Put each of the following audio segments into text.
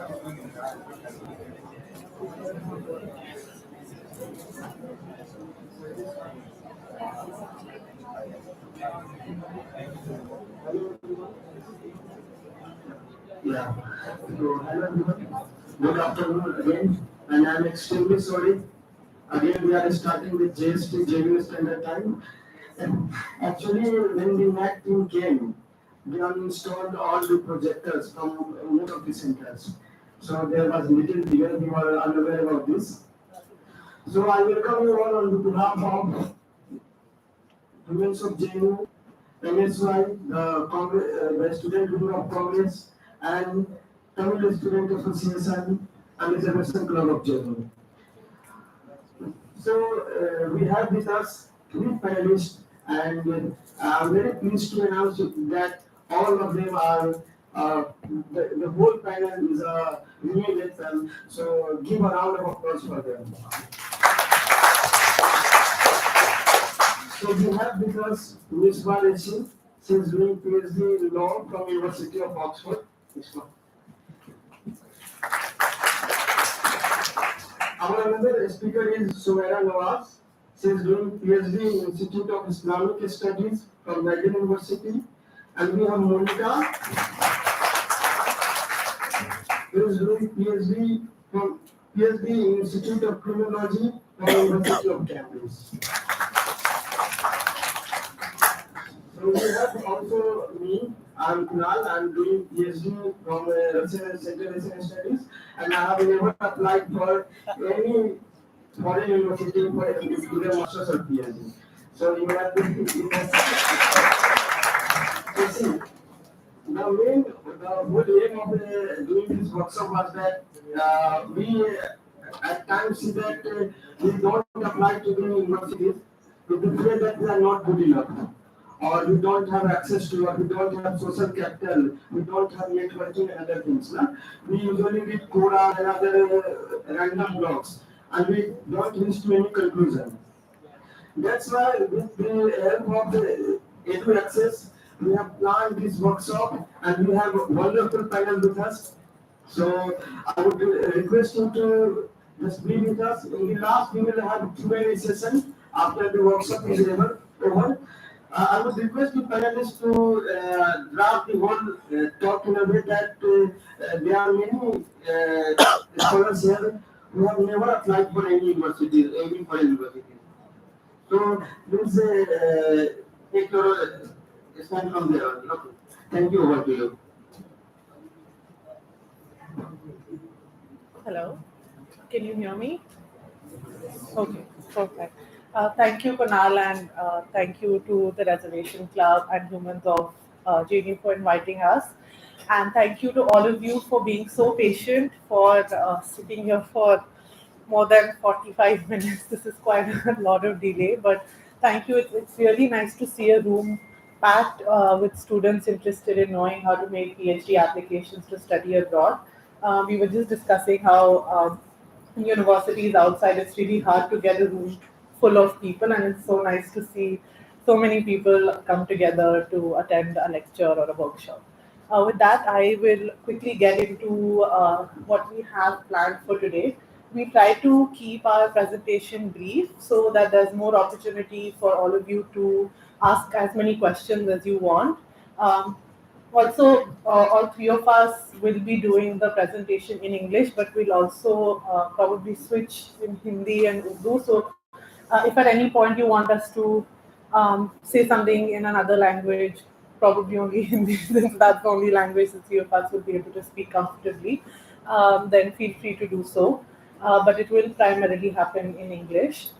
Yeah. So, hello everyone. Good afternoon again. And I'm extremely sorry. Again, we are starting with JST JNU Standard Time. And actually, when the NAC team came, we uninstalled all the projectors from most of the centers. So there was little delay. We were unaware about this. So I welcome you all on behalf of Humans of JNU, MSY, the Student Union of Congress, and Tamil Student Association, and Reservation Club of JNU. So we have with us three panelists, and I'm very pleased to announce that all of them are. The whole panel is a new veteran, so give a round of applause for them. So we have with us Misbah Reshi. She is doing PhD in law from University of Oxford. Our another speaker is Sumaira Nawaz. She is doing PhD in Institute of Islamic Studies from McGill University. And we have Monika, who is doing PhD in Institute of Criminology from University of Cambridge. So we have also me. I'm Kunal. I'm doing PhD from Central Asian Studies, and I have never applied for any foreign university for either master's or PhD. So you have to so see, the whole aim of doing this workshop was that we at times see that we don't apply to the universities with the fear that we are not good enough, or we don't have access to, or we don't have social capital, we don't have networking and other things. Na? We usually read Quran and other random blogs, and we don't reach to any conclusion. That's why, with the help of the EduAccess, we have planned this workshop, and we have a wonderful panel with us. So I would request you to just be with us. In the last, we will have Q&A session after the workshop is over. I would request the panelists to draft the whole talk in a way that there are many scholars here who have never applied for any university, aiming for a university. So please take your stand from there. Okay. Thank you. Over to you. Hello, can you hear me? Okay, perfect. Thank you, Kunal, and thank you to the Reservation Club and Humans of JNU for inviting us. And thank you to all of you for being so patient, for sitting here for more than 45 minutes. This is quite a lot of delay, but thank you. It's really nice to see a room packed with students interested in knowing how to make PhD applications to study abroad. We were just discussing how in universities outside it's really hard to get a room full of people, and it's so nice to see so many people come together to attend a lecture or a workshop. With that, I will quickly get into what we have planned for today. We try to keep our presentation brief so that there's more opportunity for all of you to ask as many questions as you want. Also, all three of us will be doing the presentation in English, but we'll also probably switch in Hindi and Urdu. So, if at any point you want us to say something in another language, probably only Hindi, since that's the only language the three of us will be able to speak comfortably, then feel free to do so. But it will primarily happen in English.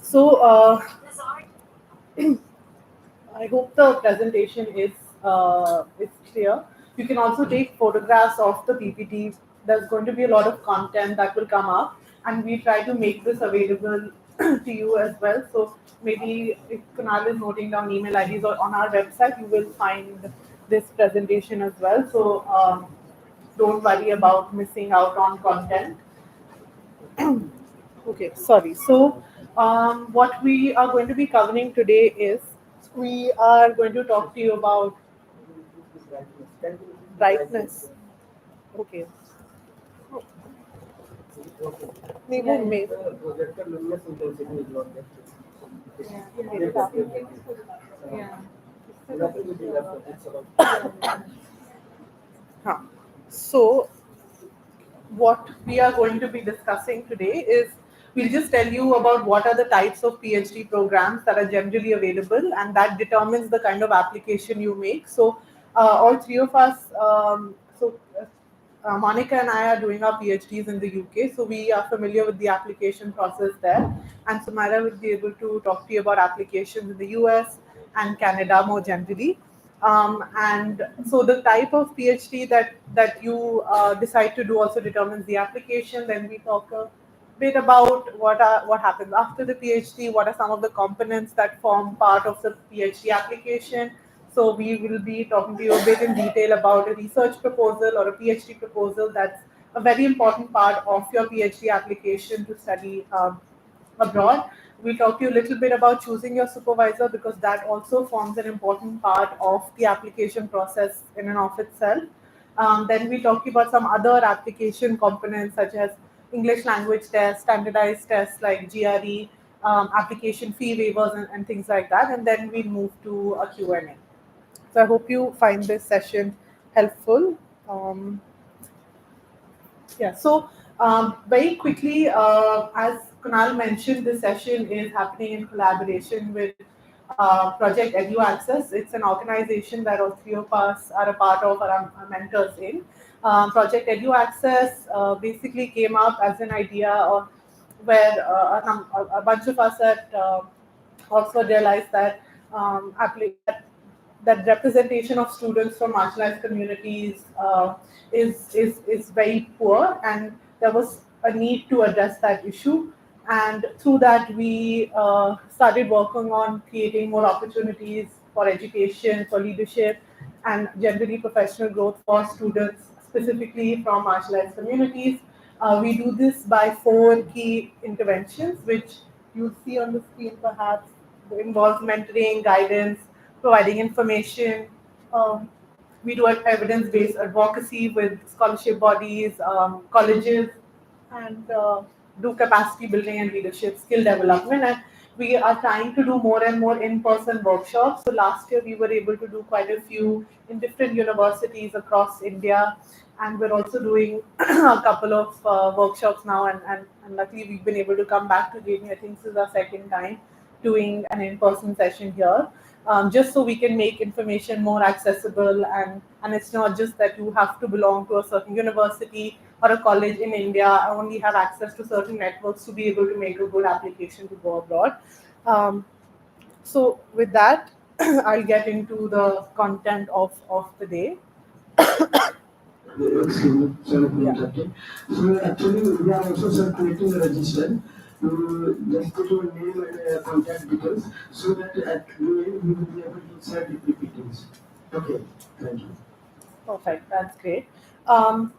So, I hope the presentation is clear. You can also take photographs of the PPT. There's going to be a lot of content that will come up, and we try to make this available to you as well. So maybe if Kunal is noting down email IDs or on our website, you will find this presentation as well. So don't worry about missing out on content. Okay, sorry. So, what we are going to be covering today is we are going to talk to you about brightness. Okay. Oh, नहीं वो Yeah, yeah. May Projector luminous intensity is not that. Yeah. मेरे पास Yeah. Nothing will be left. It's about. हाँ. So what we are going to be discussing today is we'll just tell you about what are the types of PhD programs that are generally available, and that determines the kind of application you make. So, all three of us, Monika and I are doing our PhDs in the UK, so we are familiar with the application process there. And Sumaira will be able to talk to you about applications in the US and Canada more generally. And so the type of PhD that you decide to do also determines the application. Then we talk a bit about what happens after the PhD, what are some of the components that form part of the PhD application. So we will be talking to you a bit in detail about a research proposal or a PhD proposal. That's a very important part of your PhD application to study abroad. We'll talk to you a little bit about choosing your supervisor because that also forms an important part of the application process in and of itself. Then we'll talk to you about some other application components such as English language tests, standardized tests like GRE, application fee waivers, and things like that. And then we'll move to a Q&A. So I hope you find this session helpful. Yeah, so very quickly, as Kunal mentioned, this session is happening in collaboration with Project EduAccess. It's an organization that all three of us are a part of, or are mentors in. Project EduAccess basically came up as an idea of where a bunch of us at Oxford realized that that representation of students from marginalized communities is very poor, and there was a need to address that issue. And through that, we started working on creating more opportunities for education, for leadership, and generally professional growth for students, specifically from marginalized communities. We do this by four key interventions, which you'll see on the screen perhaps. It involves mentoring, guidance, providing information. Um, we do evidence-based advocacy with scholarship bodies, colleges, and do capacity building and leadership skill development. And we are trying to do more and more in-person workshops. So last year we were able to do quite a few in different universities across India, and we're also doing a couple of workshops now. And luckily we've been able to come back to JNU. I think this is our second time doing an in-person session here, just so we can make information more accessible, and it's not just that you have to belong to a certain university or a college in India, only have access to certain networks to be able to make a good application to go abroad. So with that, I'll get into the content of the day. Excuse me, sorry for Yeah. interrupting. So actually, we are also circulating the register to just put your name and contact details so that at the end we will be able to share the PPTs. Okay, thank you. Perfect. That's great. Um,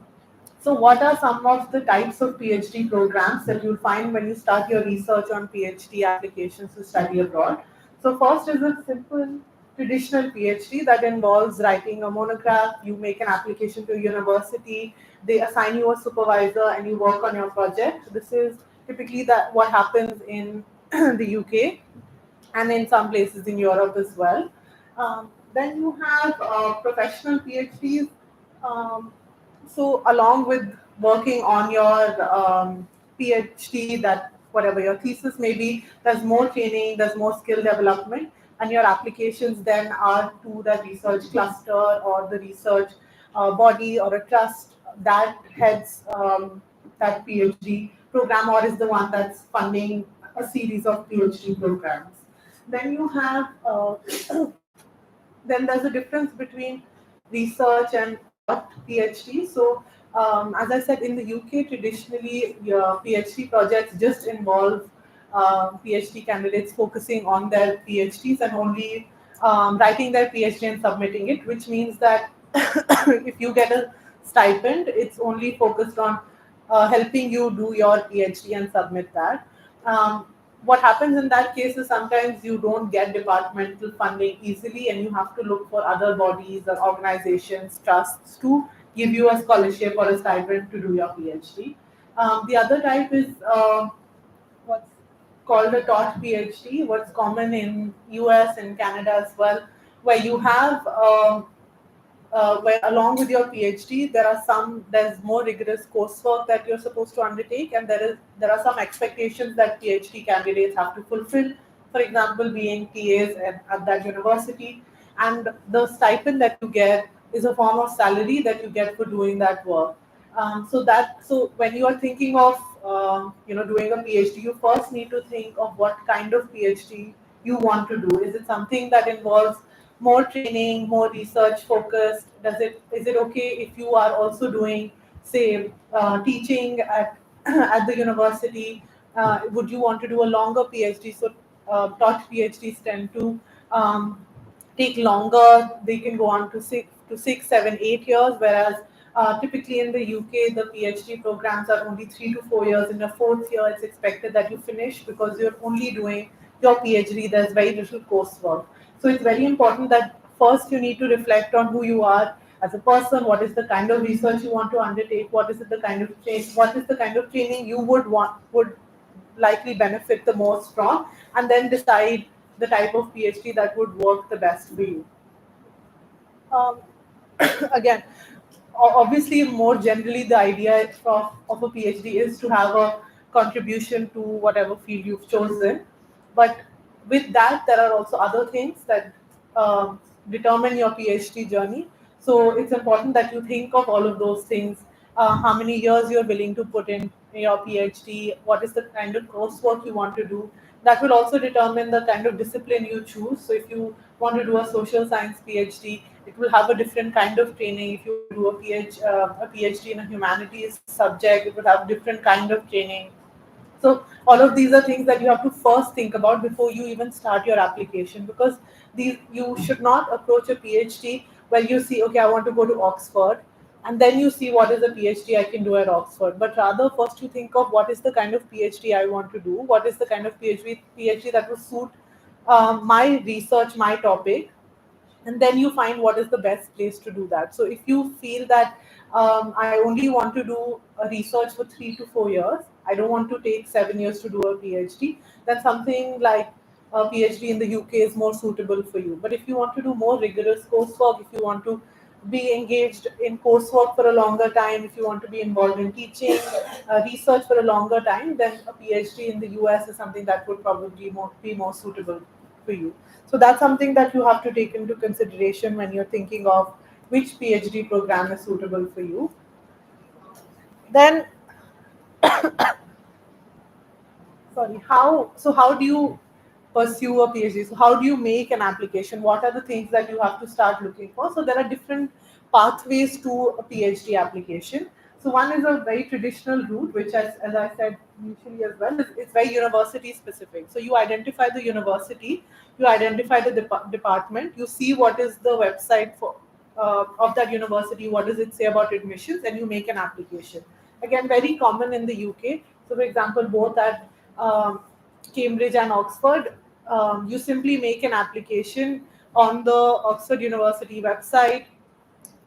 so, what are some of the types of PhD programs that you'll find when you start your research on PhD applications to study abroad? So, first is a simple traditional PhD that involves writing a monograph. You make an application to a university, they assign you a supervisor, and you work on your project. This is typically that what happens in the UK and in some places in Europe as well. Then you have professional PhDs. So along with working on your PhD, that whatever your thesis may be, there's more training, there's more skill development, and your applications then are to the research cluster or the research body or a trust that heads that PhD program or is the one that's funding a series of PhD programs. Then you have then there's a difference between research and PhD. So, as I said, in the UK, traditionally, your PhD projects just involve PhD candidates focusing on their PhDs and only writing their PhD and submitting it, which means that if you get a stipend, it's only focused on helping you do your PhD and submit that. What happens in that case is sometimes you don't get departmental funding easily, and you have to look for other bodies or organizations, trusts to give you a scholarship or a stipend to do your PhD. The other type is what's called a taught PhD, what's common in US and Canada as well, where you have where along with your PhD, there's more rigorous coursework that you're supposed to undertake, and there are some expectations that PhD candidates have to fulfill. For example, being TAs at that university, and the stipend that you get is a form of salary that you get for doing that work. So when you are thinking of doing a PhD, you first need to think of what kind of PhD you want to do. Is it something that involves more training, more research focused? Is it okay if you are also doing, say, teaching at at the university? Would you want to do a longer PhD? So taught PhDs tend to take longer. They can go on to 6, 7, 8 years, whereas typically in the UK, the PhD programs are only 3 to 4 years. In the fourth year, it's expected that you finish because you're only doing your PhD. There's very little coursework. So it's very important that first you need to reflect on who you are as a person. What is the kind of research you want to undertake? What is the kind of training you would likely benefit the most from, and then decide the type of PhD that would work the best for you. Um, Again, obviously, more generally, the idea of a PhD is to have a contribution to whatever field you've chosen. But with that, there are also other things that determine your PhD journey. So it's important that you think of all of those things. How many years you're willing to put in your PhD? What is the kind of coursework you want to do? That will also determine the kind of discipline you choose. So if you want to do a social science PhD, it will have a different kind of training. If you want to do a PhD in a humanities subject, it will have different kind of training. So all of these are things that you have to first think about before you even start your application, because these you should not approach a PhD where you see, okay, I want to go to Oxford, and then you see what is the PhD I can do at Oxford. But rather, first you think of what is the kind of PhD I want to do, what is the kind of PhD that will suit my research, my topic, and then you find what is the best place to do that. So if you feel that I only want to do a research for 3 to 4 years, I don't want to take 7 years to do a PhD, then something like a PhD in the UK is more suitable for you. But if you want to do more rigorous coursework, if you want to be engaged in coursework for a longer time, if you want to be involved in teaching, research for a longer time, then a PhD in the US is something that would probably be more suitable for you. So that's something that you have to take into consideration when you're thinking of which PhD program is suitable for you. Then, sorry, how do you pursue a PhD? So how do you make an application? What are the things that you have to start looking for? So there are different pathways to a PhD application. So one is a very traditional route, which, as I said initially as well, is it's very university specific. So you identify the university, you identify the department, you see what is the website for of that university, what does it say about admissions, and you make an application. Again, very common in the UK. So, for example, both at Cambridge and Oxford, you simply make an application on the Oxford University website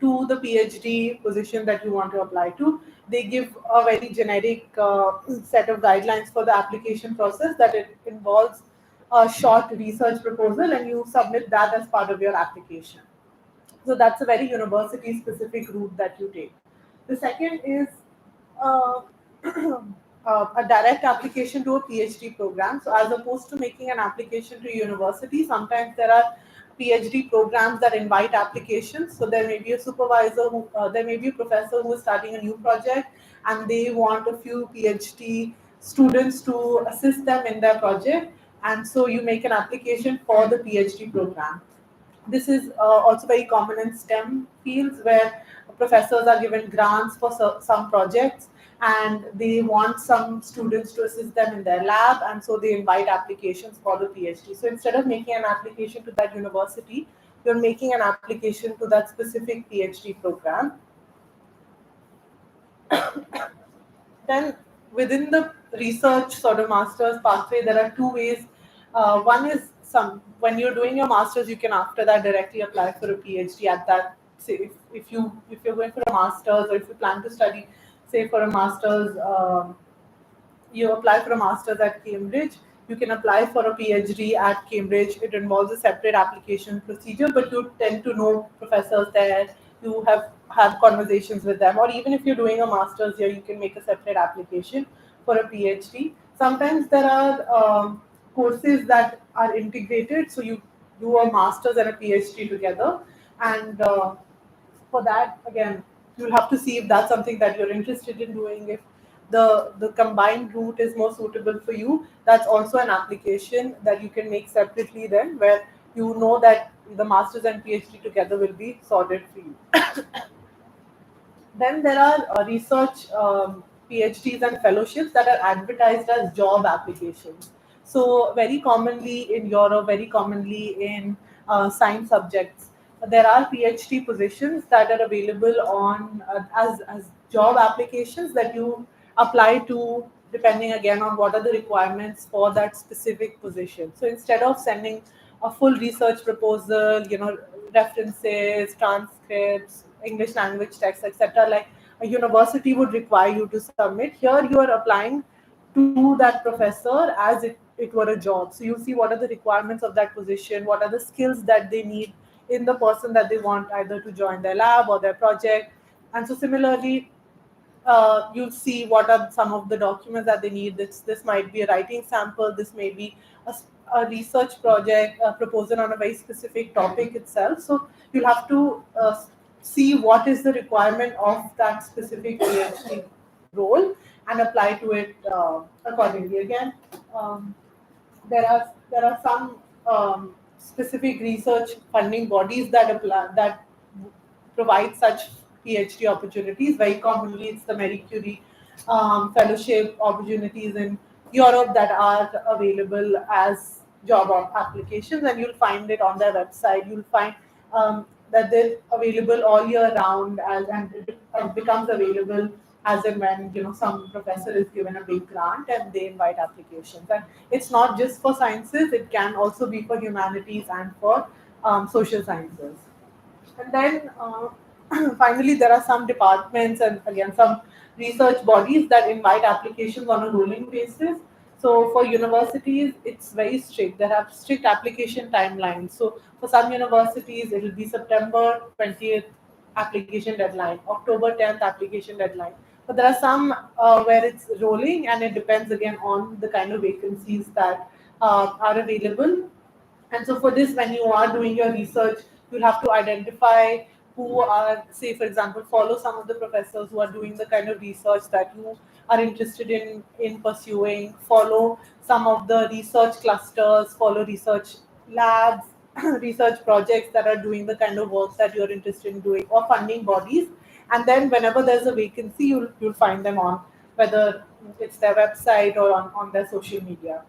to the PhD position that you want to apply to. They give a very generic set of guidelines for the application process, that it involves a short research proposal, and you submit that as part of your application. So that's a very university specific route that you take. The second is uh, a direct application to a PhD program. So as opposed to making an application to university, sometimes there are PhD programs that invite applications. So there may be a there may be a professor who is starting a new project, and they want a few PhD students to assist them in their project. And so you make an application for the PhD program. This is also very common in STEM fields, where professors are given grants for some projects, and they want some students to assist them in their lab, and so they invite applications for the PhD. So instead of making an application to that university, you're making an application to that specific PhD program. Then within the research sort of master's pathway, there are two ways. One is, some when you're doing your master's, you can after that directly apply for a PhD at that say if you're going for a master's, or if you plan to study, say for a master's, you apply for a master's at Cambridge, you can apply for a PhD at Cambridge. It involves a separate application procedure, but you tend to know professors there. You have had conversations with them, or even if you're doing a master's here, you can make a separate application for a PhD. Sometimes there are courses that are integrated, so you do a master's and a PhD together, and for that again you'll have to see if that's something that you're interested in doing. If the combined route is more suitable for you, that's also an application that you can make separately, then where you know that the masters and PhD together will be sorted for you. Then there are research PhDs and fellowships that are advertised as job applications. So very commonly in Europe, very commonly in science subjects, there are PhD positions that are available on as job applications that you apply to, depending again on what are the requirements for that specific position. So instead of sending a full research proposal, references, transcripts, English language text, etc., like a university would require you to submit, here you are applying to that professor as it were a job. So you see what are the requirements of that position, what are the skills that they need in the person that they want either to join their lab or their project. And so similarly, you'll see what are some of the documents that they need. This might be a writing sample, this may be a research project, a proposal on a very specific topic itself. So you'll have to see what is the requirement of that specific PhD role and apply to it accordingly. Again, um, there are some specific research funding bodies that apply that provide such PhD opportunities. Very commonly, it's the Marie Curie fellowship opportunities in Europe that are available as job applications, and you'll find it on their website. You'll find that they're available all year round, and it becomes available as and when some professor is given a big grant and they invite applications. And it's not just for sciences; it can also be for humanities and for social sciences. And then finally, there are some departments and again some research bodies that invite applications on a rolling basis. So for universities, it's very strict. They have strict application timelines. So for some universities, it will be September 20th application deadline, October 10th application deadline. But there are some where it's rolling, and it depends again on the kind of vacancies that are available. And so for this, when you are doing your research, you'll have to identify who are, say, for example, follow some of the professors who are doing the kind of research that you are interested in pursuing, follow some of the research clusters, follow research labs, research projects that are doing the kind of work that you're interested in doing, or funding bodies. And then whenever there's a vacancy, you'll find them on whether it's their website or on their social media.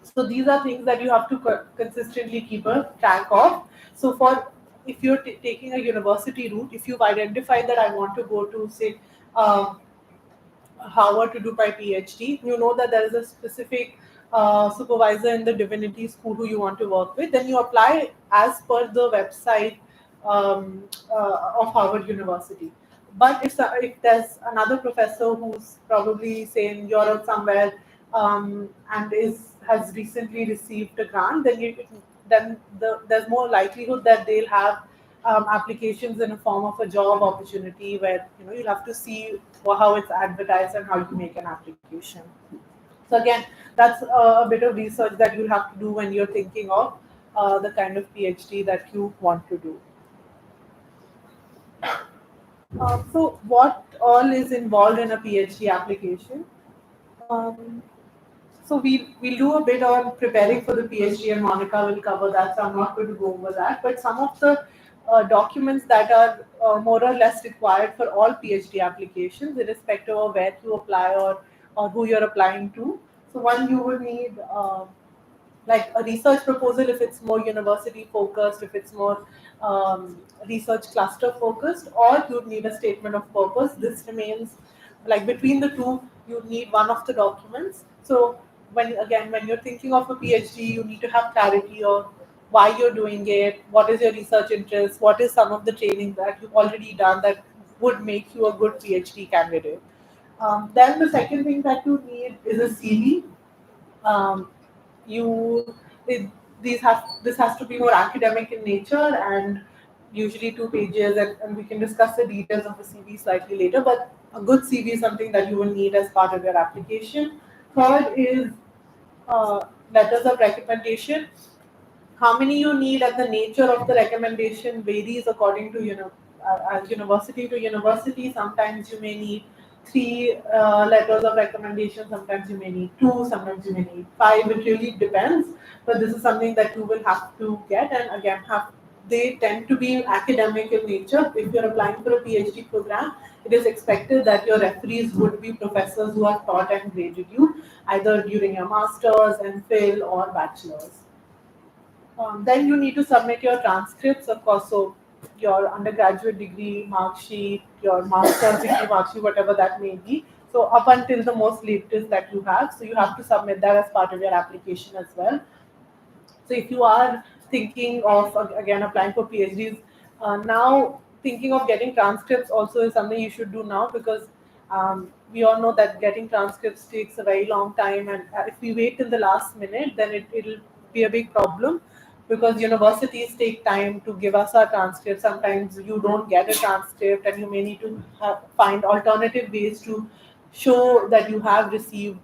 So these are things that you have to consistently keep a track of. So for if you're taking a university route, if you've identified that I want to go to, say, um, Harvard to do my PhD, you know that there is a specific supervisor in the divinity school who you want to work with, then you apply as per the website of Harvard University. But if there's another professor who's probably, say, in Europe somewhere, and has recently received a grant, there's more likelihood that they'll have applications in a form of a job opportunity where you'll have to see how it's advertised and how you make an application. So again, that's a bit of research that you'll have to do when you're thinking of the kind of PhD that you want to do. So what all is involved in a PhD application? Um, so we'll do a bit on preparing for the PhD, and Monica will cover that. So I'm not going to go over that. But some of the documents that are more or less required for all PhD applications, irrespective of where you apply or who you're applying to. So one, you would need like a research proposal if it's more university focused, if it's more research cluster focused, or you'd need a statement of purpose. This remains like between the two, you need one of the documents. So when you're thinking of a PhD, you need to have clarity why you're doing it, what is your research interest, what is some of the training that you've already done that would make you a good PhD candidate. Then the second thing that you need is a CV. Um, you it, this has to be more academic in nature and usually 2 pages, and we can discuss the details of the CV slightly later. But a good CV is something that you will need as part of your application. Third is letters of recommendation. How many you need and the nature of the recommendation varies according to as university to university. Sometimes you may need 3 letters of recommendation, sometimes you may need 2, sometimes you may need 5. It really depends, but this is something that you will have to get. And again, have they tend to be academic in nature. If you're applying for a PhD program, it is expected that your referees would be professors who have taught and graded you either during your masters, MPhil, or bachelor's. Then you need to submit your transcripts, of course. So your undergraduate degree mark sheet, your master's degree mark sheet, whatever that may be. So up until the most latest that you have. So you have to submit that as part of your application as well. So if you are thinking of again applying for PhDs now, thinking of getting transcripts also is something you should do now, because we all know that getting transcripts takes a very long time, and if we wait till the last minute, then it'll be a big problem, because universities take time to give us our transcript. Sometimes you don't get a transcript, and you may need to find alternative ways to show that you have received,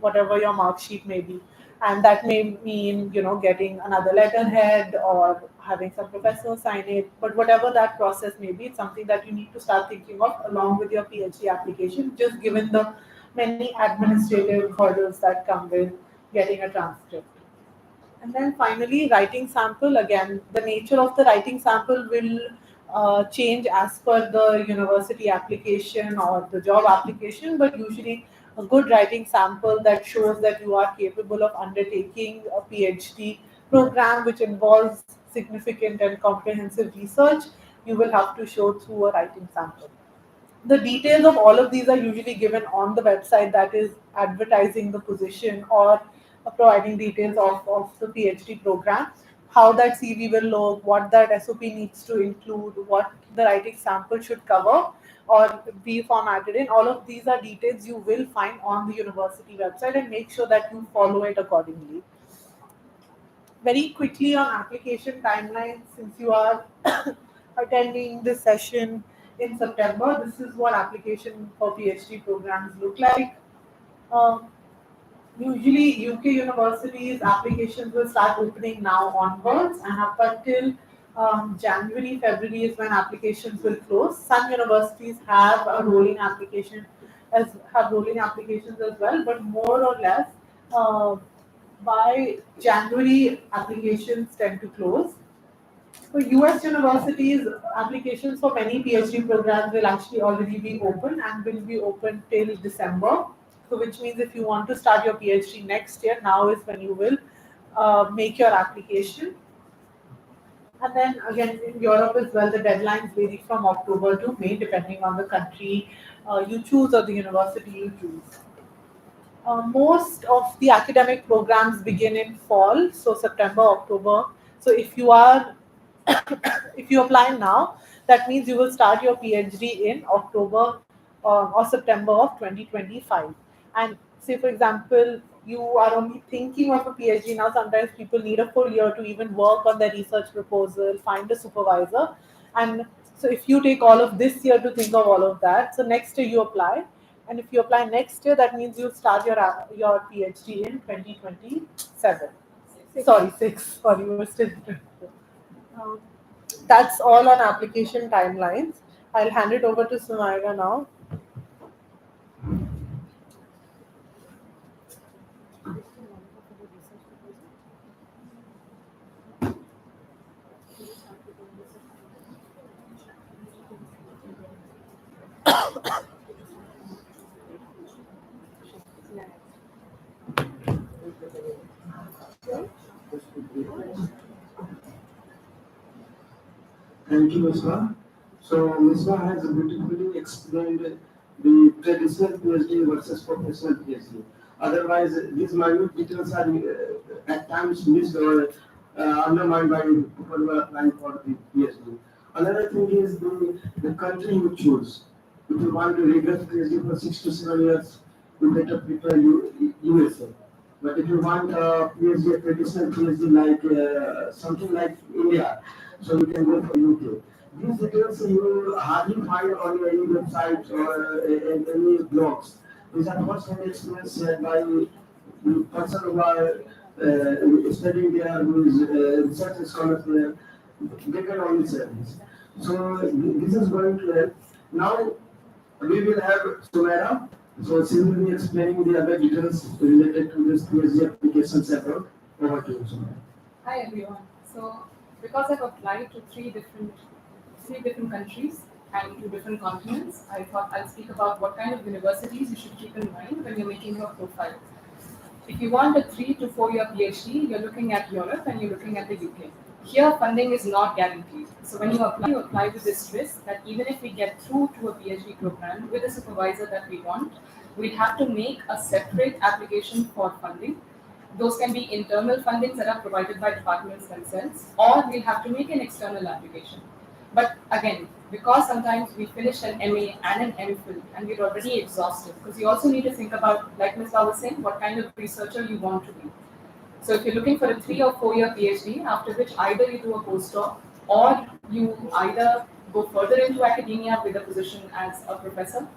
whatever your mark sheet may be. And that may mean, getting another letterhead or having some professor sign it. But whatever that process may be, it's something that you need to start thinking of along with your PhD application, just given the many administrative hurdles that come with getting a transcript. And then finally, writing sample. Again, the nature of the writing sample will change as per the university application or the job application, but usually a good writing sample that shows that you are capable of undertaking a PhD program which involves significant and comprehensive research, you will have to show through a writing sample. The details of all of these are usually given on the website that is advertising the position, or providing details of the PhD program, how that CV will look, what that SOP needs to include, what the writing sample should cover or be formatted in. All of these are details you will find on the university website, and make sure that you follow it accordingly. Very quickly on application timeline, since you are attending this session in September, this is what application for PhD programs look like. Um, Usually, UK universities applications will start opening now onwards, and up until January, February is when applications will close. Some universities have a rolling application, as have rolling applications as well, but more or less uh, by January applications tend to close. For US universities, applications for many PhD programs will actually already be open and will be open till December. So, which means if you want to start your PhD next year, now is when you will make your application. And then again, in Europe as well, the deadlines vary from October to May, depending on the country you choose or the university you choose. Most of the academic programs begin in fall, so September, October. So if you are if you apply now, that means you will start your PhD in October or September of 2025. And say, for example, you are only thinking of a PhD now. Sometimes people need a full year to even work on their research proposal, find a supervisor. And so, if you take all of this year to think of all of that, so next year you apply. And if you apply next year, that means you start your PhD in 2027. Sorry, 6. Sorry, we're still. Um, that's all on application timelines. I'll hand it over to Sumaira now. Thank you, Misbah. So, Misbah has beautifully explained the traditional PhD versus professional PhD. Otherwise, these minute details are at times missed, or undermined by people who are applying for the PhD. Another thing is the country you choose. If you want to rigorous PhD for 6 to 7 years, you better prefer USA. But if you want a PhD, a traditional PhD like something like India, so you can go for UK. These details you hardly find on any websites or in any blogs. These are first-hand experience shared by the person who are studying there, who is research scholars there. They can only say this. So this is going to help. Now we will have Sumaira. So she will be explaining the other details related to this PhD application setup. Over to you, Sumaira. Hi everyone. So because I've applied to three different countries and two different continents, I thought I'll speak about what kind of universities you should keep in mind when you're making your profile. If you want a 3 to 4 year PhD, you're looking at Europe and you're looking at the UK. Here, funding is not guaranteed. So when you apply with this risk that even if we get through to a PhD program with a supervisor that we want, we'll have to make a separate application for funding. Those can be internal fundings that are provided by departments themselves, or we'll have to make an external application. But again, because sometimes we finish an MA and an MPhil and we're already exhausted, because you also need to think about, like Misbah was saying, what kind of researcher you want to be. So if you're looking for a 3 or 4 year PhD, after which either you do a postdoc or you either go further into academia with a position as a professor,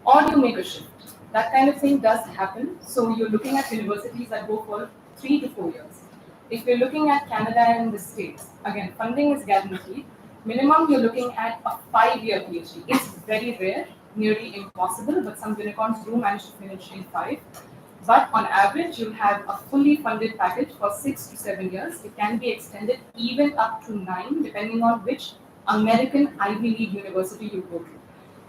or you make a shift. That kind of thing does happen. So you're looking at universities that go for 3 to 4 years. If you're looking at Canada and the States, again, funding is guaranteed. Minimum, you're looking at a 5 year PhD. It's very rare, nearly impossible, but some unicorns do manage to finish in 5. But on average, you'll have a fully funded package for 6 to 7 years. It can be extended even up to 9, depending on which American Ivy League university you go to.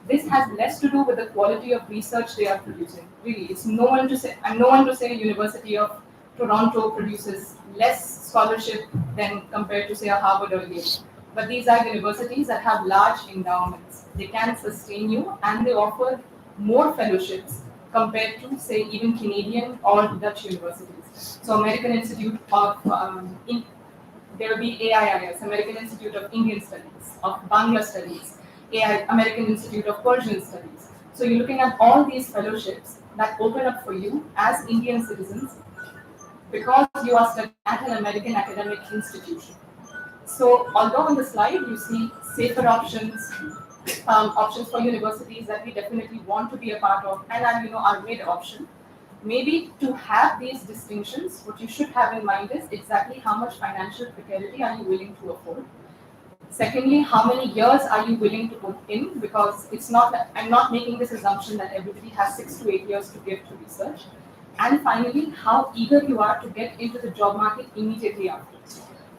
This has less to do with the quality of research they are producing. Really, it's no one to say. I'm no one to say University of Toronto produces less scholarship than compared to say a Harvard or Yale. But these are universities that have large endowments. They can sustain you, and they offer more fellowships compared to say even Canadian or Dutch universities. So American Institute of there will be AIIS, American Institute of Indian Studies, of Bangla Studies, American Institute of Persian Studies. So you're looking at all these fellowships that open up for you as Indian citizens because you are studying at an American academic institution. So although on the slide you see safer options, options for universities that we definitely want to be a part of and are, our mid option, maybe to have these distinctions, what you should have in mind is exactly how much financial precarity are you willing to afford. Secondly, how many years are you willing to put in? Because it's not that I'm not making this assumption that everybody has 6 to 8 years to give to research. And finally, how eager you are to get into the job market immediately after.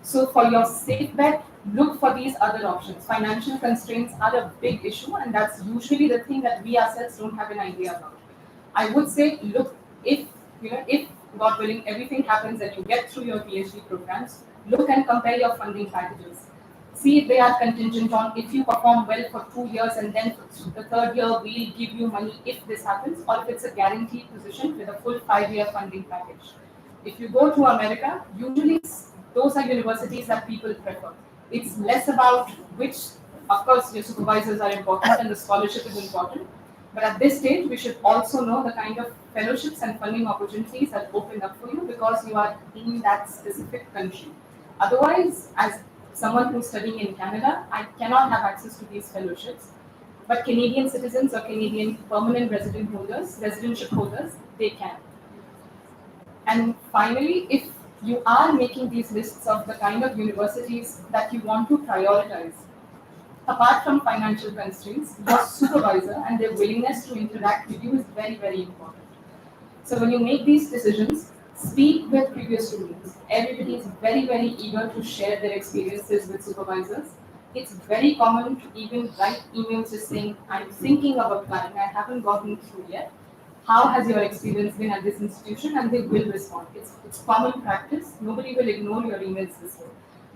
So for your safe bet, look for these other options. Financial constraints are a big issue, and that's usually the thing that we ourselves don't have an idea about. I would say, look, if God willing, everything happens and you get through your PhD programs, look and compare your funding packages. See if they are contingent on if you perform well for 2 years and then the third year we'll give you money if this happens, or if it's a guaranteed position with a full 5 year funding package. If you go to America, usually those are universities that people prefer. It's less about which, of course, your supervisors are important and the scholarship is important. But at this stage, we should also know the kind of fellowships and funding opportunities that open up for you because you are in that specific country. Otherwise, as someone who's studying in Canada, I cannot have access to these fellowships. But Canadian citizens or Canadian permanent residentship holders, they can. And finally, if you are making these lists of the kind of universities that you want to prioritize, apart from financial constraints, your supervisor and their willingness to interact with you is very, very important. So when you make these decisions, speak with previous students. Everybody is very, very eager to share their experiences with supervisors. It's very common to even write emails just saying, I'm thinking of applying, I haven't gotten through yet. How has your experience been at this institution? And they will respond. It's common practice. Nobody will ignore your emails this way.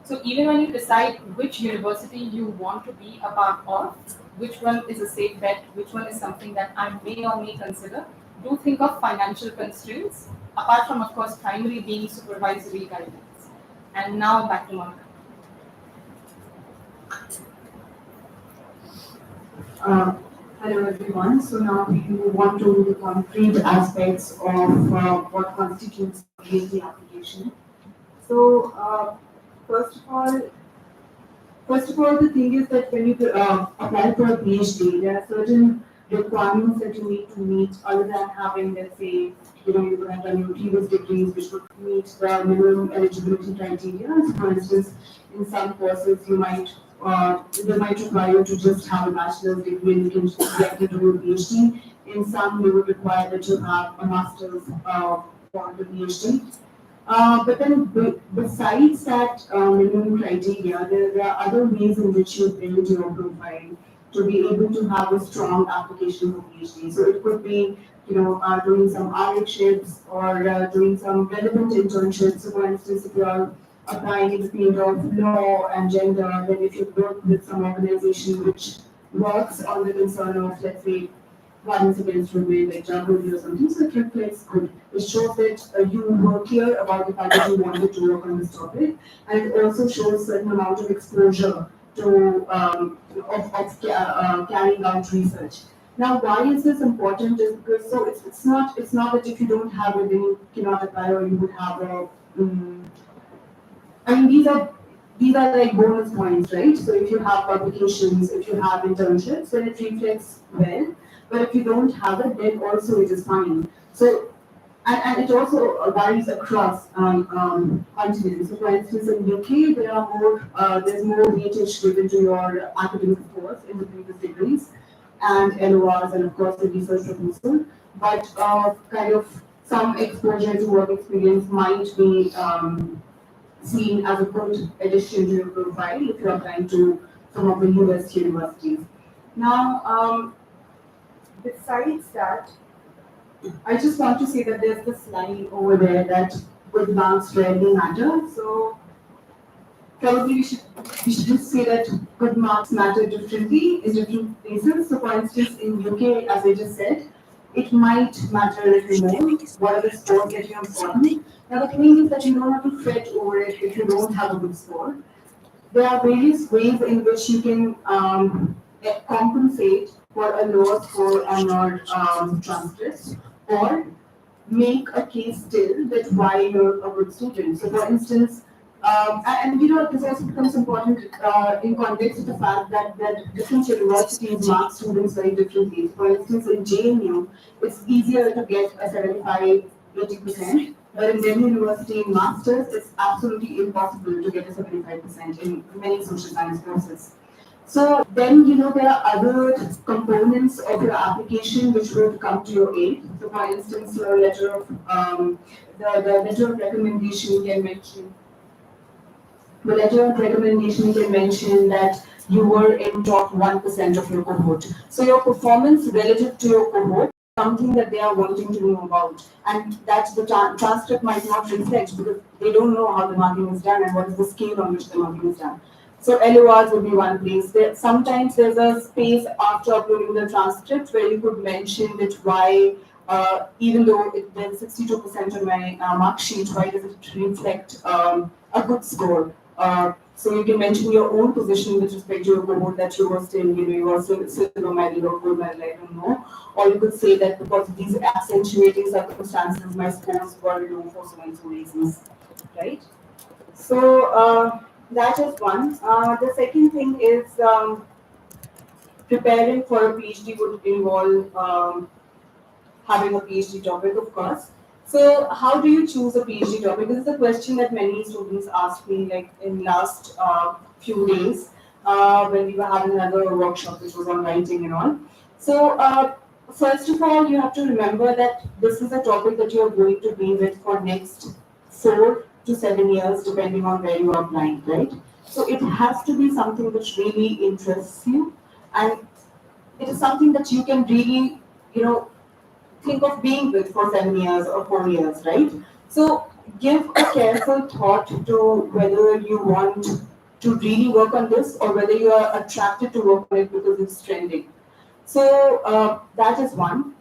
So even when you decide which university you want to be a part of, which one is a safe bet, which one is something that I may or may consider, do think of financial constraints, apart from, of course, primary being supervisory guidelines. And now back to Monika. Hello everyone. So now we move on to the concrete aspects of what constitutes a PhD application. So first of all, the thing is that when you apply for a PhD, there are certain requirements that you need to meet other than having, let's say, you would have done your previous degrees which would meet the minimum eligibility criteria. So for instance, in some courses they might require you to just have a bachelor's degree and you can get into a PhD. In some, they would require that you have a master's for the PhD. But then besides that minimum criteria, there are other ways in which you build your profile to be able to have a strong application for PhD. So it could be, doing some RHIps or doing some relevant internships. So for instance, if you are applying in the field of law and gender, then if you work with some organization which works on the concern of, let's say, violence against women, like Jagrati or something, so it reflects good. It shows that you were clear about the fact that you wanted to work on this topic, and it also shows certain amount of exposure to carrying out research. Now, why is this important? Is because it's not that if you don't have it, then you cannot apply or you would have a. I mean, these are like bonus points, right? So if you have publications, if you have internships, then it reflects well. But if you don't have it, then also it is fine. So, and it also varies across continents. So, for instance, in UK, there's more weightage given to your academic scores in the previous degrees, and LORs, and of course the research proposal. But kind of some exposure to work experience might be seen as a good addition to your profile if you're applying to some of the US universities. Now, besides that, I just want to say that there's this line over there that good marks rarely matter. So probably we should just say that good marks matter differently in different places. So for instance, in UK, as I just said, it might matter a little more. What are the scores that you have gotten? Now the thing is that you don't have to fret over it if you don't have a good score. There are various ways in which you can compensate for a lower score on your transcripts, or make a case still that why you're a good student. So, for instance, this also becomes important in context of the fact that different universities mark students very differently. For instance, in JNU, it's easier to get a 75, 80%, but in Delhi University in Masters, it's absolutely impossible to get a 75% in many social science courses. So then, there are other components of your application which would come to your aid. So for instance, your letter of, the letter of recommendation can mention, that you were in top 1% of your cohort. So your performance relative to your cohort is something that they are wanting to know about. And that the transcript might not reflect because they don't know how the marking is done and what is the scale on which the marking is done. So LORs would be one place. Sometimes there's a space after uploading the transcript where you could mention that why, even though there's 62% on my mark sheet, why does it reflect a good score? So you can mention your own position with respect to your cohort, that you were still, you were silver medal or gold medal, I don't know. Or you could say that because of these accentuating circumstances, my scores were low for so and so reasons, right? So that is one. The second thing is preparing for a PhD would involve having a PhD topic, of course. So how do you choose a PhD topic? This is a question that many students asked me like in last few days when we were having another workshop which was on writing and all. So first of all, you have to remember that this is a topic that you are going to be with for next 4 to 7 years, depending on where you are applying, right? So it has to be something which really interests you, and it is something that you can really, think of being with for 7 years or 4 years, right? So give a careful thought to whether you want to really work on this or whether you are attracted to work on it because it's trending. So that is one.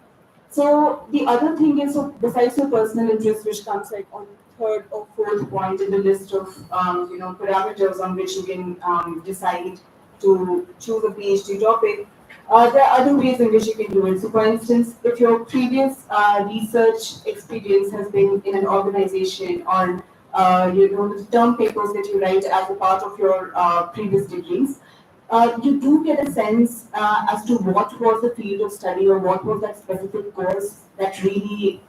So the other thing is, so besides your personal interest, which comes like on third or fourth point in the list of parameters on which you can decide to choose a PhD topic. There are other ways in which you can do it. So, for instance, if your previous research experience has been in an organization, or the term papers that you write as a part of your previous degrees, you do get a sense as to what was the field of study or what was that specific course that really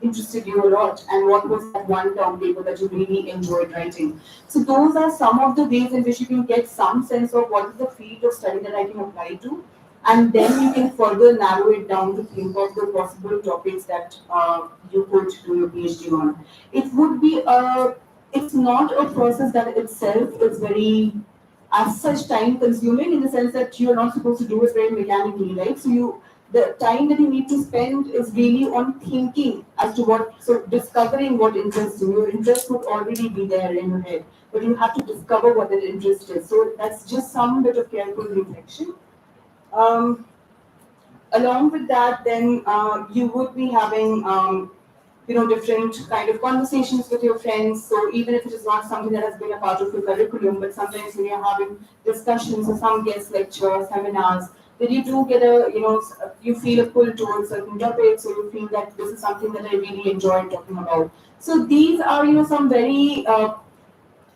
interested you a lot, and what was that one term paper that you really enjoyed writing. So those are some of the ways in which you can get some sense of what is the field of study that I can apply to, and then you can further narrow it down to think of the possible topics that you could do your PhD on. It would be it's not a process that itself is very as such time consuming, in the sense that you're not supposed to do it very mechanically, right? So the time that you need to spend is really on thinking as to discovering what interests you. Your interest would already be there in your head, but you have to discover what that interest is. So that's just some bit of careful reflection. Um, Along with that, then you would be having different kind of conversations with your friends. So even if it is not something that has been a part of your curriculum, but sometimes when you're having discussions or some guest lectures, seminars, then you do get you feel a pull towards certain topics, or you feel that this is something that I really enjoy talking about. So these are some very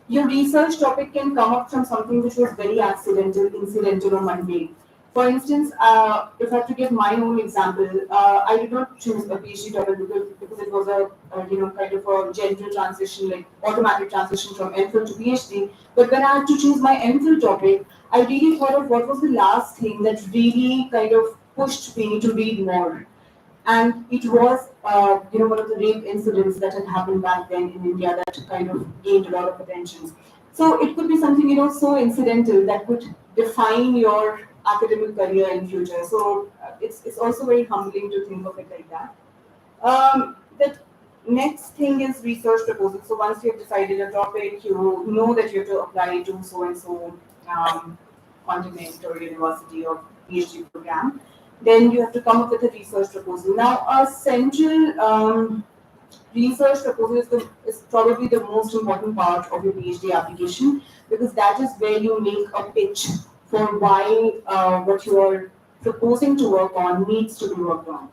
your research topic can come up from something which was very accidental, incidental, or mundane. For instance, if I have to give my own example, I did not choose a PhD topic because it was kind of a general transition, like automatic transition from MPhil to PhD. But when I had to choose my MPhil topic, I really thought of what was the last thing that really kind of pushed me to read more. And it was, one of the rape incidents that had happened back then in India that kind of gained a lot of attention. So it could be something, so incidental that could define your academic career in future. So it's also very humbling to think of it like that. The next thing is research proposal. So once you have decided a topic, you know that you have to apply to so and so continent or university or PhD program. Then you have to come up with a research proposal. Now, a central research proposal is probably the most important part of your PhD application, because that is where you make a pitch for why what you are proposing to work on needs to be worked on.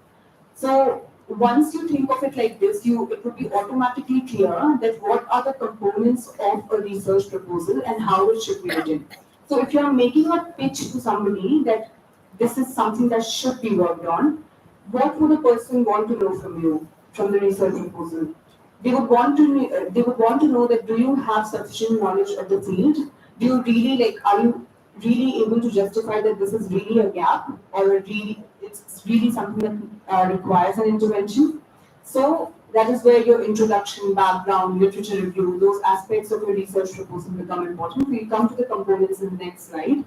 So once you think of it like this, it would be automatically clear that what are the components of a research proposal and how it should be written. So if you are making a pitch to somebody that this is something that should be worked on, what would a person want to know from you, from the research proposal? They would want to know that, do you have sufficient knowledge of the field? Do you really are you really able to justify that this is really a gap, or it's really something that requires an intervention? So that is where your introduction, background, literature review, those aspects of your research proposal become important. We'll come to the components in the next slide.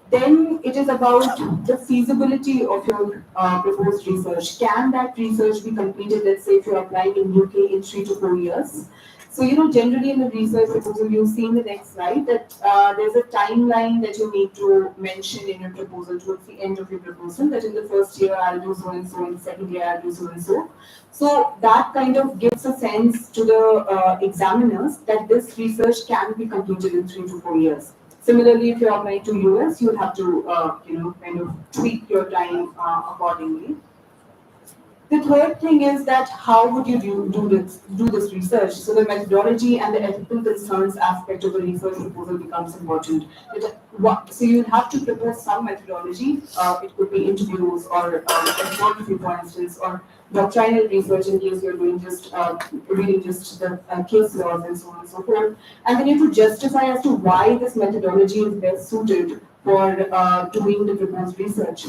Then it is about the feasibility of your proposed research. Can that research be completed, let's say, if you're applying in UK in 3 to 4 years? So, generally in the research proposal, you see in the next slide that there's a timeline that you need to mention in your proposal towards the end of your proposal, that in the first year I'll do so and so, in the second year I'll do so and so. So that kind of gives a sense to the examiners that this research can be completed in 3 to 4 years. Similarly, if you're applying to US, you'll have to, kind of tweak your time accordingly. The third thing is that how would you do this research? So the methodology and the ethical concerns aspect of the research proposal becomes important. So you have to propose some methodology. It could be interviews or ethnography, for instance, or doctrinal research in case you're doing just reading just the case laws and so on and so forth. And then you have to justify as to why this methodology is best suited for doing the proposed research.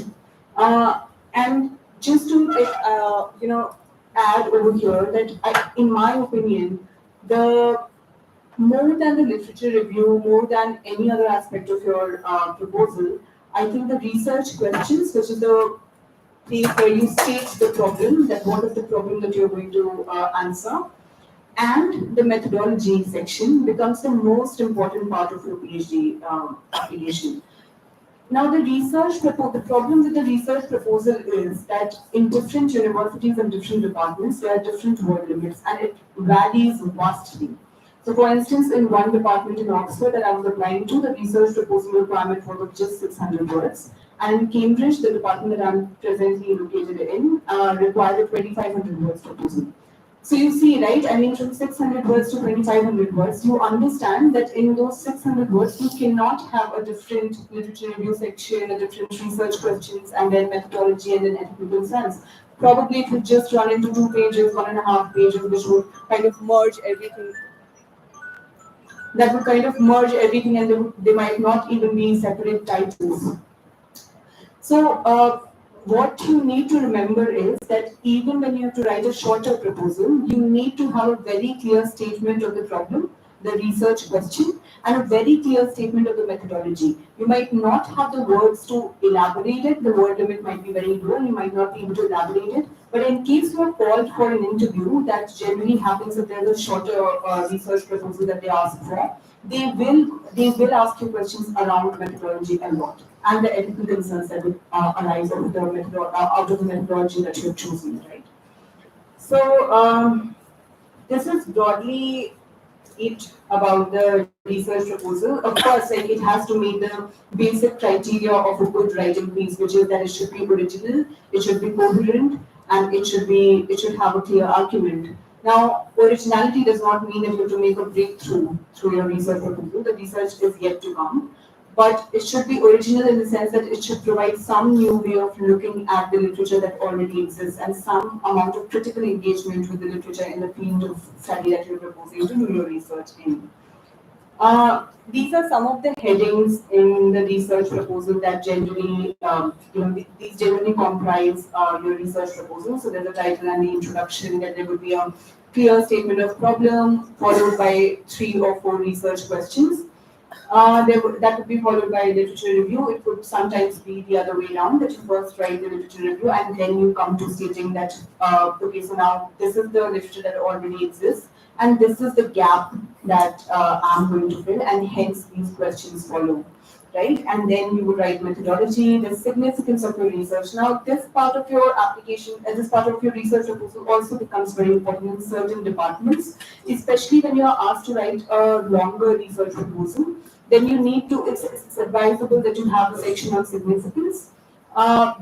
And just to add over here that in my opinion, the more than the literature review, more than any other aspect of your proposal, I think the research questions, which is the place where you state the problem, that what is the problem that you're going to answer, and the methodology section becomes the most important part of your PhD application. Now, the problem with the research proposal is that in different universities and different departments, there are different word limits and it varies vastly. So, for instance, in one department in Oxford that I was applying to, the research proposal requirement was just 600 words. And in Cambridge, the department that I'm presently located in, required a 2,500 words proposal. So you see, right? I mean, from 600 words to 2,500 words, you understand that in those 600 words, you cannot have a different literature review section, a different research questions, and then methodology and then ethical concerns. Probably it would just run into 2 pages, 1.5 pages, which would kind of merge everything. That would kind of merge everything, and they might not even be separate titles. So, what you need to remember is that even when you have to write a shorter proposal, you need to have a very clear statement of the problem, the research question, and a very clear statement of the methodology. You might not have the words to elaborate it, the word limit might be very low, and you might not be able to elaborate it. But in case you are called for an interview, that generally happens if there is a shorter research proposal that they ask for. They will ask you questions around methodology a lot and the ethical concerns that would arise out of the methodology that you have chosen, right? So this is broadly it about the research proposal. Of course, like it has to meet the basic criteria of a good writing piece, which is that it should be original, it should be coherent, and it should have a clear argument. Now, originality does not mean that you have to make a breakthrough through your research proposal. The research is yet to come. But it should be original in the sense that it should provide some new way of looking at the literature that already exists and some amount of critical engagement with the literature in the field of study that you're proposing to do your research in. These are some of the headings in the research proposal that generally, these generally comprise your research proposal. So there's a title and the introduction, that there would be a clear statement of problem, followed by 3 or 4 research questions. That would be followed by a literature review. It could sometimes be the other way around, that you first write the literature review and then you come to stating that, okay, so now this is the literature that already exists and this is the gap that I'm going to fill, and hence these questions follow, right? And then you would write methodology, the significance of your research. Now, this part of your application, this part of your research proposal also becomes very important in certain departments, especially when you are asked to write a longer research proposal. Then you need to, it's advisable that you have a section on significance.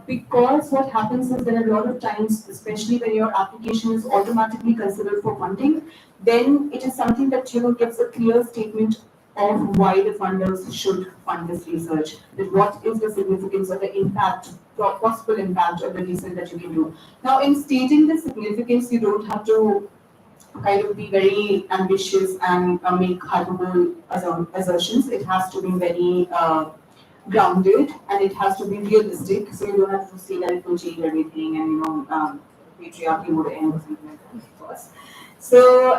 Because what happens is that a lot of times, especially when your application is automatically considered for funding, then it is something that gives a clear statement of why the funders should fund this research. That what is the significance of the impact, possible impact of the research that you can do. Now, in stating the significance, you don't have to kind of be very ambitious and make hyperbole assertions. It has to be very grounded and it has to be realistic. So you don't have to say that it will change everything and patriarchy would end or something like that, of course. So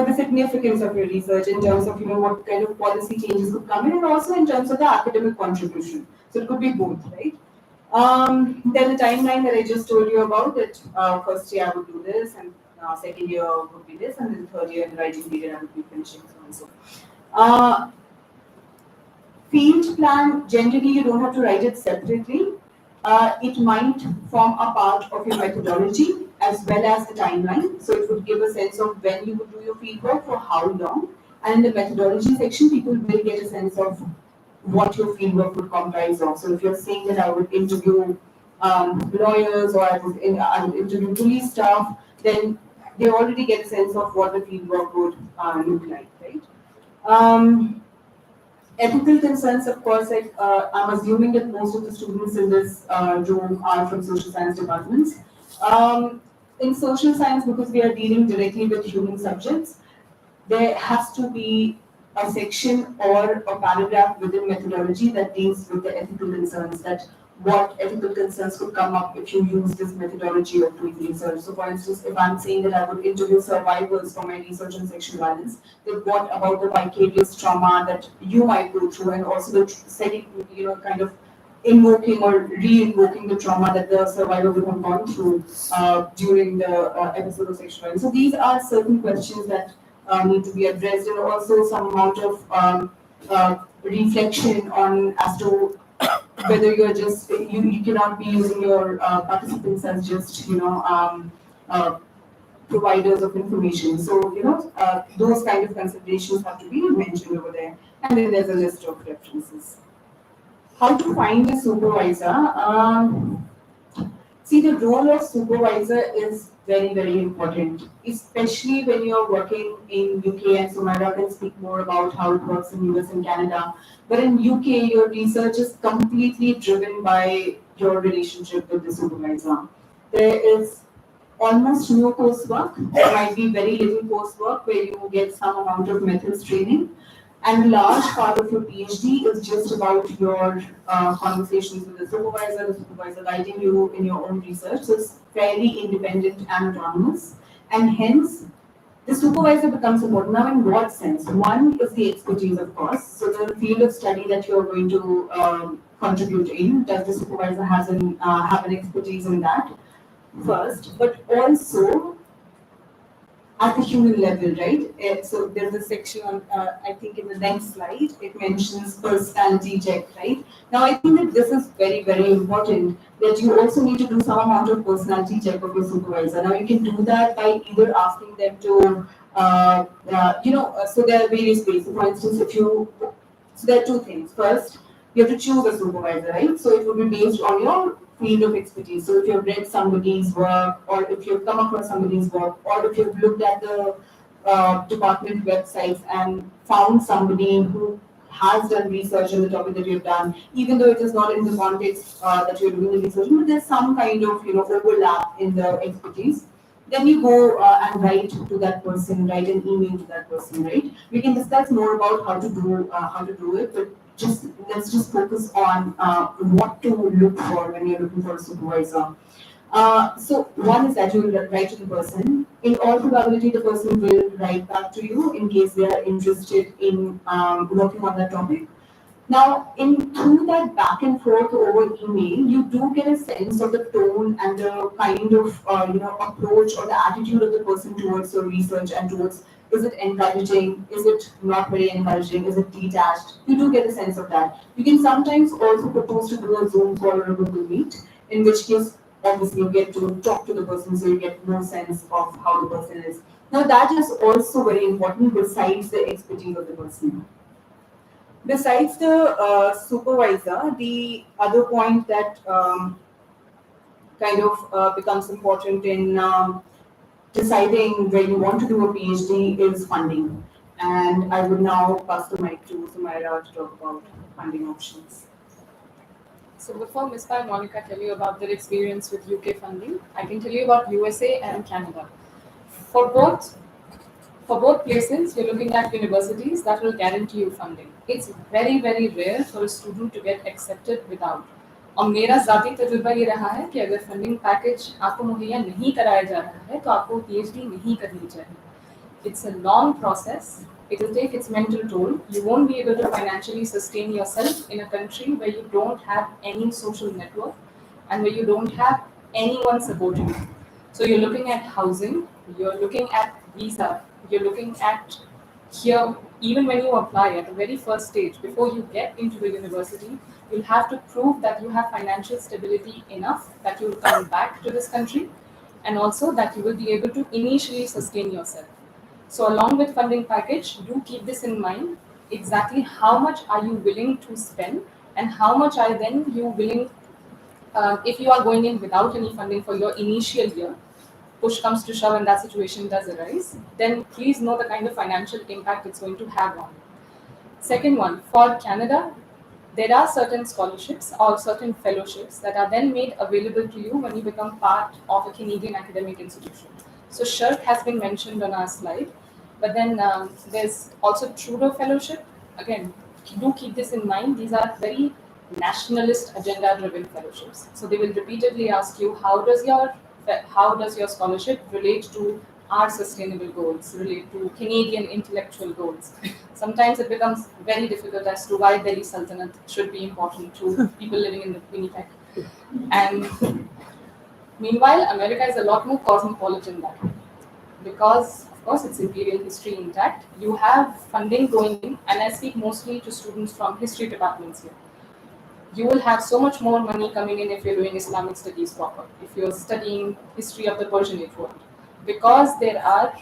the significance of your research in terms of what kind of policy changes could come in, and also in terms of the academic contribution. So it could be both, right? Then the timeline that I just told you about, that first year I would do this, and second year would be this, and then third year in the writing period I would be finishing so and so. Field plan, generally you don't have to write it separately. It might form a part of your methodology as well as the timeline. So it would give a sense of when you would do your field work, for how long. And in the methodology section, people will get a sense of what your fieldwork would comprise of. So if you're saying that I would interview lawyers or I would interview police staff, then they already get a sense of what the fieldwork would look like, right? Ethical concerns, of course, I'm assuming that most of the students in this room are from social science departments. In social science, because we are dealing directly with human subjects, there has to be a section or a paragraph within methodology that deals with the ethical concerns, that what ethical concerns could come up if you use this methodology of doing research. So for instance, if I'm saying that I would interview survivors for my research on sexual violence, then what about the vicarious trauma that you might go through, and also the setting, kind of invoking or re-invoking the trauma that the survivor would have gone through during the episode of sexual violence. So these are certain questions that need to be addressed, and also some amount of reflection on as to whether you're just you cannot be using your participants as just uh, providers of information. So those kind of considerations have to be mentioned over there, and then there's a list of references. How to find a supervisor? See, the role of supervisor is very, very important, especially when you're working in UK, and Sumaira can speak more about how it works in US and Canada. But in UK, your research is completely driven by your relationship with the supervisor. There is almost no coursework. There might be very little coursework where you get some amount of methods training. And a large part of your PhD is just about your conversations with the supervisor guiding you in your own research. So it's fairly independent and autonomous. And hence, the supervisor becomes important. Now, in what sense? One is the expertise, of course. So the field of study that you're going to contribute in, does the supervisor have an expertise in that first? But also at the human level, right? So there's a section on, I think in the next slide, it mentions personality check, right? Now I think that this is very, very important, that you also need to do some amount of personality check of your supervisor. Now you can do that by either asking them to, so there are various ways. So for instance, so there are two things. First, you have to choose a supervisor, right? So it would be based on your field of expertise. So if you've read somebody's work, or if you've come across somebody's work, or if you've looked at the department websites and found somebody who has done research on the topic that you've done, even though it is not in the context that you're doing the research, but there's some kind of overlap in the expertise. Then you go and write to that person, write an email to that person, right? We can discuss more about how to do it, but let's just focus on what to look for when you're looking for a supervisor. So one is that you will write to the person. In all probability, the person will write back to you in case they are interested in working on that topic. Now, through that back and forth over email, you do get a sense of the tone and the kind of approach or the attitude of the person towards your research and towards, is it encouraging, is it not very encouraging, is it detached? You do get a sense of that. You can sometimes also propose to do a Zoom call or a Google Meet, in which case obviously you get to talk to the person, so you get more sense of how the person is. Now that is also very important besides the expertise of the person. Besides the supervisor, the other point that kind of becomes important in deciding where you want to do a PhD is funding. And I would now pass the mic to Sumaira to talk about funding options. So before Misbah and Monika tell you about their experience with UK funding, I can tell you about USA and Canada. For both places, you're looking at universities that will guarantee you funding. It's very, very rare for a student to get accepted without. और मेरा ज़ाती तजुर्बा ये रहा है कि अगर funding package आपको मुहैया नहीं कराया जा रहा है तो आपको PhD नहीं करनी चाहिए. It's a long process. It will take its mental toll. You won't be able to financially sustain yourself in a country where you don't have any social network and where you don't have anyone supporting you. So you're looking at housing, you're looking at visa, you're looking at here, even when you apply at the very first stage, before you get into the university, you'll have to prove that you have financial stability enough that you'll come back to this country, and also that you will be able to initially sustain yourself. So along with funding package, do keep this in mind, exactly how much are you willing to spend and how much are then you willing, if you are going in without any funding for your initial year, push comes to shove and that situation does arise, then please know the kind of financial impact it's going to have on you. Second one, for Canada, there are certain scholarships or certain fellowships that are then made available to you when you become part of a Canadian academic institution. So SHERC has been mentioned on our slide, but then there's also Trudeau Fellowship. Again, do keep this in mind. These are very nationalist agenda-driven fellowships. So they will repeatedly ask you, how does your scholarship relate to our sustainable goals, relate to Canadian intellectual goals? Sometimes it becomes very difficult as to why Delhi Sultanate should be important to people living in the Winnipeg. And meanwhile, America is a lot more cosmopolitan than that. Because, of course, its imperial history intact. You have funding going in, and I speak mostly to students from history departments here. You will have so much more money coming in if you're doing Islamic studies proper, if you're studying history of the Persianate world, because there are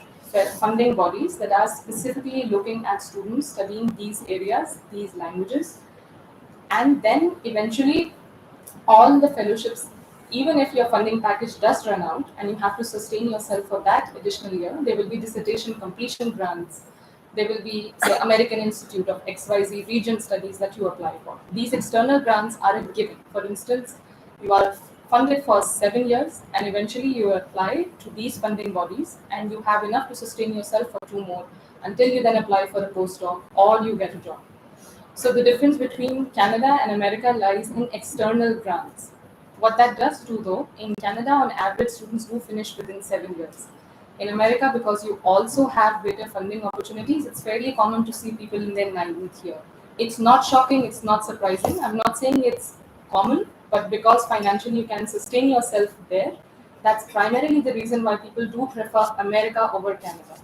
funding bodies that are specifically looking at students studying these areas, these languages, and then eventually all the fellowships, even if your funding package does run out and you have to sustain yourself for that additional year, there will be dissertation completion grants. There will be, say, American Institute of XYZ region studies that you apply for. These external grants are a given. For instance, you are funded for 7 years and eventually you apply to these funding bodies and you have enough to sustain yourself for 2 more until you then apply for a postdoc or you get a job. So the difference between Canada and America lies in external grants. What that does do though, in Canada on average students do finish within 7 years. In America, because you also have greater funding opportunities, it's fairly common to see people in their 9th year. It's not shocking, it's not surprising. I'm not saying it's common, but because financially you can sustain yourself there, that's primarily the reason why people do prefer America over Canada.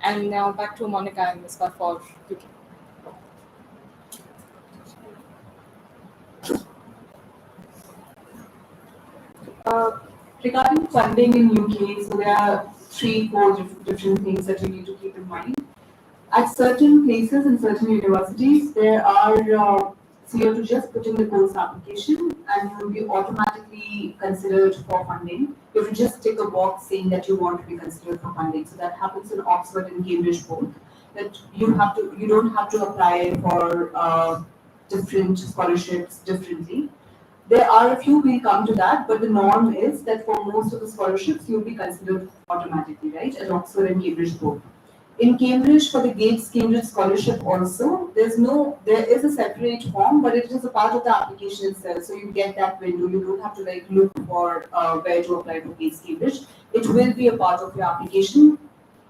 And now back to Monika and Misbah for UK. Regarding funding in UK, so there are 3-4 different things that you need to keep in mind. At certain places in certain universities, there are, so you have to just put in the course application and you will be automatically considered for funding. You have to just tick a box saying that you want to be considered for funding. So that happens in Oxford and Cambridge both. That you don't have to apply for different scholarships differently. There are a few, we'll come to that, but the norm is that for most of the scholarships, you'll be considered automatically, right, at Oxford and Cambridge both. In Cambridge, for the Gates Cambridge Scholarship also, there is a separate form, but it is a part of the application itself. So you get that window. You don't have to like look for where to apply for Gates Cambridge. It will be a part of your application,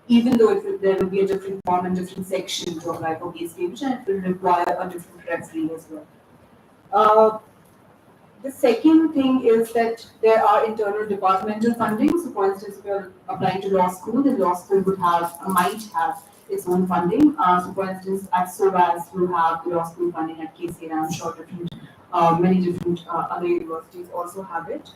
even though there will be a different form and different section to apply for Gates Cambridge, and it will require a different referee as well. The second thing is that there are internal departmental funding. So, for instance, if you're applying to law school, the law school might have its own funding. So, for instance, at SOVAS, you have the law school funding at KC, and I'm sure many different other universities also have it.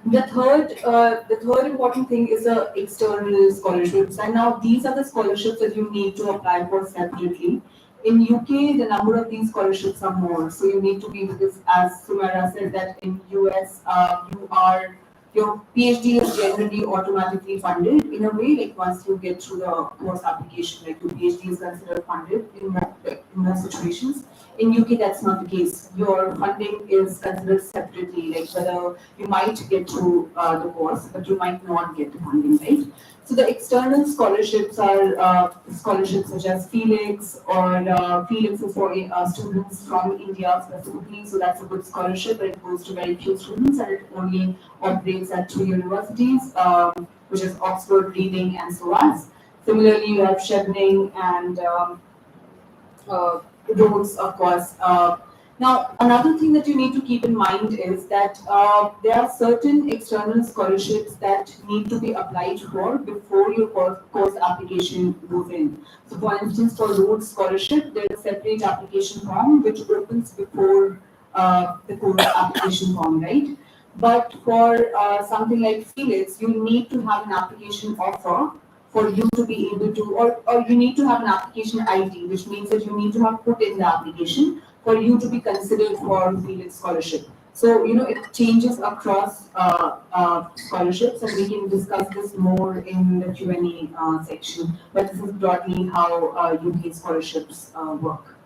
The third important thing is the external scholarships, and now these are the scholarships that you need to apply for separately. In UK, the number of these scholarships are more, so you need to be with this. As Sumaira said, that in US, your PhD is generally automatically funded in a way. Like once you get through the course application, like your PhD is considered funded in most situations. In UK, that's not the case. Your funding is considered separately, like whether you might get through the course, but you might not get the funding, right? So the external scholarships are scholarships such as Felix, or Felix is for students from India specifically. So that's a good scholarship, but it goes to very few students, and it only operates at 2 universities, which is Oxford, Reading, and SOAS. Similarly, you have Chevening and Rhodes, of course. Now, another thing that you need to keep in mind is that there are certain external scholarships that need to be applied for before your course application goes in. So, for instance, for Rhodes Scholarship, there is a separate application form which opens before the course application form, right? But for something like Felix, you need to have an application offer for you to be able to, or you need to have an application ID, which means that you need to have put in the application for you to be considered for Felix Scholarship. So, it changes across scholarships, and we can discuss this more in the Q&A section. But this is broadly how UK scholarships work.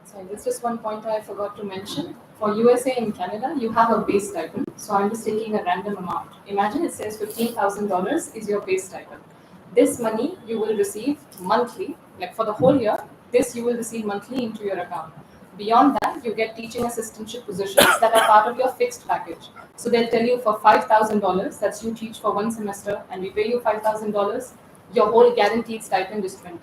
So there's just one point I forgot to mention. For USA and Canada, you have a base stipend. So I'm just taking a random amount. Imagine it says $15,000 is your base stipend. This money you will receive monthly, like for the whole year, this you will receive monthly into your account. Beyond that, you get teaching assistantship positions that are part of your fixed package. So they'll tell you for $5,000, that's you teach for 1 semester, and we pay you $5,000, your whole guaranteed stipend is 20.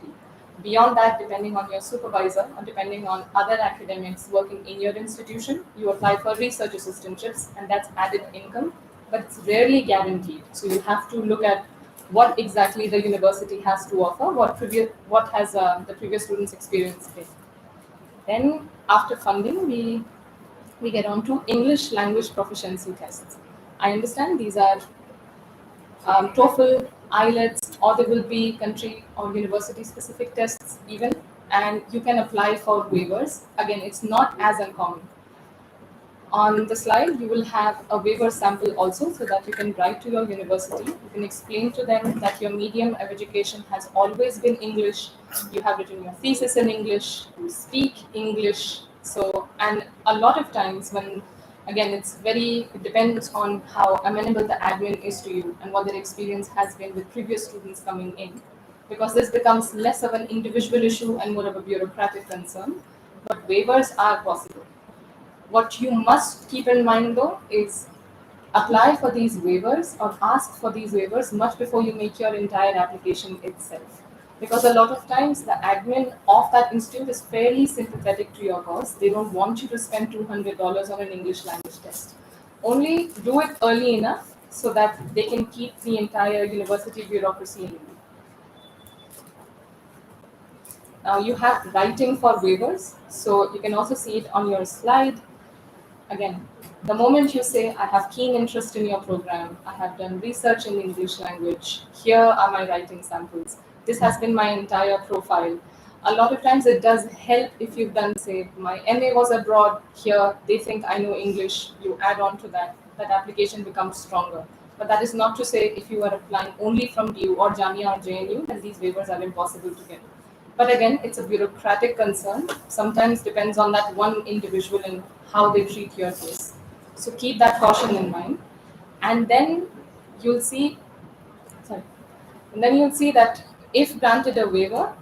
Beyond that, depending on your supervisor or depending on other academics working in your institution, you apply for research assistantships, and that's added income. but it's rarely guaranteed. So you have to look at what exactly the university has to offer, what has the previous students' experience been. Then after funding, we get on to English language proficiency tests. I understand these are TOEFL, IELTS, or there will be country or university specific tests even, and you can apply for waivers. Again, it's not as uncommon. On the slide, you will have a waiver sample also, so that you can write to your university. You can explain to them that your medium of education has always been English. You have written your thesis in English. You speak English. So, and a lot of times when, again, it depends on how amenable the admin is to you and what their experience has been with previous students coming in, because this becomes less of an individual issue and more of a bureaucratic concern. But waivers are possible. What you must keep in mind though is apply for these waivers or ask for these waivers much before you make your entire application itself. Because a lot of times the admin of that institute is fairly sympathetic to your cause. They don't want you to spend $200 on an English language test. Only do it early enough so that they can keep the entire university bureaucracy in line. Now you have writing for waivers, so you can also see it on your slide. Again, the moment you say, I have keen interest in your program, I have done research in the English language, here are my writing samples, this has been my entire profile. A lot of times it does help if you've done, say, my MA was abroad, here they think I know English, you add on to that, that application becomes stronger. But that is not to say if you are applying only from DU or Jamia or JNU, then these waivers are impossible to get. But again, it's a bureaucratic concern. Sometimes depends on that one individual and how they treat your case. So keep that caution in mind. And then you'll see, sorry, and then you'll see that if granted a waiver,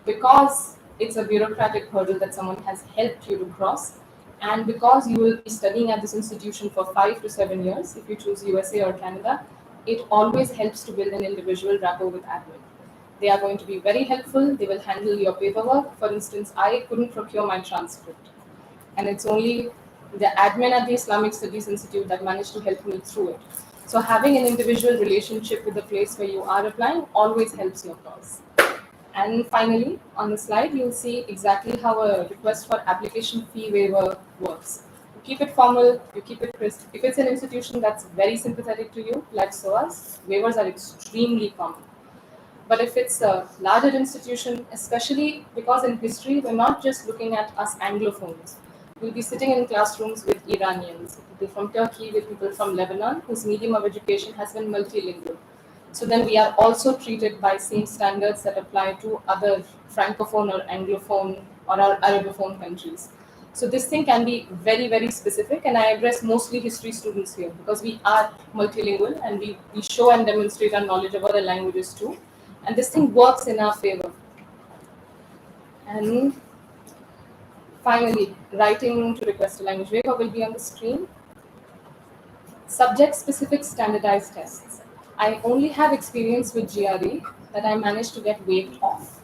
because it's a bureaucratic hurdle that someone has helped you to cross, and because you will be studying at this institution for 5 to 7 years, if you choose USA or Canada, it always helps to build an individual rapport with admin. They are going to be very helpful. They will handle your paperwork. For instance, I couldn't procure my transcript, and it's only the admin at the Islamic Studies Institute that managed to help me through it. So having an individual relationship with the place where you are applying always helps your cause. And finally, on the slide, you'll see exactly how a request for application fee waiver works. You keep it formal, you keep it crisp. If it's an institution that's very sympathetic to you, like SOAS, waivers are extremely common. But if it's a larger institution, especially because in history, we're not just looking at us Anglophones. We'll be sitting in classrooms with Iranians, people from Turkey, with people from Lebanon, whose medium of education has been multilingual. So then we are also treated by same standards that apply to other Francophone or Anglophone or our Arabophone countries. So this thing can be very, very specific, and I address mostly history students here because we are multilingual and we show and demonstrate our knowledge of other languages too. And this thing works in our favor. And finally, writing to request a language waiver will be on the screen. Subject-specific standardized tests. I only have experience with GRE that I managed to get waived off.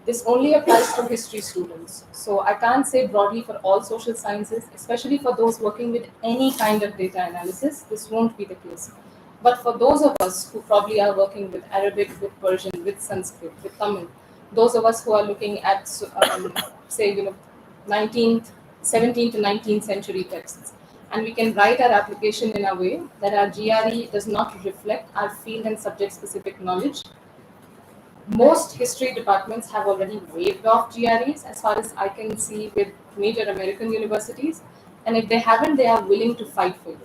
This only applies to history students. So I can't say broadly for all social sciences, especially for those working with any kind of data analysis, this won't be the case. But for those of us who probably are working with Arabic, with Persian, with Sanskrit, with Tamil, those of us who are looking at, say, 19th, 17th to 19th century texts, and we can write our application in a way that our GRE does not reflect our field and subject-specific knowledge. Most history departments have already waived off GREs, as far as I can see, with major American universities. And if they haven't, they are willing to fight for you.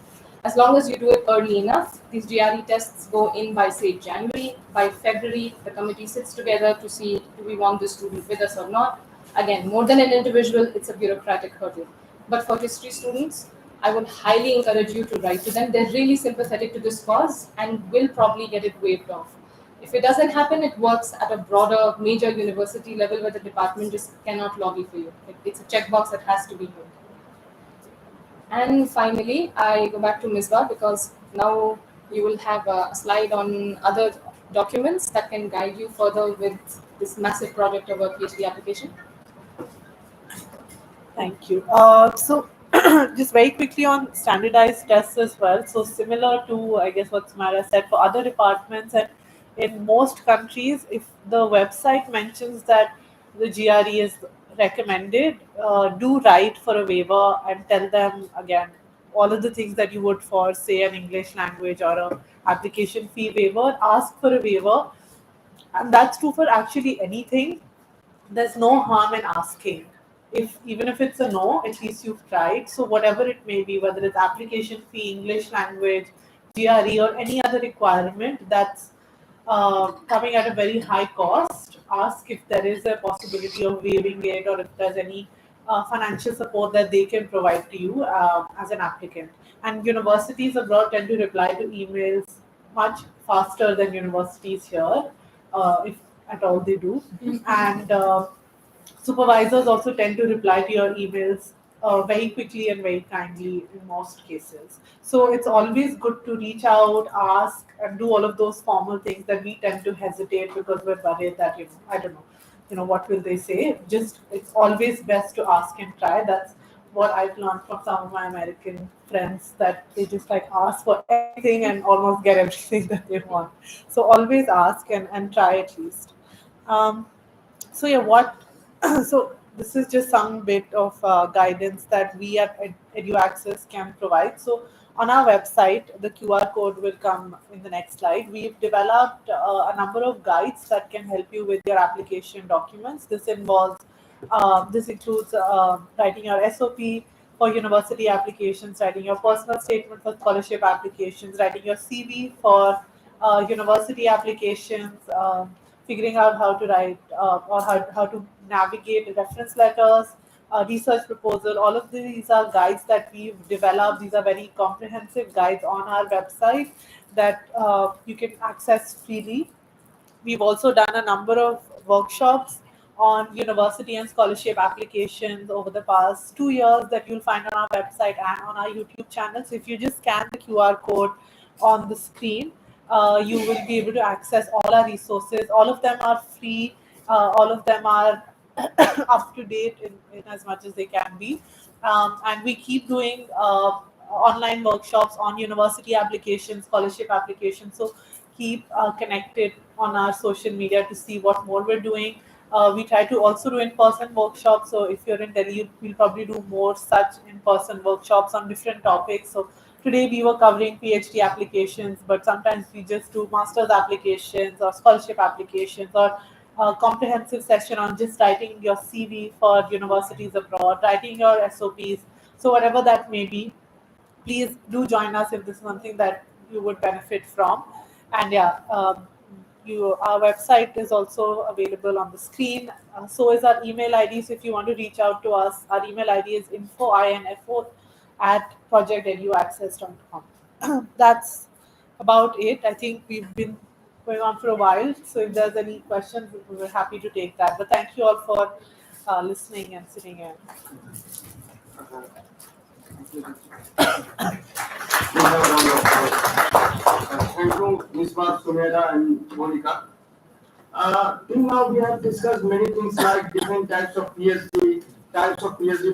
As long as you do it early enough, these GRE tests go in by, say, January. By February, the committee sits together to see, do we want this student with us or not? Again, more than an individual, it's a bureaucratic hurdle. But for history students, I would highly encourage you to write to them. They're really sympathetic to this cause and will probably get it waived off. If it doesn't happen, it works at a broader, major university level where the department just cannot lobby for you. It's a checkbox that has to be hit. And finally, I go back to Misbah because now you will have a slide on other documents that can guide you further with this massive project of a PhD application. Thank you. So just very quickly on standardized tests as well. So similar to, I guess, what Sumaira said for other departments, and in most countries, if the website mentions that the GRE is recommended, do write for a waiver and tell them again all of the things that you would for, say, an English language or a application fee waiver. Ask for a waiver, and that's true for actually anything. There's no harm in asking. If even if it's a no, at least you've tried. So whatever it may be, whether it's application fee, English language, GRE, or any other requirement that's coming at a very high cost, ask if there is a possibility of waiving it, or if there's any financial support that they can provide to you as an applicant. And universities abroad tend to reply to emails much faster than universities here, if at all they do. And supervisors also tend to reply to your emails very quickly and very kindly in most cases. So it's always good to reach out, ask, and do all of those formal things that we tend to hesitate because we're worried that, I don't know, what will they say? Just, it's always best to ask and try. That's what I've learned from some of my American friends, that they just like ask for everything and almost get everything that they want. So always ask and try at least. Um, so yeah, what? So this is just some bit of guidance that we at EduAccess can provide. So on our website, the QR code will come in the next slide. We've developed a number of guides that can help you with your application documents. This includes writing your SOP for university applications, writing your personal statement for scholarship applications, writing your CV for university applications, figuring out how to write or how to navigate reference letters, research proposal. All of these are guides that we've developed. These are very comprehensive guides on our website that you can access freely. We've also done a number of workshops on university and scholarship applications over the past 2 years that you'll find on our website and on our YouTube channel. So if you just scan the QR code on the screen, you will be able to access all our resources. All of them are free. All of them are up to date in as much as they can be. And we keep doing online workshops on university applications, scholarship applications. So keep connected on our social media to see what more we're doing. We try to also do in-person workshops. So if you're in Delhi, we'll probably do more such in-person workshops on different topics. So today we were covering PhD applications, but sometimes we just do master's applications or scholarship applications, or a comprehensive session on just writing your CV for universities abroad, writing your SOPs. So whatever that may be, please do join us if this is something that you would benefit from. And yeah, our website is also available on the screen. So is our email ID. So if you want to reach out to us, our email ID is info@projecteduaccess.com. That's about it. I think we've been going on for a while. So if there's any questions, we're happy to take that. But thank you all for listening and sitting in. Thank you, Misbah, Sumaira, and Monika. Till now, we have discussed many things like different types of PhD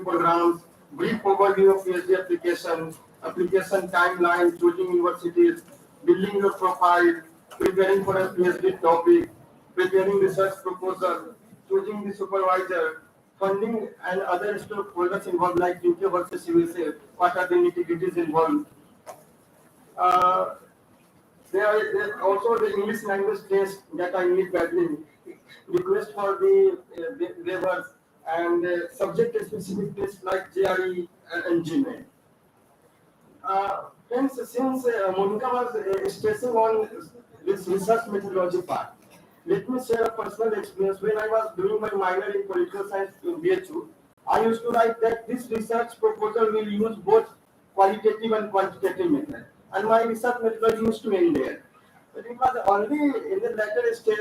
programs, brief overview of PhD application timeline, choosing universities, building your profile, preparing for a PhD topic, preparing research proposal, choosing the supervisor, funding and other stakeholders involved like UK versus USA, what are the nitty-gritties involved. Uh, there also the English language test that I need badly. Request for the waivers and subject specific tests like JRE and GMA. Friends, since Monika was stressing on this research methodology part, let me share a personal experience. When I was doing my minor in political science in BHU, I used to write that this research proposal will use both qualitative and quantitative method, and my research methodology used to end there. But it was only in the later stage,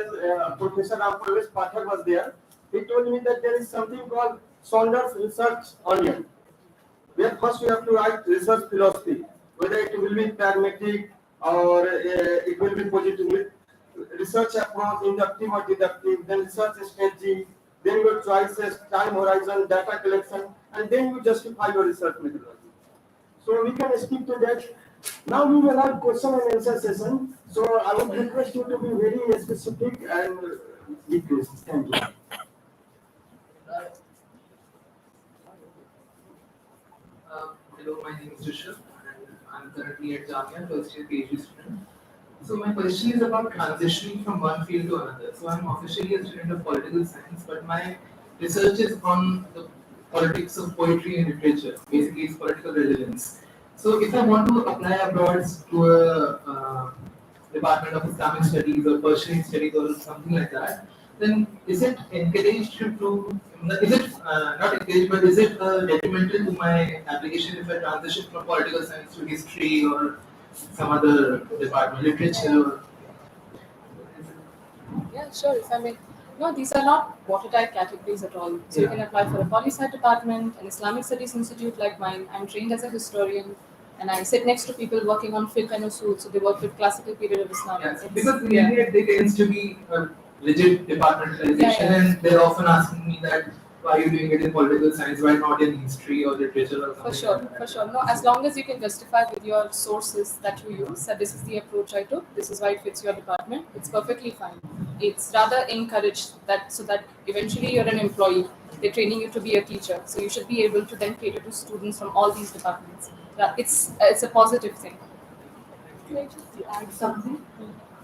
Professor Ramprakash Pathak was there. He told me that there is something called Saunders research onion, where first you have to write research philosophy, whether it will be pragmatic or it will be positive. Research approach, inductive or deductive, then research strategy, then your choices, time horizon, data collection, and then you justify your research methodology. So we can stick to that. Now we will have question and answer session. So I would request you to be very specific and be crisp. Thank you. Hello, my name is Rishi, and I'm currently at JNU, first year PhD student. So my question is about transitioning from one field to another. So I'm officially a student of political science, but my research is on the politics of poetry and literature. Basically, it's political relevance. So if I want to apply abroad to a Department of Islamic Studies or Persian Studies or something like that, then is it encouraged to, is it not encouraged, but is it detrimental to my application if I transition from political science to history or some other department, literature? Yeah, sure. If I may. No, these are not watertight categories at all. So you can apply for a poli-sci department, an Islamic Studies institute like mine. I'm trained as a historian, and I sit next to people working on fiqh and usul, so they work with classical period of Islam. Yes, because in India there tends to be a rigid departmentalization, and they're often asking me that why are you doing it in political science, why not in history or literature or something? For sure, like that. for sure. No, as long as you can justify with your sources that you use that this is the approach I took, this is why it fits your department, it's perfectly fine. It's rather encouraged that so that eventually you're an employee. They're training you to be a teacher, so you should be able to then cater to students from all these departments. Yeah, it's a positive thing. Can I just add something?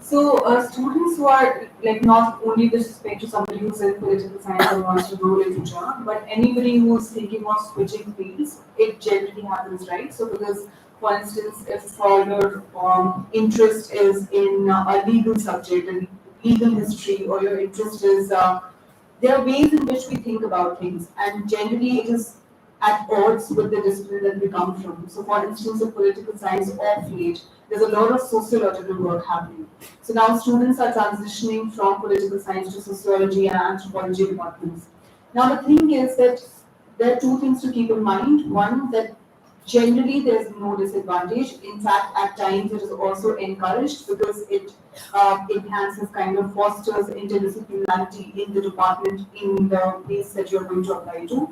So students who are like not only with respect to somebody who's in political science and wants to do literature, but anybody who's thinking of switching fields, it generally happens, right? So because, for instance, if your interest is in a legal subject and legal history, or your interest is there are ways in which we think about things, and generally it is at odds with the discipline that we come from. So, for instance, in political science of late, there's a lot of sociological work happening. So now students are transitioning from political science to sociology and anthropology departments. Now the thing is that there are two things to keep in mind. One, that generally there is no disadvantage. In fact, at times it is also encouraged because it enhances, kind of fosters interdisciplinarity in the department in the place that you're going to apply to.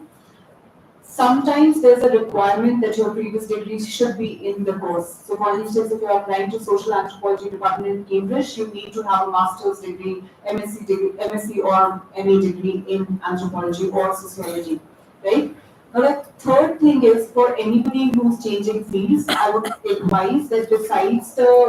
Sometimes there's a requirement that your previous degree should be in the course. So for instance, if you're applying to social anthropology department in Cambridge, you need to have a master's degree, MSc or MA degree in anthropology or sociology, right? Now the third thing is, for anybody who's changing fields, I would advise that besides the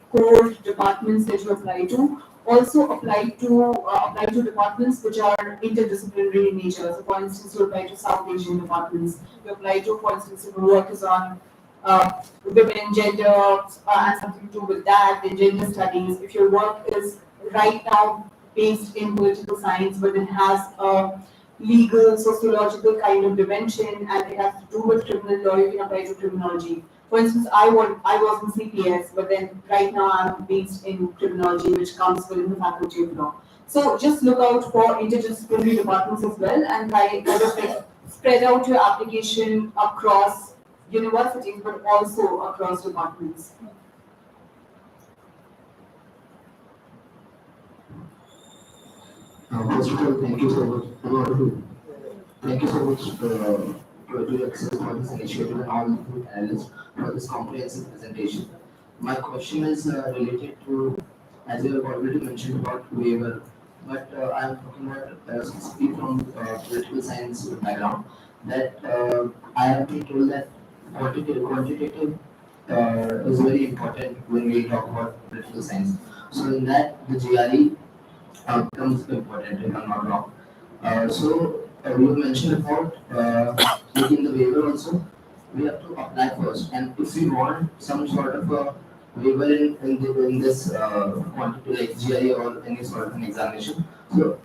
core departments that you apply to, also apply to departments which are interdisciplinary in nature. So, for instance, you apply to South Asian departments. You apply to, for instance, if your work is on women and gender and something to do with that, then gender studies. If your work is right now based in political science, but it has a legal, sociological kind of dimension, and it has to do with criminal law, you can apply to criminology. For instance, I was in CPS, but then right now I'm based in criminology, which comes within the faculty of law. So just look out for interdisciplinary departments as well, and try to spread out your application across universities, but also across departments. First of all, thank you so much. Thank you so much to EduAccess for this initiative and all the analysts for this comprehensive presentation. My question is related to, as you have already mentioned about waiver, but I am talking about specifically from political science background, that I have been told that quantitative is very important when we talk about political science. So in that, the GRE becomes important, if I'm not wrong. You mentioned about taking the waiver also. We have to apply first, and if we want some sort of a waiver in this quantity like GRE or any sort of an examination, so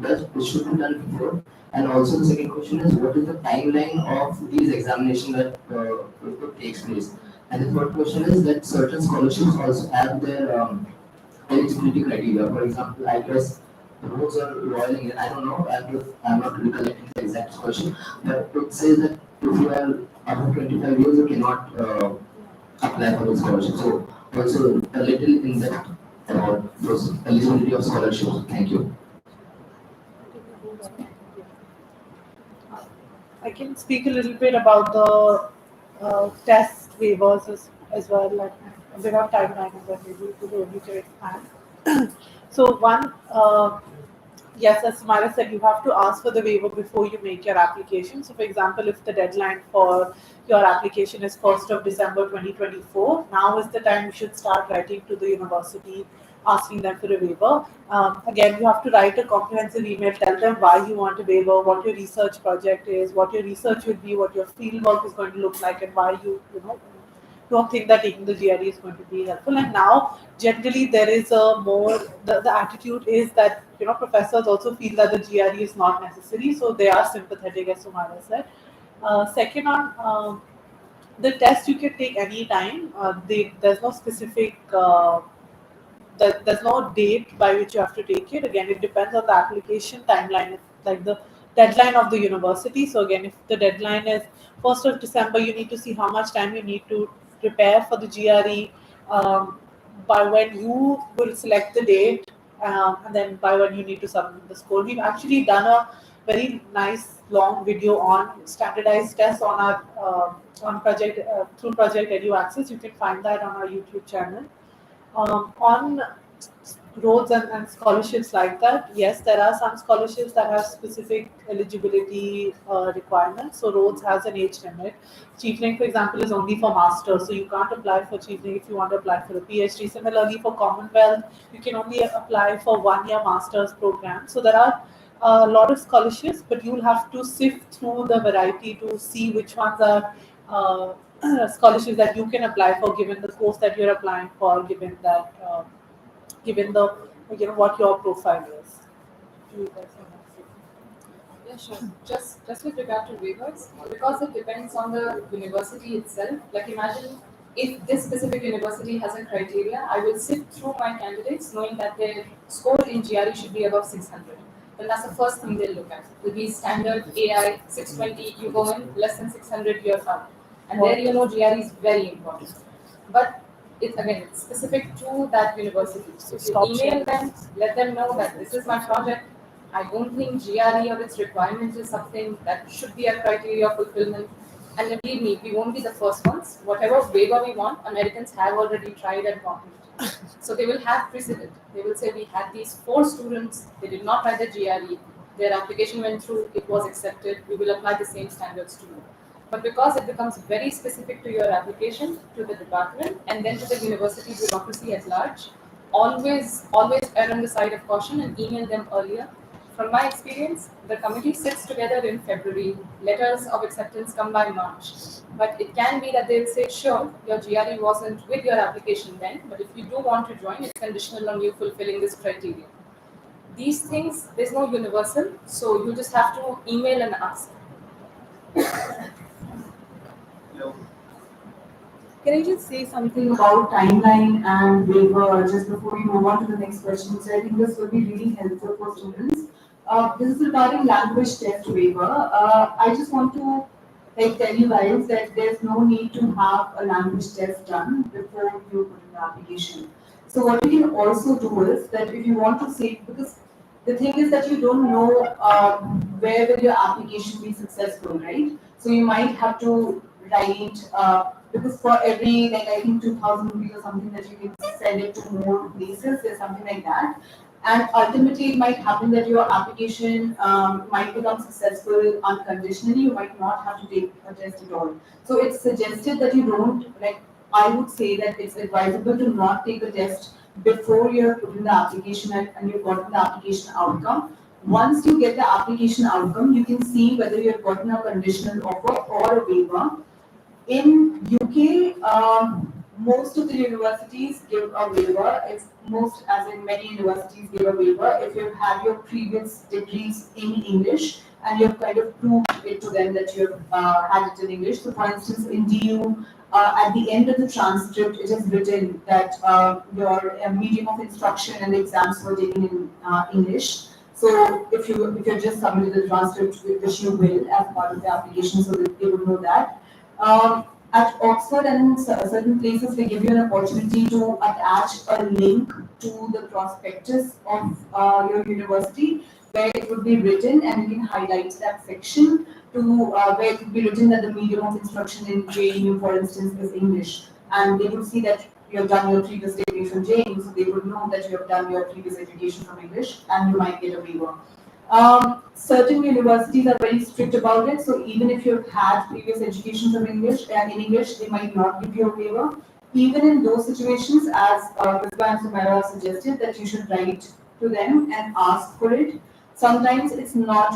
it should be done before. And also the second question is, what is the timeline of these examinations that takes place? And the third question is that certain scholarships also have their eligibility criteria. For example, I guess the rules are Royal England. I don't know. I'm not recollecting the exact question, but it says that if you are above 25 years, you cannot apply for the scholarship. So also a little in depth about those eligibility of scholarships. Thank you. I can speak a little bit about the test waivers as well, like a bit of timeline, and then maybe to the only to expand. So one, yes, as Sumaira said, you have to ask for the waiver before you make your application. So, for example, if the deadline for your application is 1st of December 2024, now is the time you should start writing to the university asking them for a waiver. Again, you have to write a comprehensive email, tell them why you want a waiver, what your research project is, what your research would be, what your field work is going to look like, and why you don't think that taking the GRE is going to be helpful. And now, generally, there is a more the attitude is that professors also feel that the GRE is not necessary, so they are sympathetic, as Sumaira said. Second, on the test, you can take any time. There's no specific. There's no date by which you have to take it. Again, it depends on the application timeline, like the deadline of the university. So again, if the deadline is 1st of December, you need to see how much time you need to prepare for the GRE. By when you will select the date, and then by when you need to submit the score. We've actually done a very nice long video on standardized tests on our on project through Project EduAccess. You can find that on our YouTube channel. On roads and scholarships like that, yes, there are some scholarships that have specific eligibility requirements. So roads has an age limit. Cheating, for example, is only for masters, so you can't apply for cheating if you want to apply for a PhD. Similarly, for Commonwealth, you can only apply for 1 year master's program. So there are a lot of scholarships, but you'll have to sift through the variety to see which ones are scholarships that you can apply for, given the course that you're applying for, given that given the what your profile is. Do you guys want to say? Yeah, sure. Just with regard to waivers, because it depends on the university itself. Like imagine if this specific university has a criteria, I will sift through my candidates knowing that their score in GRE should be above 600. Then that's the first thing they'll look at. Will be standard AI 620. You go in less than 600, you're out. And there GRE is very important. But it's specific to that university. So if you email them, let them know that this is my project. I don't think GRE or its requirements is something that should be a criteria of fulfillment. And then believe me, we won't be the first ones. Whatever waiver we want, Americans have already tried and gotten it. So they will have precedent. They will say we had these 4 students, they did not write the GRE, their application went through, it was accepted, we will apply the same standards to you. But because it becomes very specific to your application, to the department, and then to the university bureaucracy at large, always err on the side of caution and email them earlier. From my experience, the committee sits together in February, letters of acceptance come by March. But it can be that they'll say, sure, your GRE wasn't with your application then, but if you do want to join, it's conditional on you fulfilling this criteria. These things, there's no universal, so you just have to email and ask. Can I just say something about timeline and waiver just before we move on to the next question? So I think this will be really helpful for students. This is regarding language test waiver. I just want to tell you guys that there's no need to have a language test done before you put in the application. So what you can also do is that if you want to say, because the thing is that you don't know where will your application be successful, right? So you might have to write, because for every, like I think 2,000 rupees or something that you can send it to more places, there's something like that. And ultimately, it might happen that your application might become successful unconditionally. You might not have to take a test at all. So it's suggested that you don't, I would say that it's advisable to not take a test before you're putting the application and you've gotten the application outcome. Once you get the application outcome, you can see whether you've gotten a conditional offer or a waiver. In UK, most of the universities give a waiver. As in many universities give a waiver if you've had your previous degrees in English and you've kind of proved it to them that you've had it in English. So, for instance, in DU, at the end of the transcript, it is written that your medium of instruction and exams were taken in English. So, if you're just submitted the transcript, which you will as part of the application, so that they will know that. At Oxford and in certain places, they give you an opportunity to attach a link to the prospectus of your university, where it would be written and you can highlight that section. to where it would be written that the medium of instruction in JNU, for instance, is English, and they would see that you have done your previous degree from JNU, so they would know that you have done your previous education from English, and you might get a waiver. Certain universities are very strict about it, so even if you've had previous education from English, in English, they might not give you a waiver. Even in those situations, as Misbah and Sumaira suggested, that you should write to them and ask for it. Sometimes it's not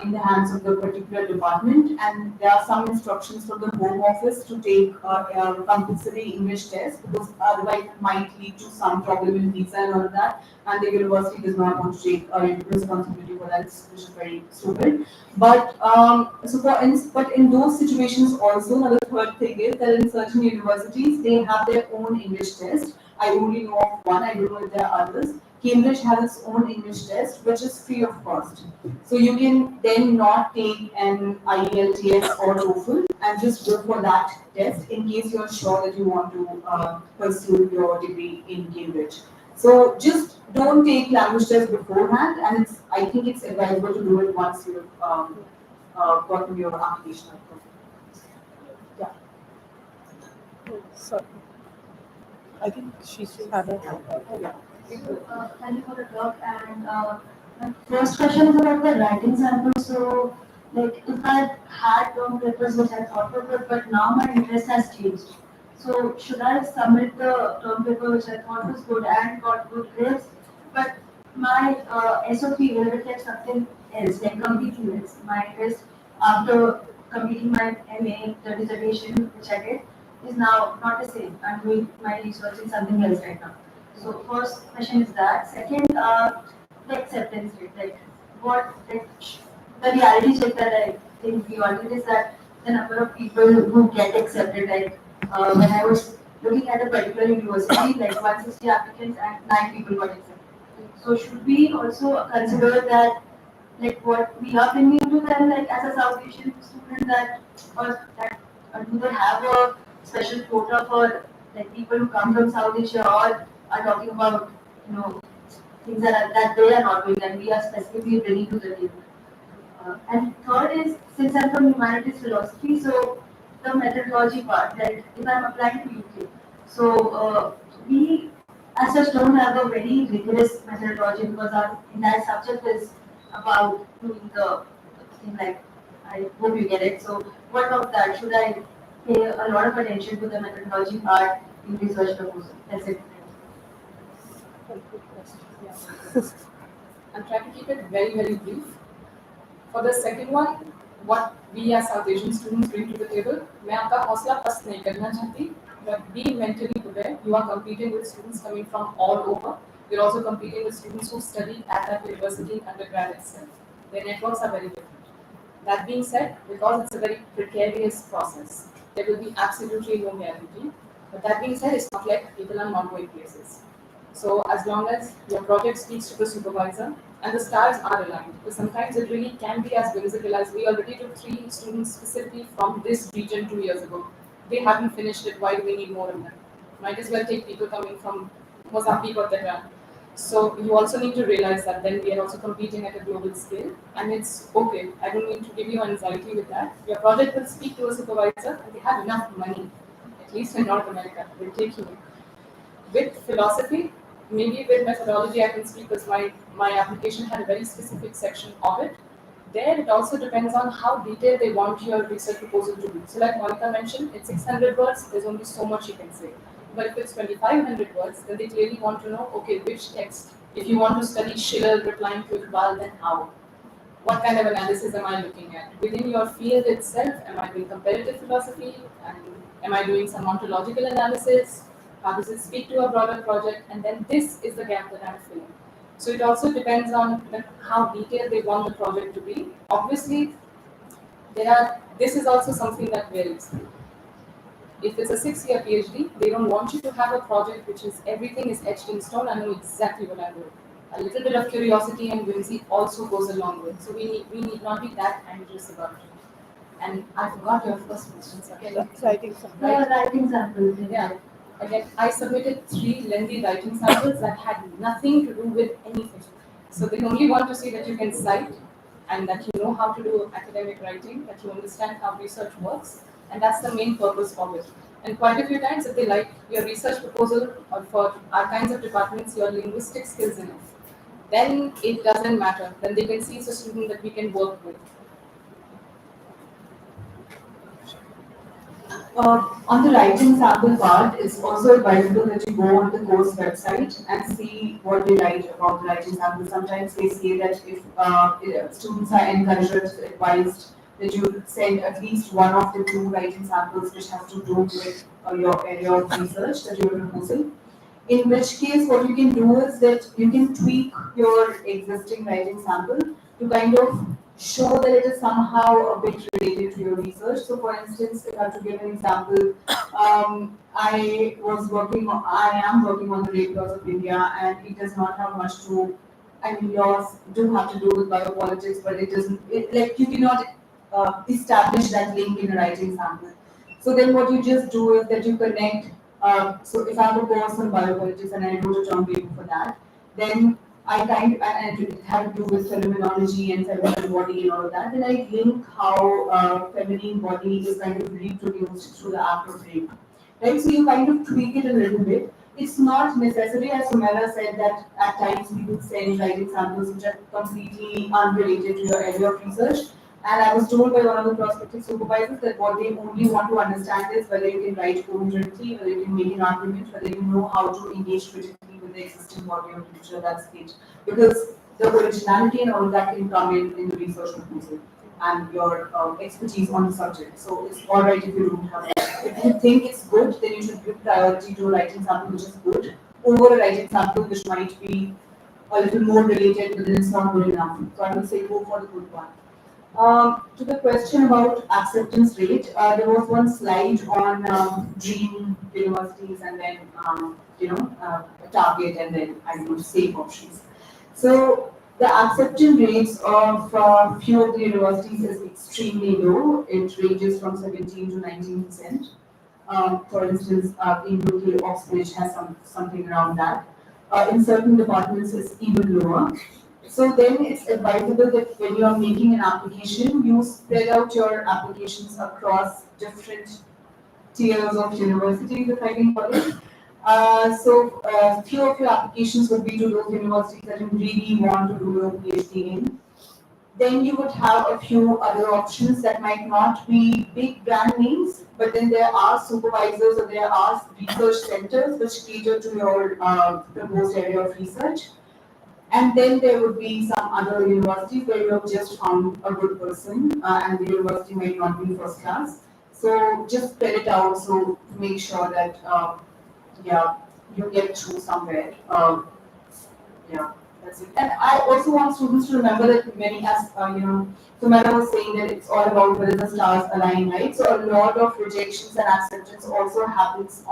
in the hands of the particular department, and there are some instructions from the Home Office to take a compulsory English test, because otherwise it might lead to some problem in visa and all of that, and the university does not want to take responsibility for that, which is very stupid. But but in those situations also, another third thing is that in certain universities they have their own English test. I only know of one. I don't know if there are others. Cambridge has its own English test, which is free of cost. So you can then not take an IELTS or TOEFL and just go for that test in case you're sure that you want to pursue your degree in Cambridge. So just don't take language test beforehand, and I think it's advisable to do it once you've gotten your application approved. So, I think she had a. Yeah. Thank you for the talk. And my first question is about the writing sample. So, like, if I had term papers which I thought were good, but now my interest has changed. So, should I submit the term paper which I thought was good and got good grades, but my SOP will reflect something else, like completely else. My interest after completing my MA, the dissertation which I did, is now not the same. I'm doing my research in something else right now. So first question is that. Second, the acceptance rate. Like the reality check that I think we all did is that the number of people who get accepted. Like when I was looking at a particular university, like 160 applicants and 9 people got accepted. So should we also consider that, like what we are bringing to them, like as a South Asian student, that or that do they have a special quota for like people who come from South Asia, or are talking about things that they are not doing and we are specifically bringing to the table. And third is, since I'm from humanities philosophy, so the methodology part, like if I'm applying to UK, so we as such don't have a very rigorous methodology because our entire subject is about doing the thing like, I hope you get it. So what of that? Should I pay a lot of attention to the methodology part in research proposal? That's it. I'm trying to keep it very, very brief. For the second one, what we as South Asian students bring to the table, मैं आपका हौसला पस्त नहीं करना चाहती, but be mentally prepared. You are competing with students coming from all over. You're also competing with students who study at that university in undergrad itself. Their networks are very different. That being said, because it's a very precarious process, there will be absolutely no guarantee. But that being said, it's not like people are not going places. So as long as your project speaks to the supervisor and the stars are aligned, because sometimes it really can be as whimsical as we already took 3 students specifically from this region 2 years ago. They haven't finished it. Why do we need more of them? Might as well take people coming from Mozambique or Tehran. So you also need to realize that then we are also competing at a global scale, and it's okay. I don't need to give you anxiety with that. Your project will speak to a supervisor, and they have enough money, at least in North America. They'll take you. With philosophy, maybe with methodology, I can speak because my application had a very specific section of it. There, it also depends on how detailed they want your research proposal to be. So, like Monika mentioned, it's 600 words. There's only so much you can say. But if it's 2,500 words, then they clearly want to know, okay, which text? If you want to study Schiller replying to Iqbal, then how? What kind of analysis am I looking at? Within your field itself, am I doing comparative philosophy? And am I doing some ontological analysis? How does it speak to a broader project? And then this is the gap that I'm filling. So it also depends on how detailed they want the project to be. Obviously, this is also something that varies. If it's a 6-year PhD, they don't want you to have a project which is everything is etched in stone. I know exactly what I'm doing. A little bit of curiosity and whimsy also goes a long way. So we need not be that anxious about it. And I forgot your first question. Okay. Writing sample. Yeah, writing sample. Yeah. Again, I submitted 3 lengthy writing samples that had nothing to do with anything. So they only want to see that you can cite, and that you know how to do academic writing, that you understand how research works, and that's the main purpose of it. And quite a few times, if they like your research proposal or for our kinds of departments, your linguistic skills enough, then it doesn't matter. Then they can see it's a student that we can work with. On the writing sample part, it's also advisable that you go on the course website and see what they write about the writing sample. Sometimes they say that if students are encouraged, advised that you send at least one of the two writing samples which have to do with your area of research that you're proposing. In which case, what you can do is that you can tweak your existing writing sample to kind of show that it is somehow a bit related to your research. So, for instance, if I have to give an example, I am working on the rate laws of India, and it does not have much to. I mean, laws do have to do with biopolitics, but it doesn't. Like you cannot establish that link in a writing sample. So then, what you just do is that you connect. So if I have a course on biopolitics and I wrote a term paper for that, then and it had to do with terminology and feminine body and all of that. Then I link how feminine body is kind of reproduced through the act of rape. Right? So you kind of tweak it a little bit. It's not necessary, as Sumaira said, that at times people send writing samples which are completely unrelated to your area of research. And I was told by one of the prospective supervisors that what they only want to understand is whether you can write coherently, whether you can make an argument, whether you know how to engage critically with the existing body of literature. That's it. Because the originality and all of that can come in the research proposal and your expertise on the subject. So it's all right if you don't have that. If you think it's good, then you should give priority to a writing sample which is good over a writing sample which might be a little more related, but then it's not good enough. So I would say go for the good one. To the question about acceptance rate, there was one slide on dream universities and then target and then I don't know safe options. So the acceptance rates of few of the universities is extremely low. It ranges from 17 to 19%. For instance, in UK, Oxbridge has something around that. In certain departments, it's even lower. So then it's advisable that when you are making an application, you spread out your applications across different tiers of universities, if I can call it. Few of your applications would be to those universities that you really want to do your PhD in. Then you would have a few other options that might not be big brand names, but then there are supervisors or there are research centers which cater to your proposed area of research. And then there would be some other universities where you have just found a good person and the university might not be first class. So just spread it out so to make sure that you get through somewhere. That's it. And I also want students to remember that many, as Sumaira was saying that it's all about whether the stars align, right? So a lot of rejections and acceptance also happens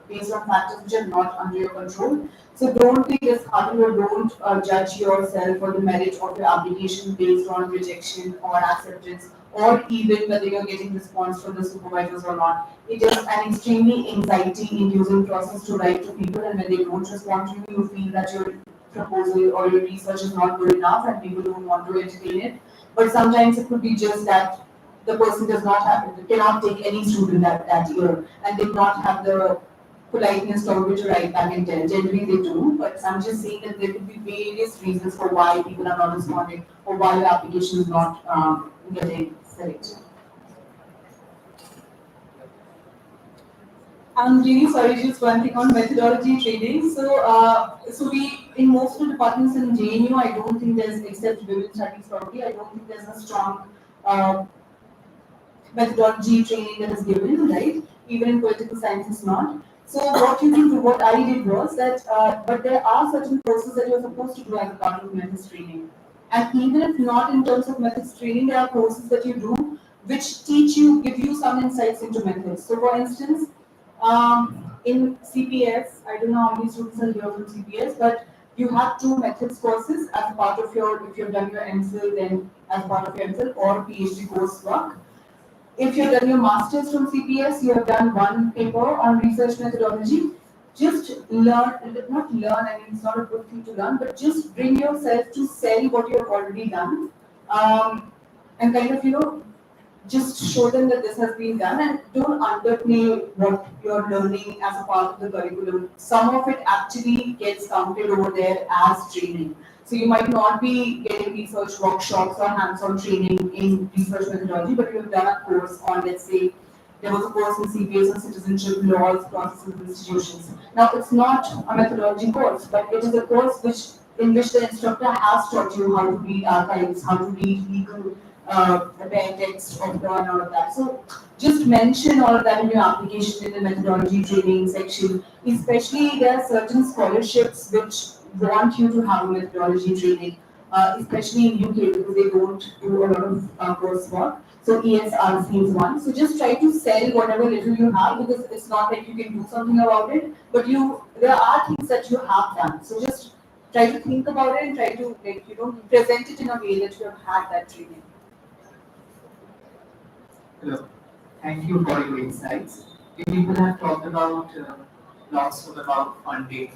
based on factors which are not under your control. So don't be disheartened or don't judge yourself or the merit of your application based on rejection or acceptance, or even whether you're getting response from the supervisors or not. It is an extremely anxiety-inducing process to write to people, and when they don't respond to you, you feel that your proposal or your research is not good enough and people don't want to entertain it. But sometimes it could be just that the person cannot take any student that year and did not have the politeness or to write back and tell. Generally they do, but I'm just saying that there could be various reasons for why people are not responding or why the application is not getting selected. I'm really sorry, just one thing on methodology training. So we, in most of the departments in JNU, I don't think there's, except women's studies probably, I don't think there's a strong methodology training that is given, right? Even in political science, it's not. So what you can do, what I did was that, but there are certain courses that you're supposed to do as a part of methods training. And even if not in terms of methods training, there are courses that you do which give you some insights into methods. So for instance, in CPS, I don't know how many students are here from CPS, but you have 2 methods courses as part of your, if you've done your MPhil, then as part of your MPhil or PhD coursework. If you've done your master's from CPS, you have done 1 paper on research methodology. Just not learn, I mean, it's not a good thing to learn, but just bring yourself to sell what you have already done and kind of, just show them that this has been done and don't underplay what you're learning as a part of the curriculum. Some of it actually gets counted over there as training. So you might not be getting research workshops or hands-on training in research methodology, but you have done a course on, let's say, there was a course in CPS on citizenship, laws, processes, and institutions. Now, it's not a methodology course, but it is a course in which the instructor has taught you how to read archives, how to read legal bare text of law and all of that. So just mention all of that in your application in the methodology training section. Especially there are certain scholarships which want you to have a methodology training, especially in UK because they don't do a lot of coursework. So ESRC is one. So just try to sell whatever little you have because it's not like you can do something about it, but there are things that you have done. So just try to think about it and try to present it in a way that you have had that training. Hello. Thank you for your insights. You people have talked about lots about funding,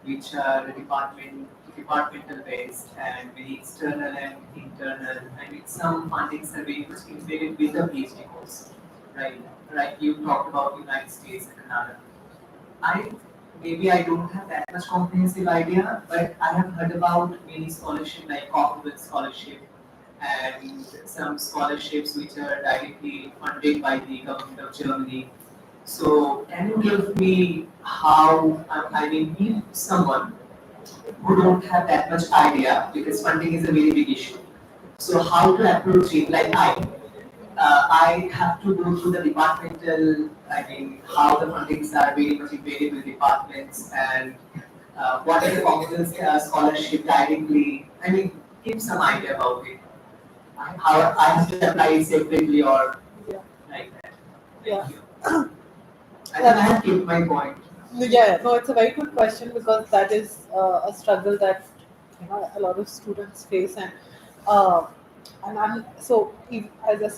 which are departmental based and very external and internal, and with some fundings are very much embedded with the PhD course, right? Right. You talked about United States and Canada. I don't have that much comprehensive idea, but I have heard about many scholarships like Commonwealth scholarship and some scholarships which are directly funded by the government of Germany. So can you give me how, if someone who don't have that much idea, because funding is a very big issue, so how to approach it? Like I have to go through the departmental, how the fundings are very much embedded with departments and what are the Commonwealth scholarship directly, give some idea about it. How I have to apply it separately or like that. Thank you. I think I have given my point. No, it's a very good question because that is a struggle that a lot of students face, and as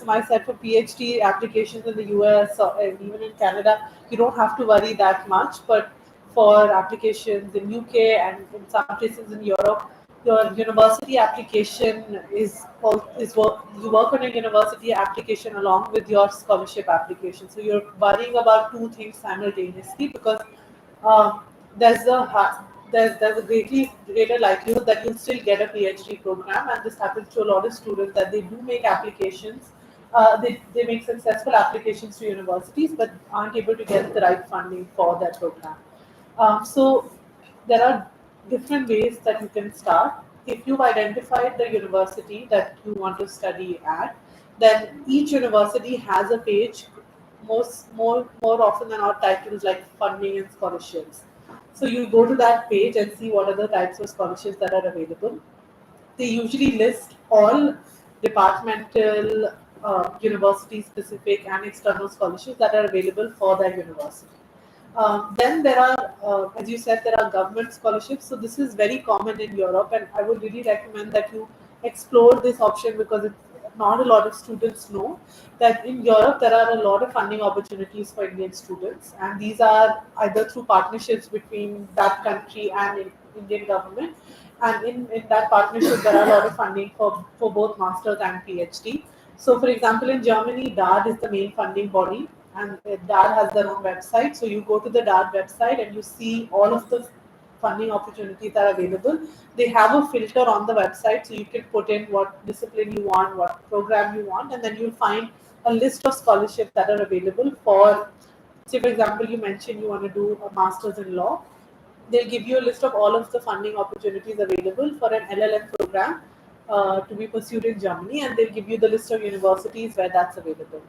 I said, for PhD applications in the US or even in Canada, you don't have to worry that much. But for applications in UK and in some places in Europe, your university application you work on a university application along with your scholarship application. So you're worrying about two things simultaneously because um, there's a there's a greatly greater likelihood that you'll still get a PhD program, and this happens to a lot of students that they do make applications. They make successful applications to universities, but aren't able to get the right funding for that program. So there are different ways that you can start. If you've identified the university that you want to study at, then each university has a page, more often than not titled like funding and scholarships. So you go to that page and see what are the types of scholarships that are available. They usually list all departmental, university specific and external scholarships that are available for that university. Then there are, as you said, there are government scholarships. So this is very common in Europe, and I would really recommend that you explore this option because not a lot of students know that in Europe there are a lot of funding opportunities for Indian students, and these are either through partnerships between that country and Indian government. And in that partnership, there are a lot of funding for both masters and PhD. So, for example, in Germany, DAD is the main funding body, and DAD has their own website. So, you go to the DAD website and you see all of the funding opportunities that are available. They have a filter on the website, so you can put in what discipline you want, what program you want, and then you'll find a list of scholarships that are available for, say, for example, you mentioned you want to do a master's in law. They'll give you a list of all of the funding opportunities available for an LLM program to be pursued in Germany, and they'll give you the list of universities where that's available.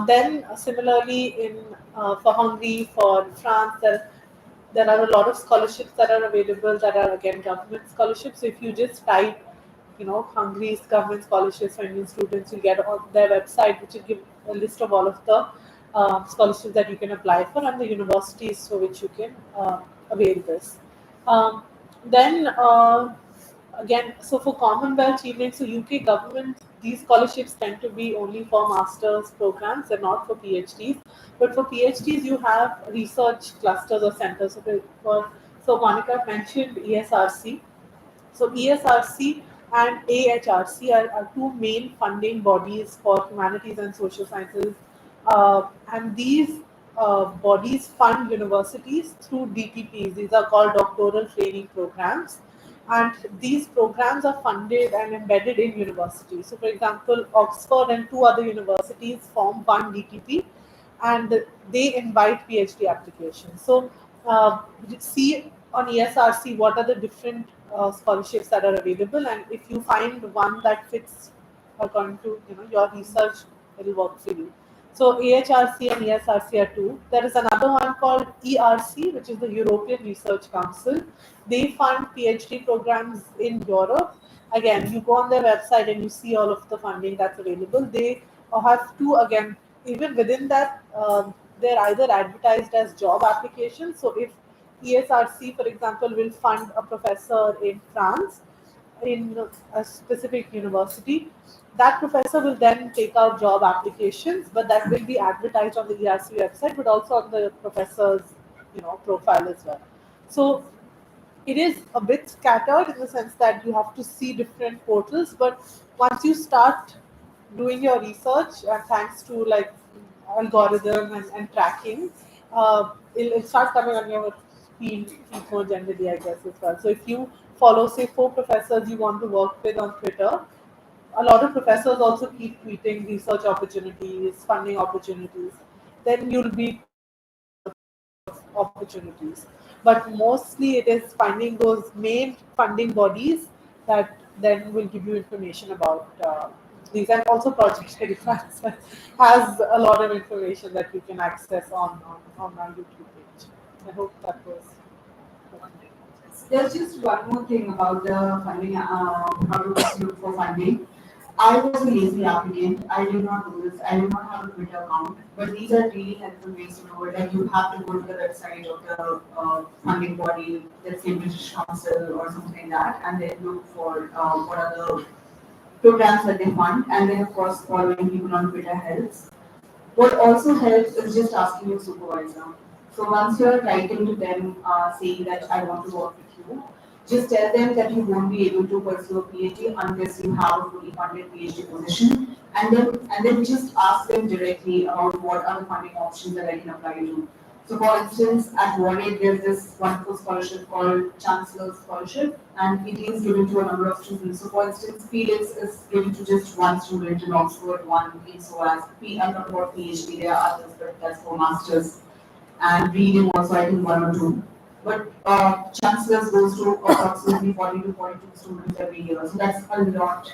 Then, similarly, for Hungary, for France, there are a lot of scholarships that are available that are again government scholarships. So if you just type, Hungary's government scholarships for Indian students, you'll get on their website, which will give a list of all of the scholarships that you can apply for and the universities for which you can avail this. Then again, so for Commonwealth evenings, so UK government, these scholarships tend to be only for master's programs and not for PhDs. But for PhDs, you have research clusters or centers. So Monika mentioned ESRC. So ESRC and AHRC are two main funding bodies for humanities and social sciences. And these bodies fund universities through DPPs. These are called doctoral training programs. And these programs are funded and embedded in universities. So, for example, Oxford and two other universities form one DTP, and they invite PhD applications. So, see on ESRC what are the different scholarships that are available, and if you find one that fits according to your research, it will work for you. So AHRC and ESRC are two. There is another one called ERC, which is the European Research Council. They fund PhD programs in Europe. Again, you go on their website and you see all of the funding that's available. They have two, again, even within that, they're either advertised as job applications. So if ESRC, for example, will fund a professor in France in a specific university, that professor will then take out job applications, but that will be advertised on the ERC website, but also on the professor's profile as well. So it is a bit scattered in the sense that you have to see different portals, but once you start doing your research, and thanks to like algorithm and tracking, it'll start coming on your feed more generally, I guess, as well. So if you follow, say, 4 professors you want to work with on Twitter, a lot of professors also keep tweeting research opportunities, funding opportunities, then you'll be opportunities. But mostly it is finding those main funding bodies that then will give you information about these. And also Project Edify has a lot of information that you can access on our YouTube page. I hope that was. There's just one more thing about the funding, how to look for funding. I was a lazy applicant. I did not do this. I did not have a Twitter account. But these are really helpful ways to know it. Like you have to go to the website of the funding body, let's say British Council or something like that, and then look for what are the programs that they fund. And then, of course, following people on Twitter helps. What also helps is just asking your supervisor. So once you're writing to them saying that I want to work with you, just tell them that you won't be able to pursue a PhD unless you have a fully funded PhD position, and then just ask them directly about what are the funding options that I can apply to. So for instance, at Warwick, there's this wonderful scholarship called Chancellor's Scholarship, and it is given to a number of students. So for instance, Felix is given to just one student in Oxford, one in SOAS. I'm not about PhD, there are others, but that's for masters. And reading also, I think one or two. But Chancellor's goes to approximately 40 to 42 students every year. So that's a lot.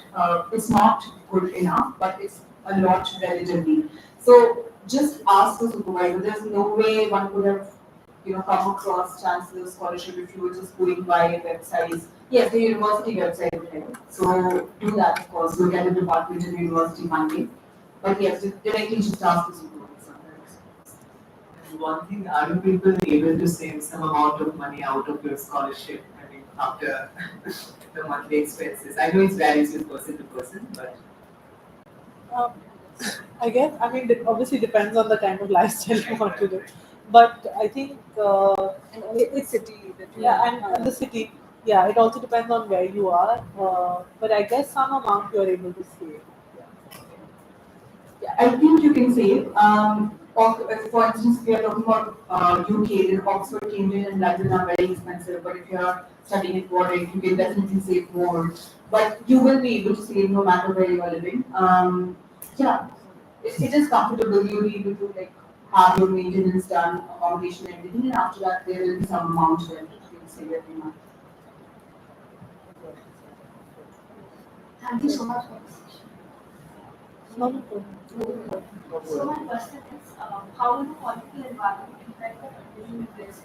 It's not good enough, but it's a lot relatively. So just ask the supervisor. There's no way one could have, come across Chancellor's Scholarship if you were just going by websites. Yes, the university website would help. So do that, of course. Look at the department and university funding. But yes, directly just ask the supervisor. One thing, are you people able to save some amount of money out of your scholarship? I mean, after the monthly expenses. I know it varies with person to person, but Um, I guess, I mean, it obviously depends on the kind of lifestyle you want to do. But I think, And also the city that you yeah, and the city, yeah, it also depends on where you are. But I guess some amount you are able to save. Yeah, I think you can save. For instance, if you are talking about UK, then Oxford, Cambridge, and London are very expensive. But if you are studying at Warwick, you can definitely save more. But you will be able to save no matter where you are living. Yeah, it is comfortable. You'll be able to like have your maintenance done, accommodation, and everything, and after that there will be some amount left you can save every month. Thank you so much for this session. No, no problem. So my question is, how will the political environment impact the continuing risk?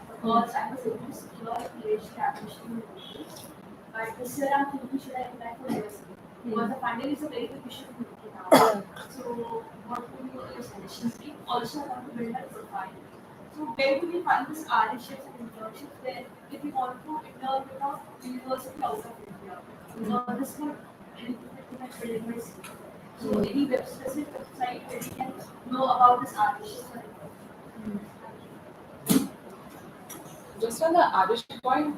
Because I was able to secure a PhD admission in English, but this year I'm thinking should I apply for university? Because the funding is a very big issue in UK now. So what would be your suggestions? Also, I want to build a profile. So where do we find this RSHs and internships where if you want to intern with a university out of India? Because this would help me to build my CV. So any specific website where we can know about this RSHs and just on the Adish point,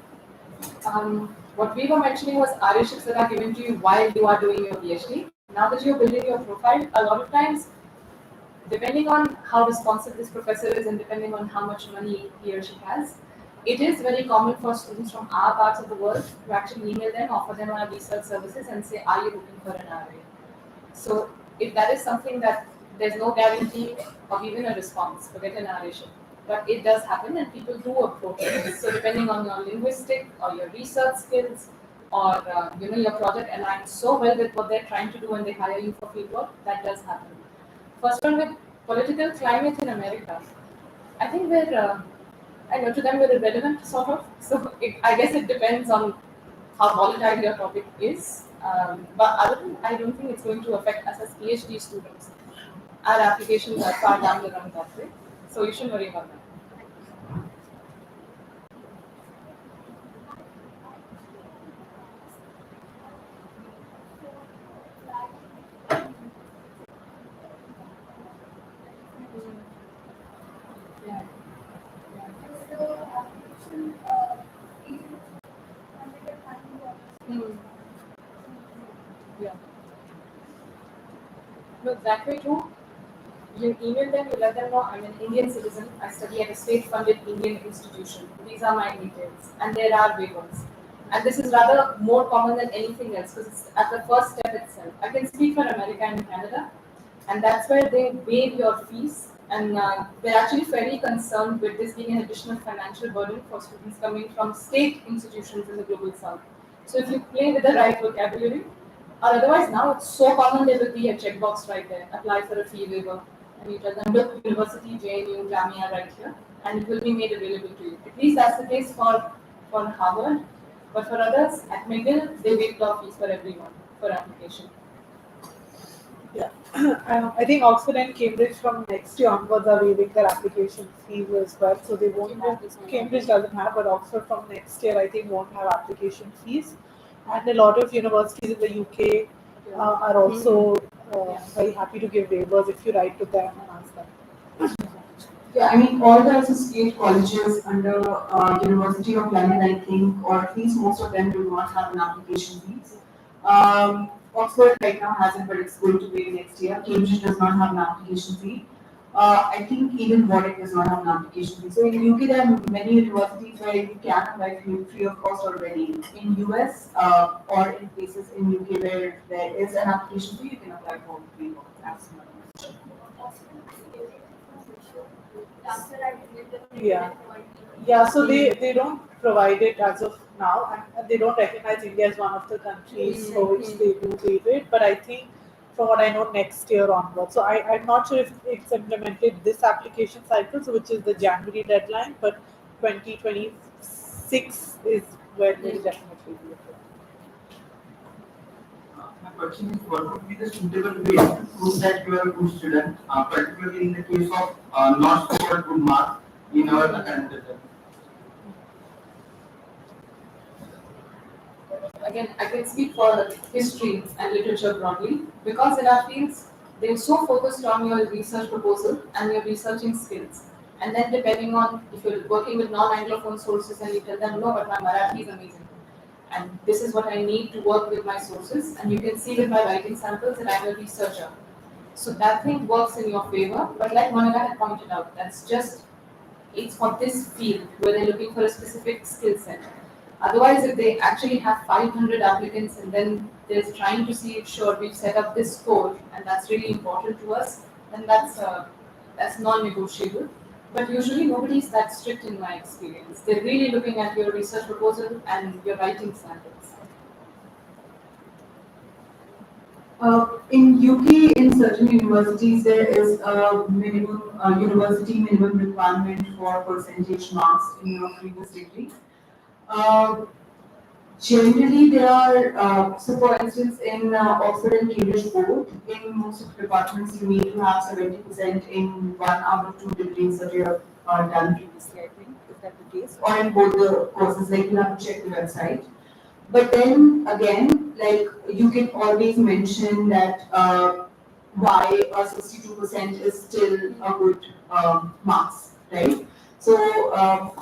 What we were mentioning was RShips that are given to you while you are doing your PhD. Now that you're building your profile, a lot of times, depending on how responsive this professor is and depending on how much money he or she has, it is very common for students from our parts of the world to actually email them, offer them our research services, and say, "Are you looking for an RA?" So, if that is something that there's no guarantee of even a response, forget an RA. But it does happen, and people do approach it. So, depending on your linguistic or your research skills, or your project aligns so well with what they're trying to do when they hire you for fieldwork, that does happen. First one with political climate in America. I think I know to them we're irrelevant, sort of. So I guess it depends on how volatile your topic is. But other than, I don't think it's going to affect us as PhD students. Our applications are far down the run that way. So you shouldn't worry about that. Yeah. Hmm. Yeah. No, that way too. You email them, you let them know I'm an Indian citizen, I study at a state funded Indian institution. These are my details. And there are waivers. And this is rather more common than anything else because it's at the first step itself. I can speak for America and Canada, and that's where they waive your fees. And they're actually fairly concerned with this being an additional financial burden for students coming from state institutions in the global south. So if you play with the right vocabulary, or otherwise now it's so common there will be a checkbox right there, apply for a fee waiver. And you tell them, look, University, JNU, Jamia right here, and it will be made available to you. At least that's the case for Harvard. But for others, at McGill, they waive law fees for everyone for application. Yeah, I think Oxford and Cambridge from next year onwards are waiving their application fees as well. So they won't have, Cambridge doesn't have, but Oxford from next year I think won't have application fees. And a lot of universities in the UK are also very happy to give waivers if you write to them and ask them. Yeah, I mean, all the associate colleges under University of London, I think, or at least most of them do not have an application fees. Oxford right now hasn't, but it's going to be next year. Cambridge does not have an application fee. I think even Warwick does not have an application fee. So in UK, there are many universities where you can apply free of cost already. In US or in places in UK where there is an application fee, you can apply for free of cost. Yeah, yeah. So they don't provide it as of now, and they don't recognize India as one of the countries for which they do waive it. But I think, from what I know, next year onwards. So I'm not sure if it's implemented this application cycle, so which is the January deadline, but 2026 is where they will definitely be approved. My question is, what would be the suitable way to prove that you are a good student, particularly in the case of not scored good marks in our current result? Again, I can speak for history and literature broadly because in our fields, they're so focused on your research proposal and your researching skills. And then depending on if you're working with non-Anglophone sources and you tell them, no, but my Marathi is amazing. And this is what I need to work with my sources. And you can see with my writing samples that I'm a researcher. So that thing works in your favor. But like Monika had pointed out, it's for this field where they're looking for a specific skill set. Otherwise, if they actually have 500 applicants and then they're trying to see, sure, we've set up this score and that's really important to us, then that's non-negotiable. But usually nobody's that strict in my experience. They're really looking at your research proposal and your writing standards. In UK, in certain universities, there is a minimum university minimum requirement for percentage marks in your previous degree. Generally, there are, so for instance, in Oxford and Cambridge both, in most of the departments, you need to have 70% in one out of two degrees that you have done previously, I think, is that the case? Or in both the courses, like you have to check the website. But then again, like you can always mention that why 62% is still a good marks, right? So,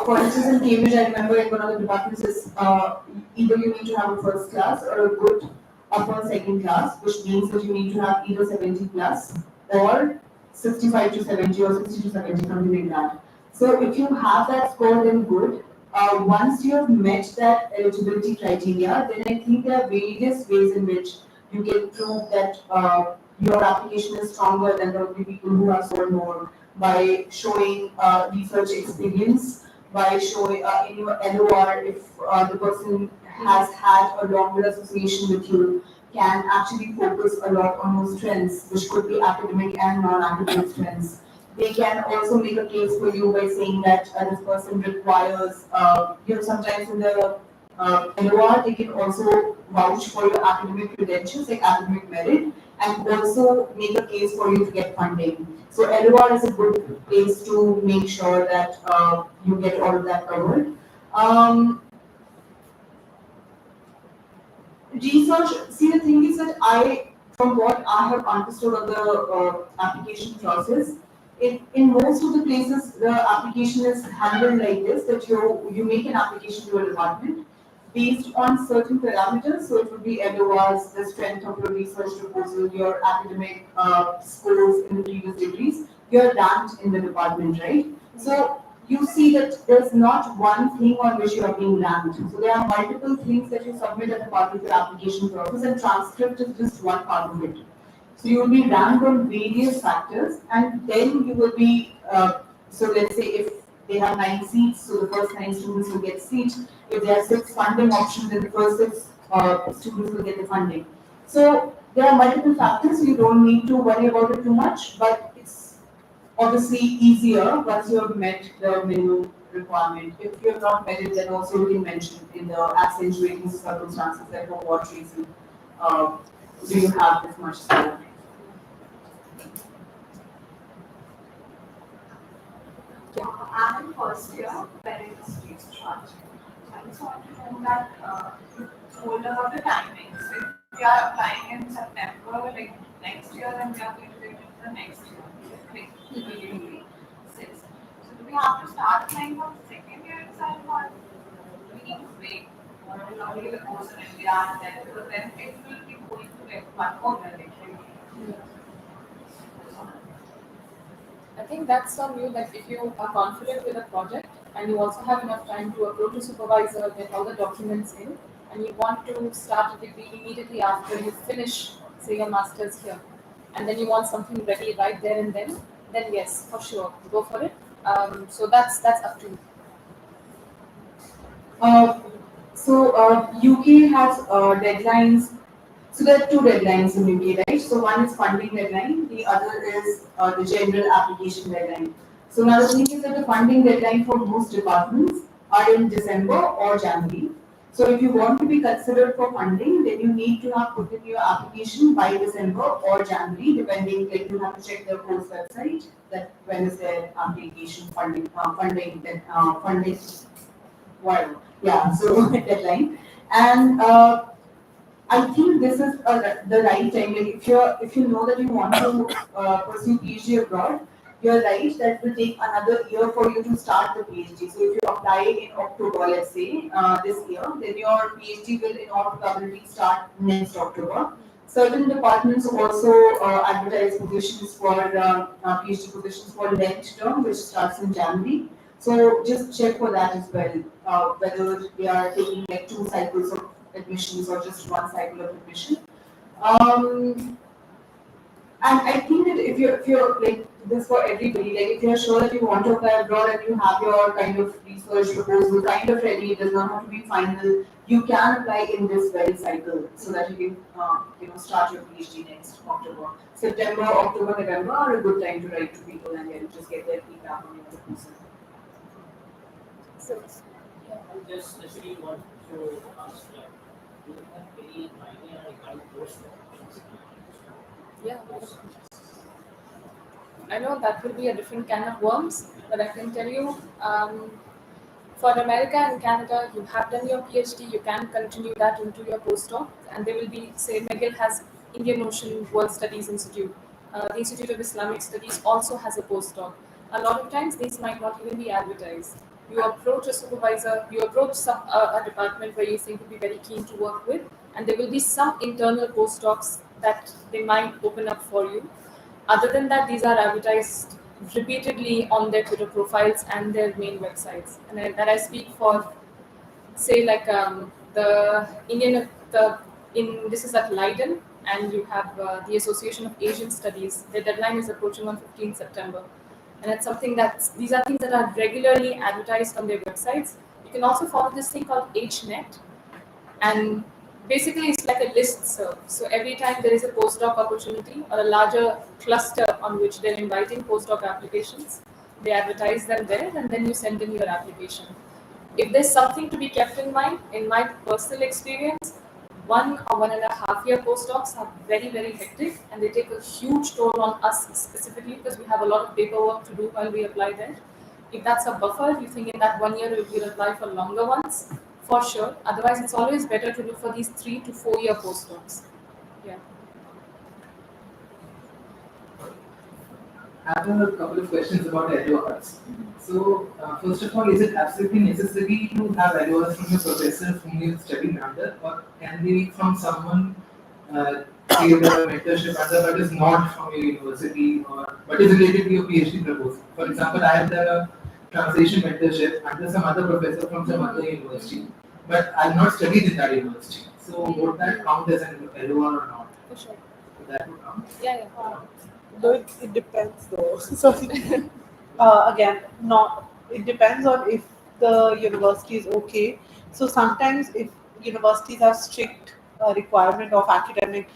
for instance, in Cambridge, I remember in one of the departments is either you need to have a first class or a good upper second class, which means that you need to have either 70 plus or 65 to 70 or 60 to 70, something like that. So, if you have that score, then good. Once you have met that eligibility criteria, then I think there are various ways in which you can prove that your application is stronger than the people who have scored more by showing research experience, by showing in your LOR if the person has had a longer association with you, can actually focus a lot on those strengths, which could be academic and non-academic strengths. They can also make a case for you by saying that this person requires, sometimes in the LOR, they can also vouch for your academic credentials, like academic merit, and also make a case for you to get funding. So LOR is a good place to make sure that you get all of that covered. Research, see the thing is that from what I have understood of the application process, in most of the places the application is handled like this, that you make an application to a department based on certain parameters, so it would be LORs, the strength of your research proposal, your academic scores in the previous degrees, you're ranked in the department, right? So you see that there's not one thing on which you are being ranked. So there are multiple things that you submit as a part of your application process, and transcript is just one part of it. So you will be ranked on various factors, and then you will be, so let's say if they have 9 seats, so the first 9 students will get seat. If there are 6 funding options, then the first 6 students will get the funding. So there are multiple factors, so you don't need to worry about it too much, but it's obviously easier once you have met the minimum requirement. If you have not met it, then also you can mention in the accentuating circumstances that for what reason do you have this much score. I'm in first year, where it's fixed charge. I just want to know that you told about the timing. So if we are applying in September, like next year, then we are going to get it the next year, like immediately. So do we have to start applying from second year itself, or do we need to wait or do the course in India and then, because then it will be going to like one more year, like. I think that's on you, that if you are confident with a project and you also have enough time to approach a supervisor, get all the documents in, and you want to start a degree immediately after you finish, say, your master's here, and then you want something ready right there and then yes, for sure, go for it. So that's up to you. UK has deadlines. So there are 2 deadlines in UK, right? So one is funding deadline, the other is the general application deadline. So now the thing is that the funding deadline for most departments are in December or January. So if you want to be considered for funding, then you need to have put in your application by December or January, depending, like you have to check the course website that when is their application funding, funding, wow, yeah, so deadline. And I think this is the right time. Like if you know that you want to pursue PhD abroad, you're right that it will take another year for you to start the PhD. So if you apply in October, let's say this year, then your PhD will in all probability start next October. Certain departments also advertise positions for PhD positions for Lent term, which starts in January. So just check for that as well, whether they are taking like 2 cycles of admissions or just 1 cycle of admission. And I think that if you're like this for everybody, like if you're sure that you want to apply abroad and you have your kind of research proposal kind of ready, it does not have to be final. You can apply in this very cycle so that you can start your PhD next October. September, October, November are a good time to write to people and then just get their feedback on your proposal. I just specifically want to ask, do you have any idea regarding post options? Yeah. I know that will be a different can of worms, but I can tell you, for America and Canada, you have done your PhD, you can continue that into your postdoc, and there will be, say, McGill has Indian Ocean World Studies Institute. The Institute of Islamic Studies also has a postdoc. a lot of times these might not even be advertised. You approach a supervisor, you approach a department where you think would be very keen to work with, and there will be some internal postdocs that they might open up for you. Other than that, these are advertised repeatedly on their Twitter profiles and their main websites. And that I speak for, say, like the Indian, this is at Leiden, and you have the Association of Asian Studies. Their deadline is approaching on 15th September. And it's something these are things that are regularly advertised on their websites. You can also follow this thing called HNet, and basically it's like a list serve. So every time there is a postdoc opportunity or a larger cluster on which they're inviting postdoc applications, they advertise them there, and then you send in your application. If there's something to be kept in mind, in my personal experience, 1 or 1.5 year postdocs are very, very hectic, and they take a huge toll on us specifically because we have a lot of paperwork to do while we apply there. If that's a buffer, you think in that 1 year you'll apply for longer ones, for sure. Otherwise, it's always better to look for these 3 to 4 year postdocs. Yeah. I have a couple of questions about LORs. So, first of all, is it absolutely necessary to have LORs from your professors whom you study under, or can they be from someone say the mentorship under but is not from your university or but is related to your PhD proposal? For example, I have done a translation mentorship under some other professor from some other university, but I have not studied in that university. So, would that count as an LOR or not? For sure. So that would count. Yeah. Though it depends though. So again, not it depends on if the university is okay. So sometimes if universities have strict requirement of academic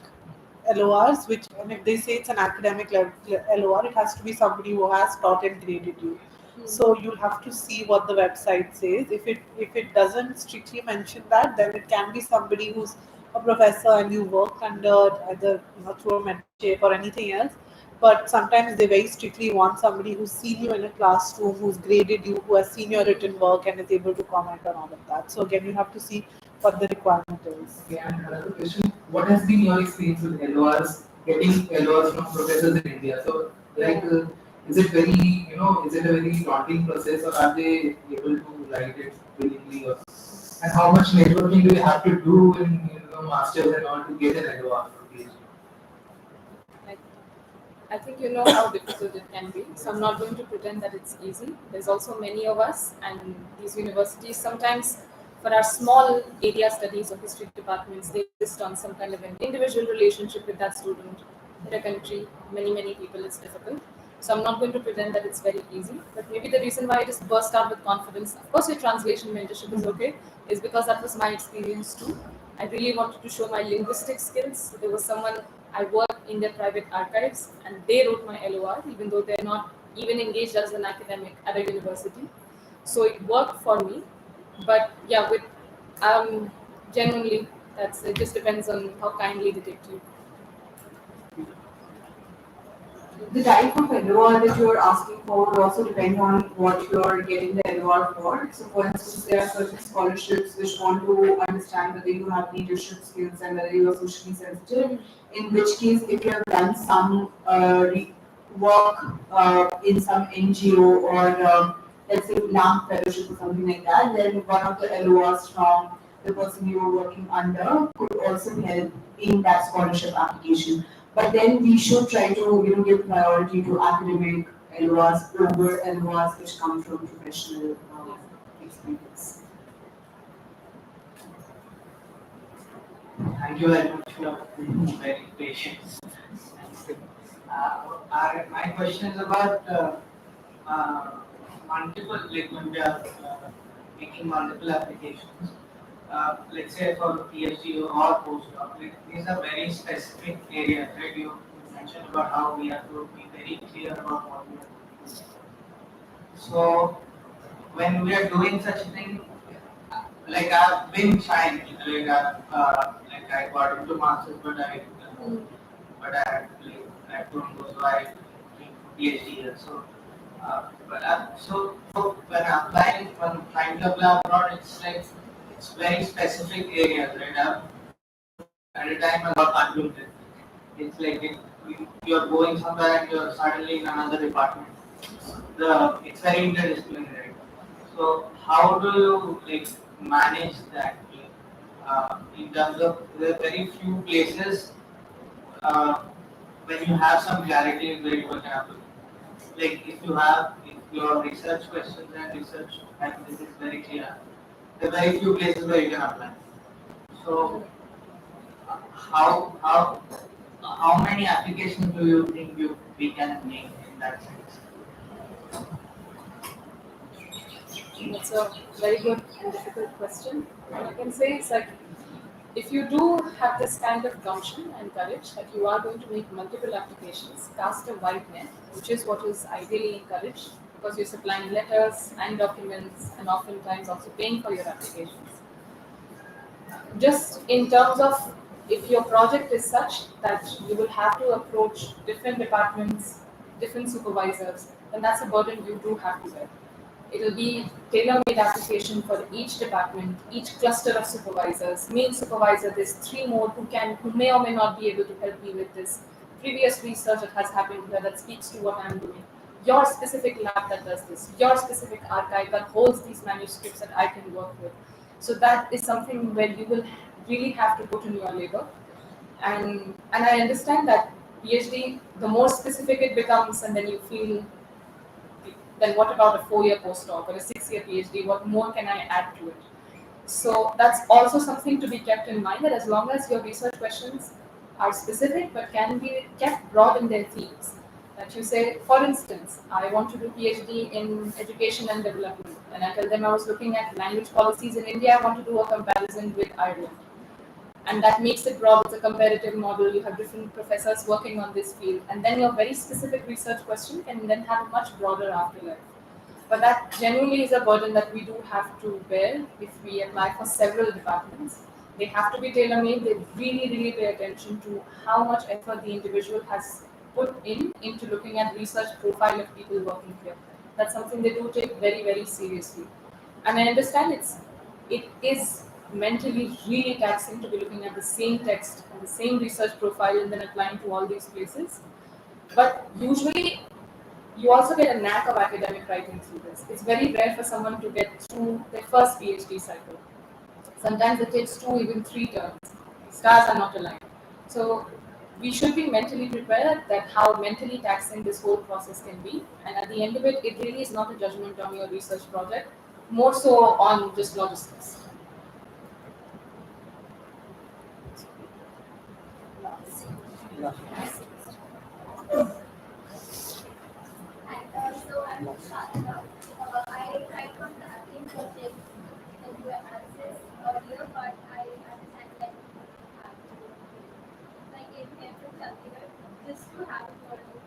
LORs, which and if they say it's an academic LOR, it has to be somebody who has taught and graded you. So you'll have to see what the website says. If it doesn't strictly mention that, then it can be somebody who's a professor and you work under either through a mentorship or anything else. But sometimes they very strictly want somebody who's seen you in a classroom, who's graded you, who has seen your written work and is able to comment on all of that. So again, you have to see what the requirement is. Okay, and another question: what has been your experience with LORs? Getting LORs from professors in India. So, like, is it is it a very daunting process, or are they able to write it willingly? Or, and how much networking do you have to do in masters and all to get an LOR for PhD? I think you know how difficult it can be. So I'm not going to pretend that it's easy. There's also many of us, and these universities sometimes, for our small area studies or history departments, they insist on some kind of an individual relationship with that student in a country. Many people, it's difficult. So I'm not going to pretend that it's very easy. But maybe the reason why I just burst out with confidence, of course, your translation mentorship is okay, is because that was my experience too. I really wanted to show my linguistic skills. There was someone I worked in their private archives, and they wrote my LOR, even though they're not even engaged as an academic at a university. So it worked for me. But yeah, with genuinely, it just depends on how kindly they take to you. The type of LOR that you're asking for would also depend on what you're getting the LOR for. So, for instance, there are certain scholarships which want to understand whether you have leadership skills and whether you are socially sensitive. In which case, if you have done some work in some NGO or let's say LAMP fellowship or something like that, then one of the LORs from the person you were working under could also help in that scholarship application. But then we should try to give priority to academic LORs over LORs which come from professional experience. Thank you very much for being very patient. My question is about multiple, like when we are making multiple applications. Let's say for PhD or postdoc, these are very specific areas, right? You mentioned about how we have to be very clear about what we are doing. So when we are doing such a thing, like I've been trying, like I got into masters, but I don't know why PhD here. So, so when applying, when trying to apply abroad, it's very specific areas, right? At a time, a lot unlimited. It's like you're going somewhere and you're suddenly in another department. it's very interdisciplinary, right? So how do you like manage that? In terms of there are very few places uh, when you have some clarity where you can have to. Like if your research questions and research hypothesis is very clear, there are very few places where you can apply. So how how many applications do you think we can make in that sense? That's a very good and difficult question. What I can say is like if you do have this kind of gumption and courage that you are going to make multiple applications, cast a wide net, which is what is ideally encouraged because you're supplying letters and documents and oftentimes also paying for your applications. Just in terms of if your project is such that you will have to approach different departments, different supervisors, then that's a burden you do have to bear. It'll be tailor-made application for each department, each cluster of supervisors. Main supervisor, there's three more who may or may not be able to help me with this previous research that has happened here that speaks to what I'm doing. Your specific lab that does this, your specific archive that holds these manuscripts that I can work with. So that is something where you will really have to put in your labor. And I understand that PhD, the more specific it becomes, and then you feel then what about a 4-year postdoc or a 6-year PhD? What more can I add to it? So that's also something to be kept in mind that as long as your research questions are specific but can be kept broad in their themes. That you say, for instance, I want to do PhD in education and development, and I tell them I was looking at language policies in India, I want to do a comparison with Ireland. And that makes it broad. It's a comparative model. You have different professors working on this field, and then your very specific research question can then have a much broader afterlife. But that genuinely is a burden that we do have to bear if we apply for several departments. They have to be tailor-made. They really, really pay attention to how much effort the individual has put into looking at research profile of people working here. That's something they do take very, very seriously. And I understand it is mentally really taxing to be looking at the same text and the same research profile and then applying to all these places. But usually you also get a knack of academic writing through this. It's very rare for someone to get through their first PhD cycle. Sometimes it takes 2, even 3 terms. Stars are not aligned. So we should be mentally prepared that how mentally taxing this whole process can be. And at the end of it, it really is not a judgment on your research project, more so on just logistics. So I'm Shana. I tried contacting project EduAccess earlier, but I understand that you have to, like, if you have to calculate just to have a product.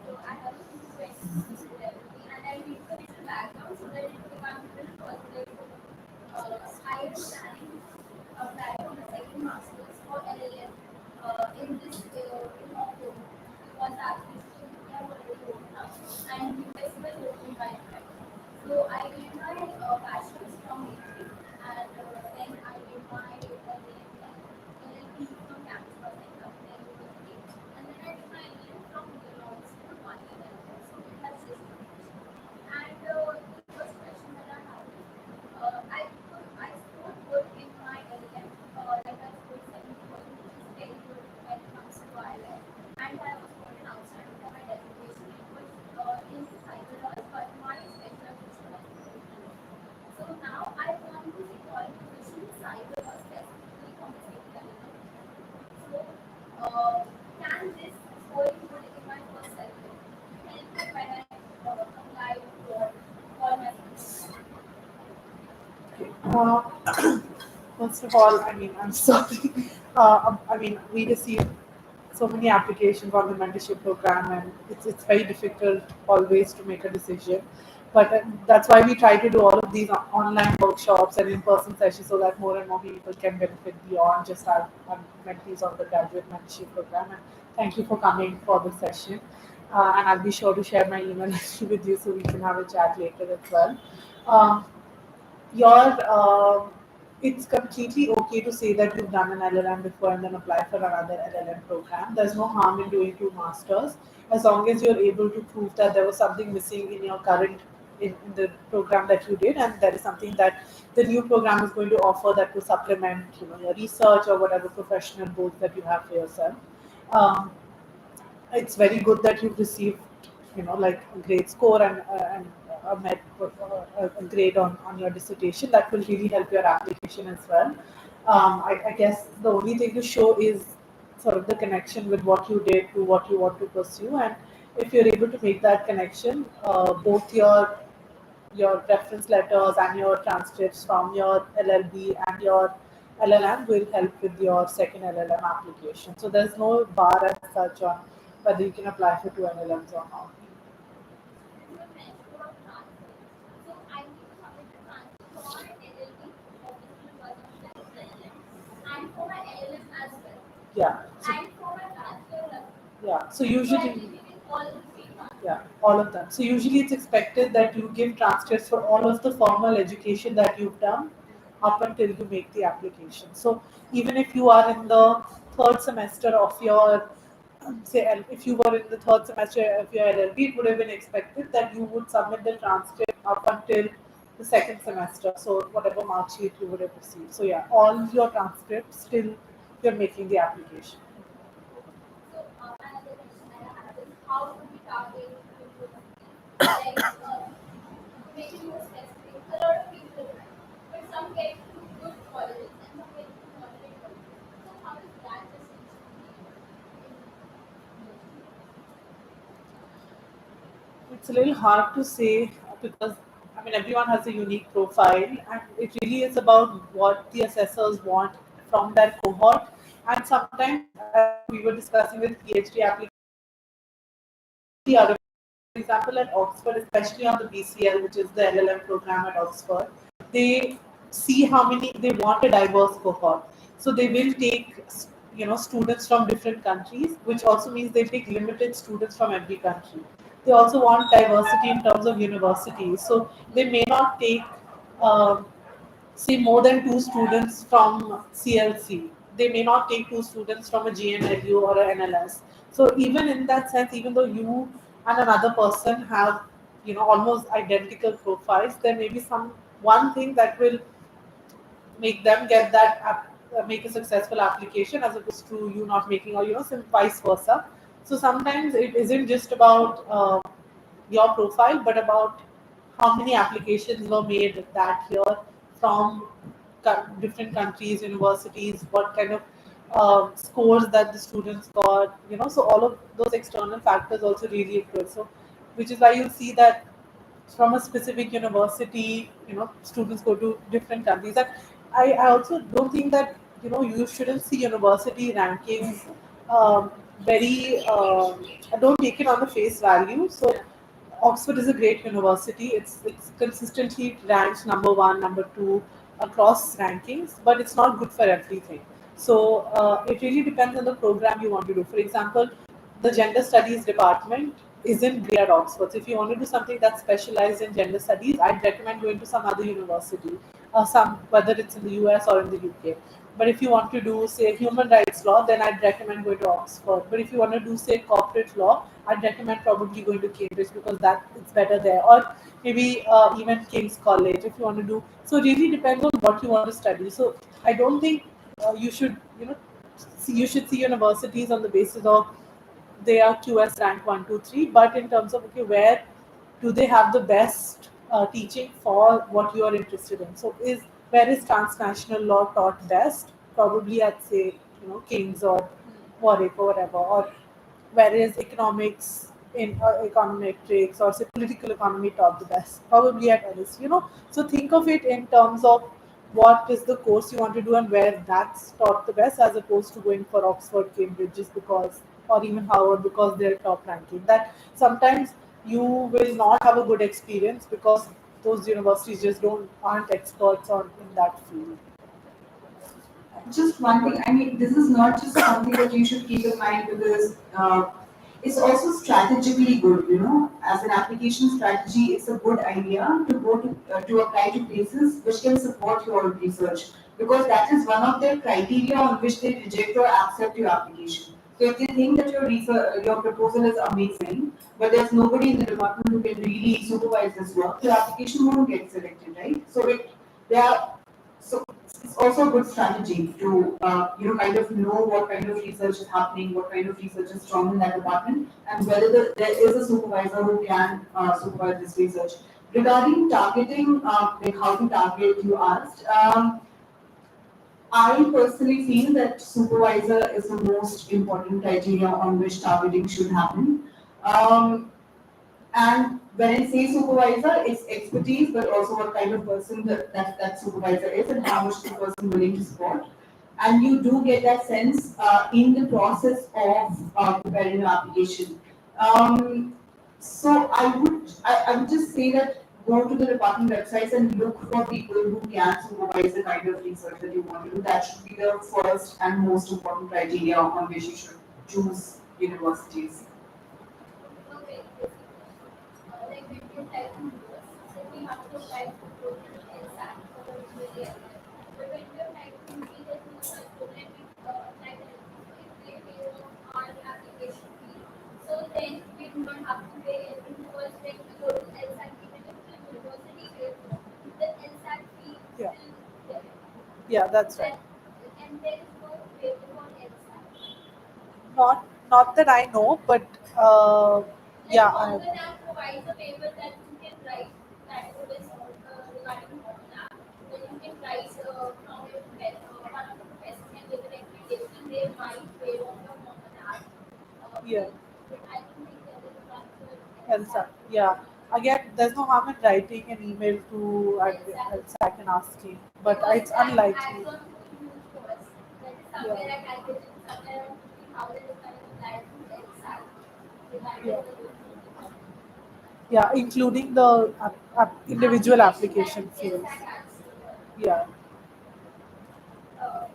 So I have a few questions to everything, and I need to little background so that it becomes a little positive. I understand apply for the second master's for LLM in this in October. Once application we have already opened up and the festival opened by July. So I did my bachelor's from Italy and then I did my LLB from campus Monika, then university, and then I did my LLM from McGill for 1 year. So it has this and the first question that I have is, I scored good in my LLM, like I scored 70%, which is very good when it comes to ILM. And I was scored an outstanding for my designation. It was in cyber laws, but my specialization was in. So now I want to secure a position in cyber law specifically from the same LLM. So can this scoring good in my first LLM help me when I apply for all my subjects? Uh, First of all, I mean, I'm sorry. I mean, we receive so many applications on the mentorship program, and it's very difficult always to make a decision. But that's why we try to do all of these online workshops and in-person sessions so that more and more people can benefit beyond just our mentees of the graduate mentorship program. And thank you for coming for the session. And I'll be sure to share my email with you so we can have a chat later as well. Um, your it's completely okay to say that you've done an LLM before and then apply for another LLM program. There's no harm in doing two masters as long as you're able to prove that there was something missing in your current in the program that you did, and there is something that the new program is going to offer that will supplement, your research or whatever professional goals that you have for yourself. Um, it's very good that you've received, like a great score and a grade on your dissertation. That will really help your application as well. I guess the only thing to show is sort of the connection with what you did to what you want to pursue, and if you're able to make that connection, both your reference letters and your transcripts from your LLB and your LLM will help with your second LLM application. So there's no bar as such on whether you can apply for two LLMs or not. Yeah. So, yeah. So usually, yeah, all of them. So usually it's expected that you give transcripts for all of the formal education that you've done up until you make the application. So even if you are in the third semester of your, say, if you were in the third semester of your LLB, it would have been expected that you would submit the transcript up until the second semester. So whatever mark sheet you would have received. So yeah, all your transcripts till you're making the application. It's a little hard to say because everyone has a unique profile, and it really is about what the assessors want from that cohort. And sometimes, as we were discussing with PhD applicants, the other, for example, at Oxford, especially on the BCL, which is the LLM program at Oxford, they see how many they want a diverse cohort. So they will take students from different countries, which also means they take limited students from every country. They also want diversity in terms of universities. So they may not take um, say more than two students from CLC. They may not take two students from a JNU or a NLS. So even in that sense, even though you and another person have almost identical profiles, there may be some one thing that will make them get that make a successful application as opposed to you not making, or some vice versa. So sometimes it isn't just about your profile, but about how many applications were made that year from different countries, universities, what kind of scores that the students got, so all of those external factors also really influence. So, which is why you see that from a specific university, students go to different countries. And I also don't think that, you shouldn't see university rankings very, don't take it on the face value. So Oxford is a great university. It's consistently ranked number one, number two across rankings, but it's not good for everything. So it really depends on the program you want to do. For example, the gender studies department isn't great at Oxford. So if you want to do something that's specialized in gender studies, I'd recommend going to some other university, some whether it's in the US or in the UK. But if you want to do, say, human rights law, then I'd recommend going to Oxford. But if you want to do, say, corporate law, I'd recommend probably going to Cambridge because that it's better there. Or maybe even King's College if you want to do. So it really depends on what you want to study. So I don't think you should, you should see universities on the basis of they are QS rank 1, 2, 3. But in terms of, okay, where do they have the best teaching for what you are interested in? So where is transnational law taught best? Probably at, say, King's or Warwick or whatever. Or where is economics in econometrics or, say, political economy taught the best? Probably at Ellis. So think of it in terms of what is the course you want to do and where that's taught the best, as opposed to going for Oxford, Cambridge just because, or even Harvard because they're top ranking. That sometimes you will not have a good experience because those universities just aren't experts on in that field. Just one thing, this is not just something that you should keep in mind because it's also strategically good, as an application strategy, it's a good idea to go to apply to places which can support your research, because that is one of their criteria on which they reject or accept your application. So if they think that your research, your proposal is amazing, but there's nobody in the department who can really supervise this work, your application won't get selected, right? So they are so it's also a good strategy to kind of know what kind of research is happening, what kind of research is strong in that department, and whether there is a supervisor who can supervise this research. Regarding targeting, like how to target, you asked. I personally feel that supervisor is the most important criteria on which targeting should happen. Um, and when I say supervisor, it's expertise, but also what kind of person that supervisor is and how much the person willing to support. And you do get that sense in the process of preparing your application. So I would just say that go to the department websites and look for people who can supervise the kind of research that you want to do. That should be the first and most important criteria on which you should choose universities. Okay, like we can try to do this. So we have to try to go to the LSAT for the year. But when we are trying to see that we are going to apply the if they pay our application fee. So then we do not have to pay anything because when we go to LSAT, even if the university pays the LSAT fee is Yeah. still there. Yeah, that's right. And there is no waiver for LSAT. Not that I know, but Like yeah, Common App provides a waiver that you can write that is regarding Common App. Then you can write from your one of the professors can give a recommendation. They might waive on your Common App. yeah, But I don't think there is one for Elsa. Yeah. Again, there's no harm in writing an email to LSAT. Elsa and asking, but Because it's that unlikely. adds on to a huge cost. That is Yeah. somewhere I calculated somewhere around 50,000 is kind of applied to LSAT. Yeah. Yeah, including the individual application fees. Yeah. Uh,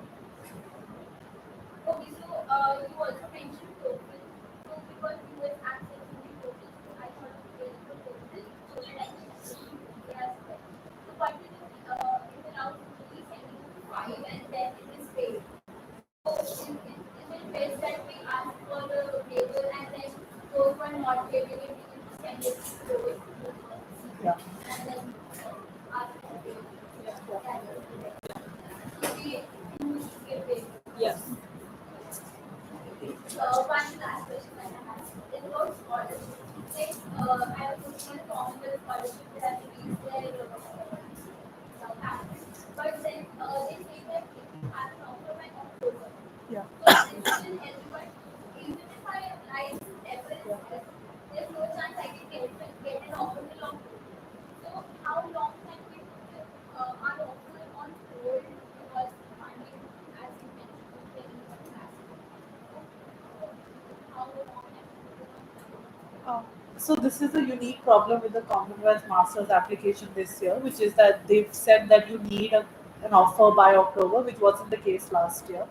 Okay, so you also mentioned total. So because you were accessing the total, so I thought of creating the total so that I can see the as well. So what is it allows only sending a file and then it is paid. So is it best that we ask for the waiver and then those who are not waiving it, we can send it to those Yeah. and then ask for the waiver. That is correct. So we use the waiver. Yes. One last question that I have is about scholarship. Like, I was looking at Commonwealth scholarship that has released their package, but then they say that if you have an offer by October, Yeah. so I'm still eligible. Even if I apply in September itself, there's no chance I can get an offer till October. So how long can we put our offer on hold because funding, as you mentioned, is very much. Uh, so this is a unique problem with the Commonwealth Masters application this year, which is that they've said that you need an offer by October, which wasn't the case last year.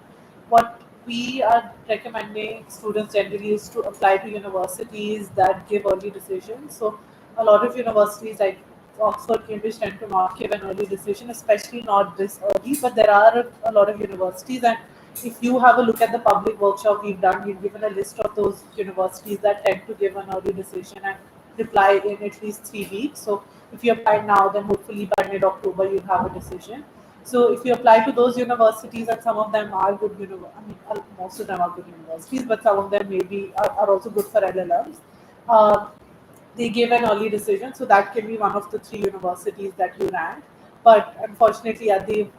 What we are recommending students generally is to apply to universities that give early decisions. So a lot of universities like Oxford, Cambridge tend to not give an early decision, especially not this early. But there are a lot of universities, and if you have a look at the public workshop we've done, we've given a list of those universities that tend to give an early decision and reply in at least 3 weeks. So if you apply now, then hopefully by mid-October you'll have a decision. So if you apply to those universities, and some of them are good, most of them are good universities, but some of them maybe are also good for LLMs. Uh, they gave an early decision, so that can be one of the three universities that you rank. But unfortunately, yeah, they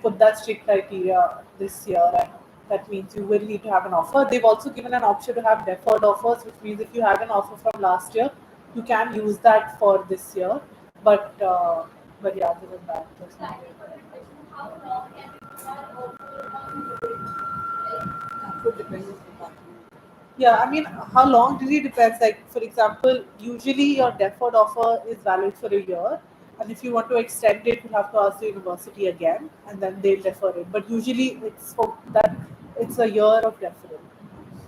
put that strict criteria this year, and that means you will need to have an offer. They've also given an option to have deferred offers, which means if you had an offer from last year, you can use that for this year. But yeah, other than that, there's no way. How long can we put our offer on hold? Yeah, I mean, how long really depends. Like, for example, usually your deferred offer is valid for a year, and if you want to extend it, you have to ask the university again, and then they'll defer it. But usually, it's for that it's a year of deferral.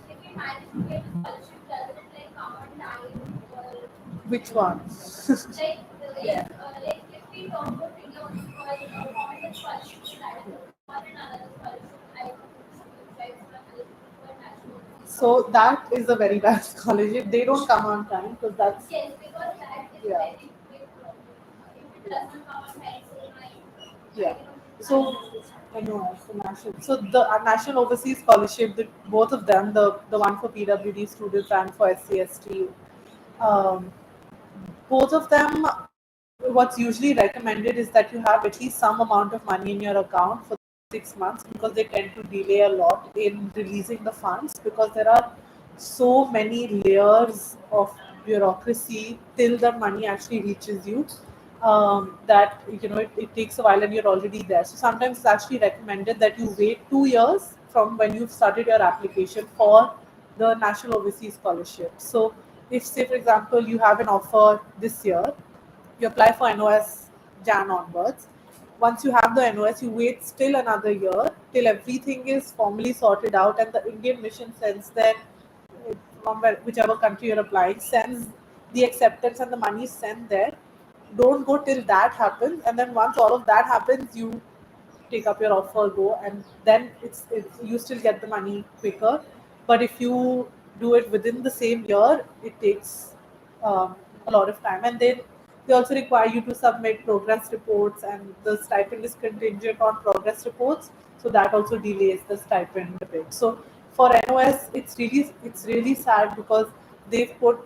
If we manage to get a scholarship, does it like come on time or Which one? like if we talk about India only for government scholarship, that is one and another scholarship, I don't know, like for national. So that is a very bad scholarship. They don't come on time because that's Yes, because that is yeah. very big problem. If it does not come on time, so my Yeah. So I know it's the national. So the national overseas scholarship, both of them, the one for PWD students and for SCST, um, both of them, what's usually recommended is that you have at least some amount of money in your account for 6 months because they tend to delay a lot in releasing the funds because there are so many layers of bureaucracy till the money actually reaches you, that it takes a while and you're already there. So sometimes it's actually recommended that you wait 2 years from when you've started your application for the national overseas scholarship. So if, say for example, you have an offer this year, you apply for NOS Jan onwards. Once you have the NOS, you wait still another year till everything is formally sorted out and the Indian mission sends their, from whichever country you're applying, sends the acceptance and the money is sent there. Don't go till that happens, and then once all of that happens, you take up your offer, go, and then it's you still get the money quicker. But if you do it within the same year, it takes a lot of time, and then they also require you to submit progress reports, and the stipend is contingent on progress reports, so that also delays the stipend a bit. So for NOS, it's really sad because they've put,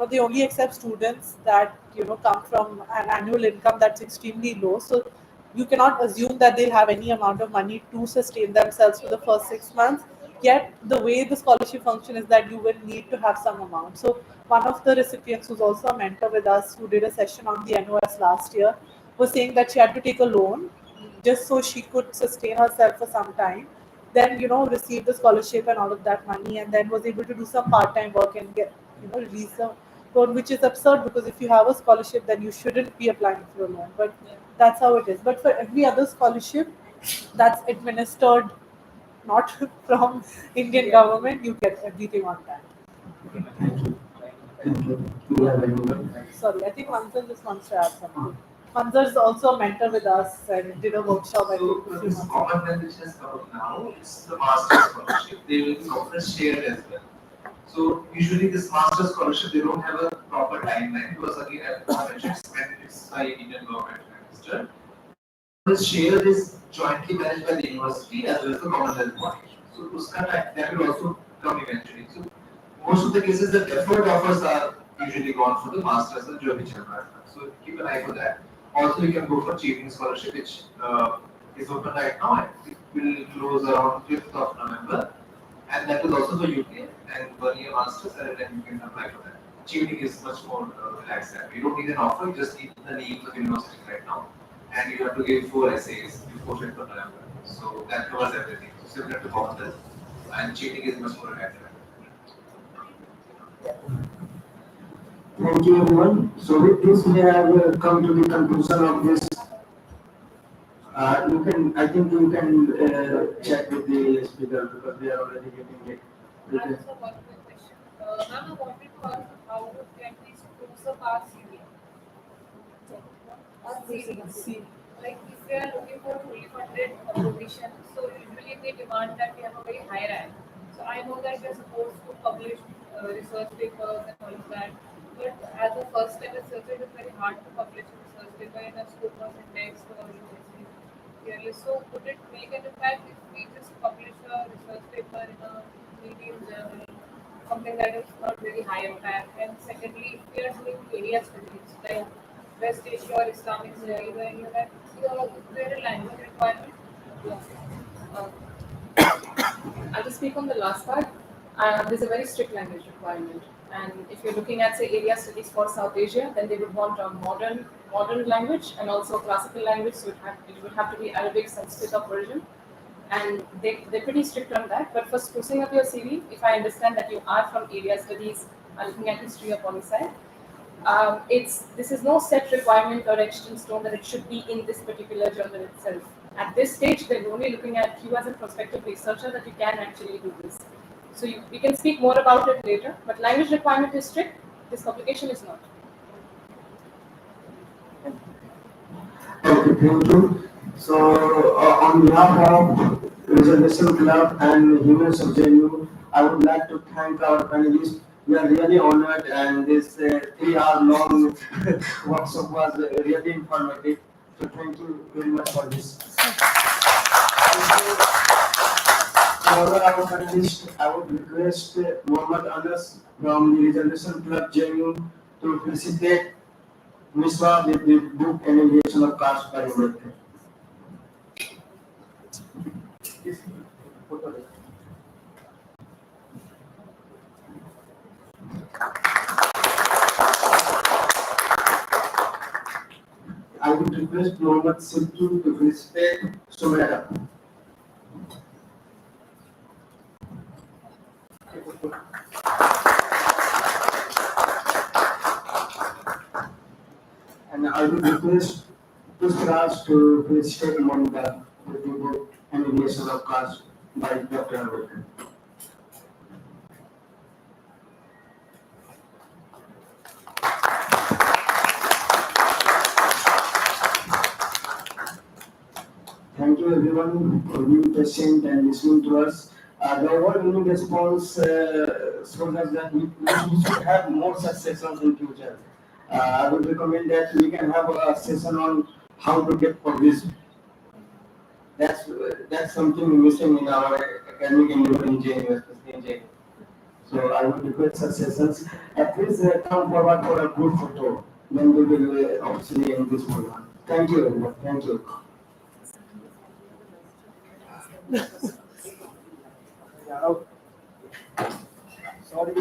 they only accept students that come from an annual income that's extremely low. So you cannot assume that they'll have any amount of money to sustain themselves for the first 6 months. Yet the way the scholarship function is that you will need to have some amount. So one of the recipients, who's also a mentor with us, who did a session on the NOS last year, was saying that she had to take a loan just so she could sustain herself for some time, then receive the scholarship and all of that money, and then was able to do some part-time work and get release the loan, which is absurd because if you have a scholarship, then you shouldn't be applying for a loan. But that's how it is. But for every other scholarship that's administered not from Indian government, you get everything on time. Thank you. Thank you. Do you have anyone? Sorry, I think Manzar just wants to add something. Manzar is also a mentor with us and did a workshop, I think, a few This months ago. common one which has come up now is the master's scholarship. They will be conference shared as well. So usually this master's scholarship they don't have a proper timeline because again as I mentioned it's by Indian government administered. The share is jointly managed by the university as well as the Commonwealth body. So that will also come eventually. So most of the cases the deferred offers are usually gone for the masters and whichever. So keep an eye for that. Also you can go for cheating scholarship which is open right now and it will close around 5th of November. And that is also for UK and 1 year masters and then you can apply for that. Cheating is much more relaxed. You don't need an offer, you just need the names of university right now. And you have to give 4 essays before 5th of November. So that covers everything. So similar to Commonwealth. And cheating is much more relaxed. Thank you, everyone. So with this, we have come to the conclusion of this. I think you can check with the speaker because we are already getting it. I also got a quick question. Ma'am, I wanted to ask how can we spruce up our CV? See, Like if we are looking for fully funded position, so usually they demand that we have a very high rank. So I know that we are supposed to publish research papers and all of that, but as a first time researcher, it is very hard to publish a research paper in a Scopus index or USC clearly. So would it make an impact if we just publish a research paper in a medium journal, something that is not very high impact? And secondly, if we are doing area studies like West Asia or Islamic studies or any of that, is there a language requirement? Uh, I'll just speak on the last part. There's a very strict language requirement, and if you're looking at say area studies for South Asia, then they would want a modern language and also a classical language. So it would have to be Arabic, Sanskrit, or Persian, and they're pretty strict on that. But for sprucing up your CV, if I understand that you are from area studies, are looking at history or poli sci, this is no set requirement or etched in stone that it should be in this particular journal itself. At this stage, they're only looking at you as a prospective researcher that you can actually do this. So we can speak more about it later, but language requirement is strict, this publication is not. Okay, thank you. So, on behalf of Reservation Club and Humans of JNU, I would like to thank our panelists. We are really honored, and this 3 hour long workshop was really informative. So, thank you very much for this. To our panelists, I would request Mohammed Anas from the Reservation Club JNU to felicitate Misbah with the book Annihilation of Caste by Monika. I would request Mohammed Sidhu to felicitate Sumaira. And I would request Pushkaraj to felicitate Monika with the book Annihilation of Caste by Dr. Ambedkar. Thank you everyone for being patient and listening to us. The overwhelming response shows us that we should have more such sessions in future. I would recommend that we can have a session on how to get published. That's something missing in our academic endeavor in JNU, especially in JNU. So I would request such sessions. At least come forward for a good photo. Then we will obviously end this program. Thank you everyone. Thank you. Sorry.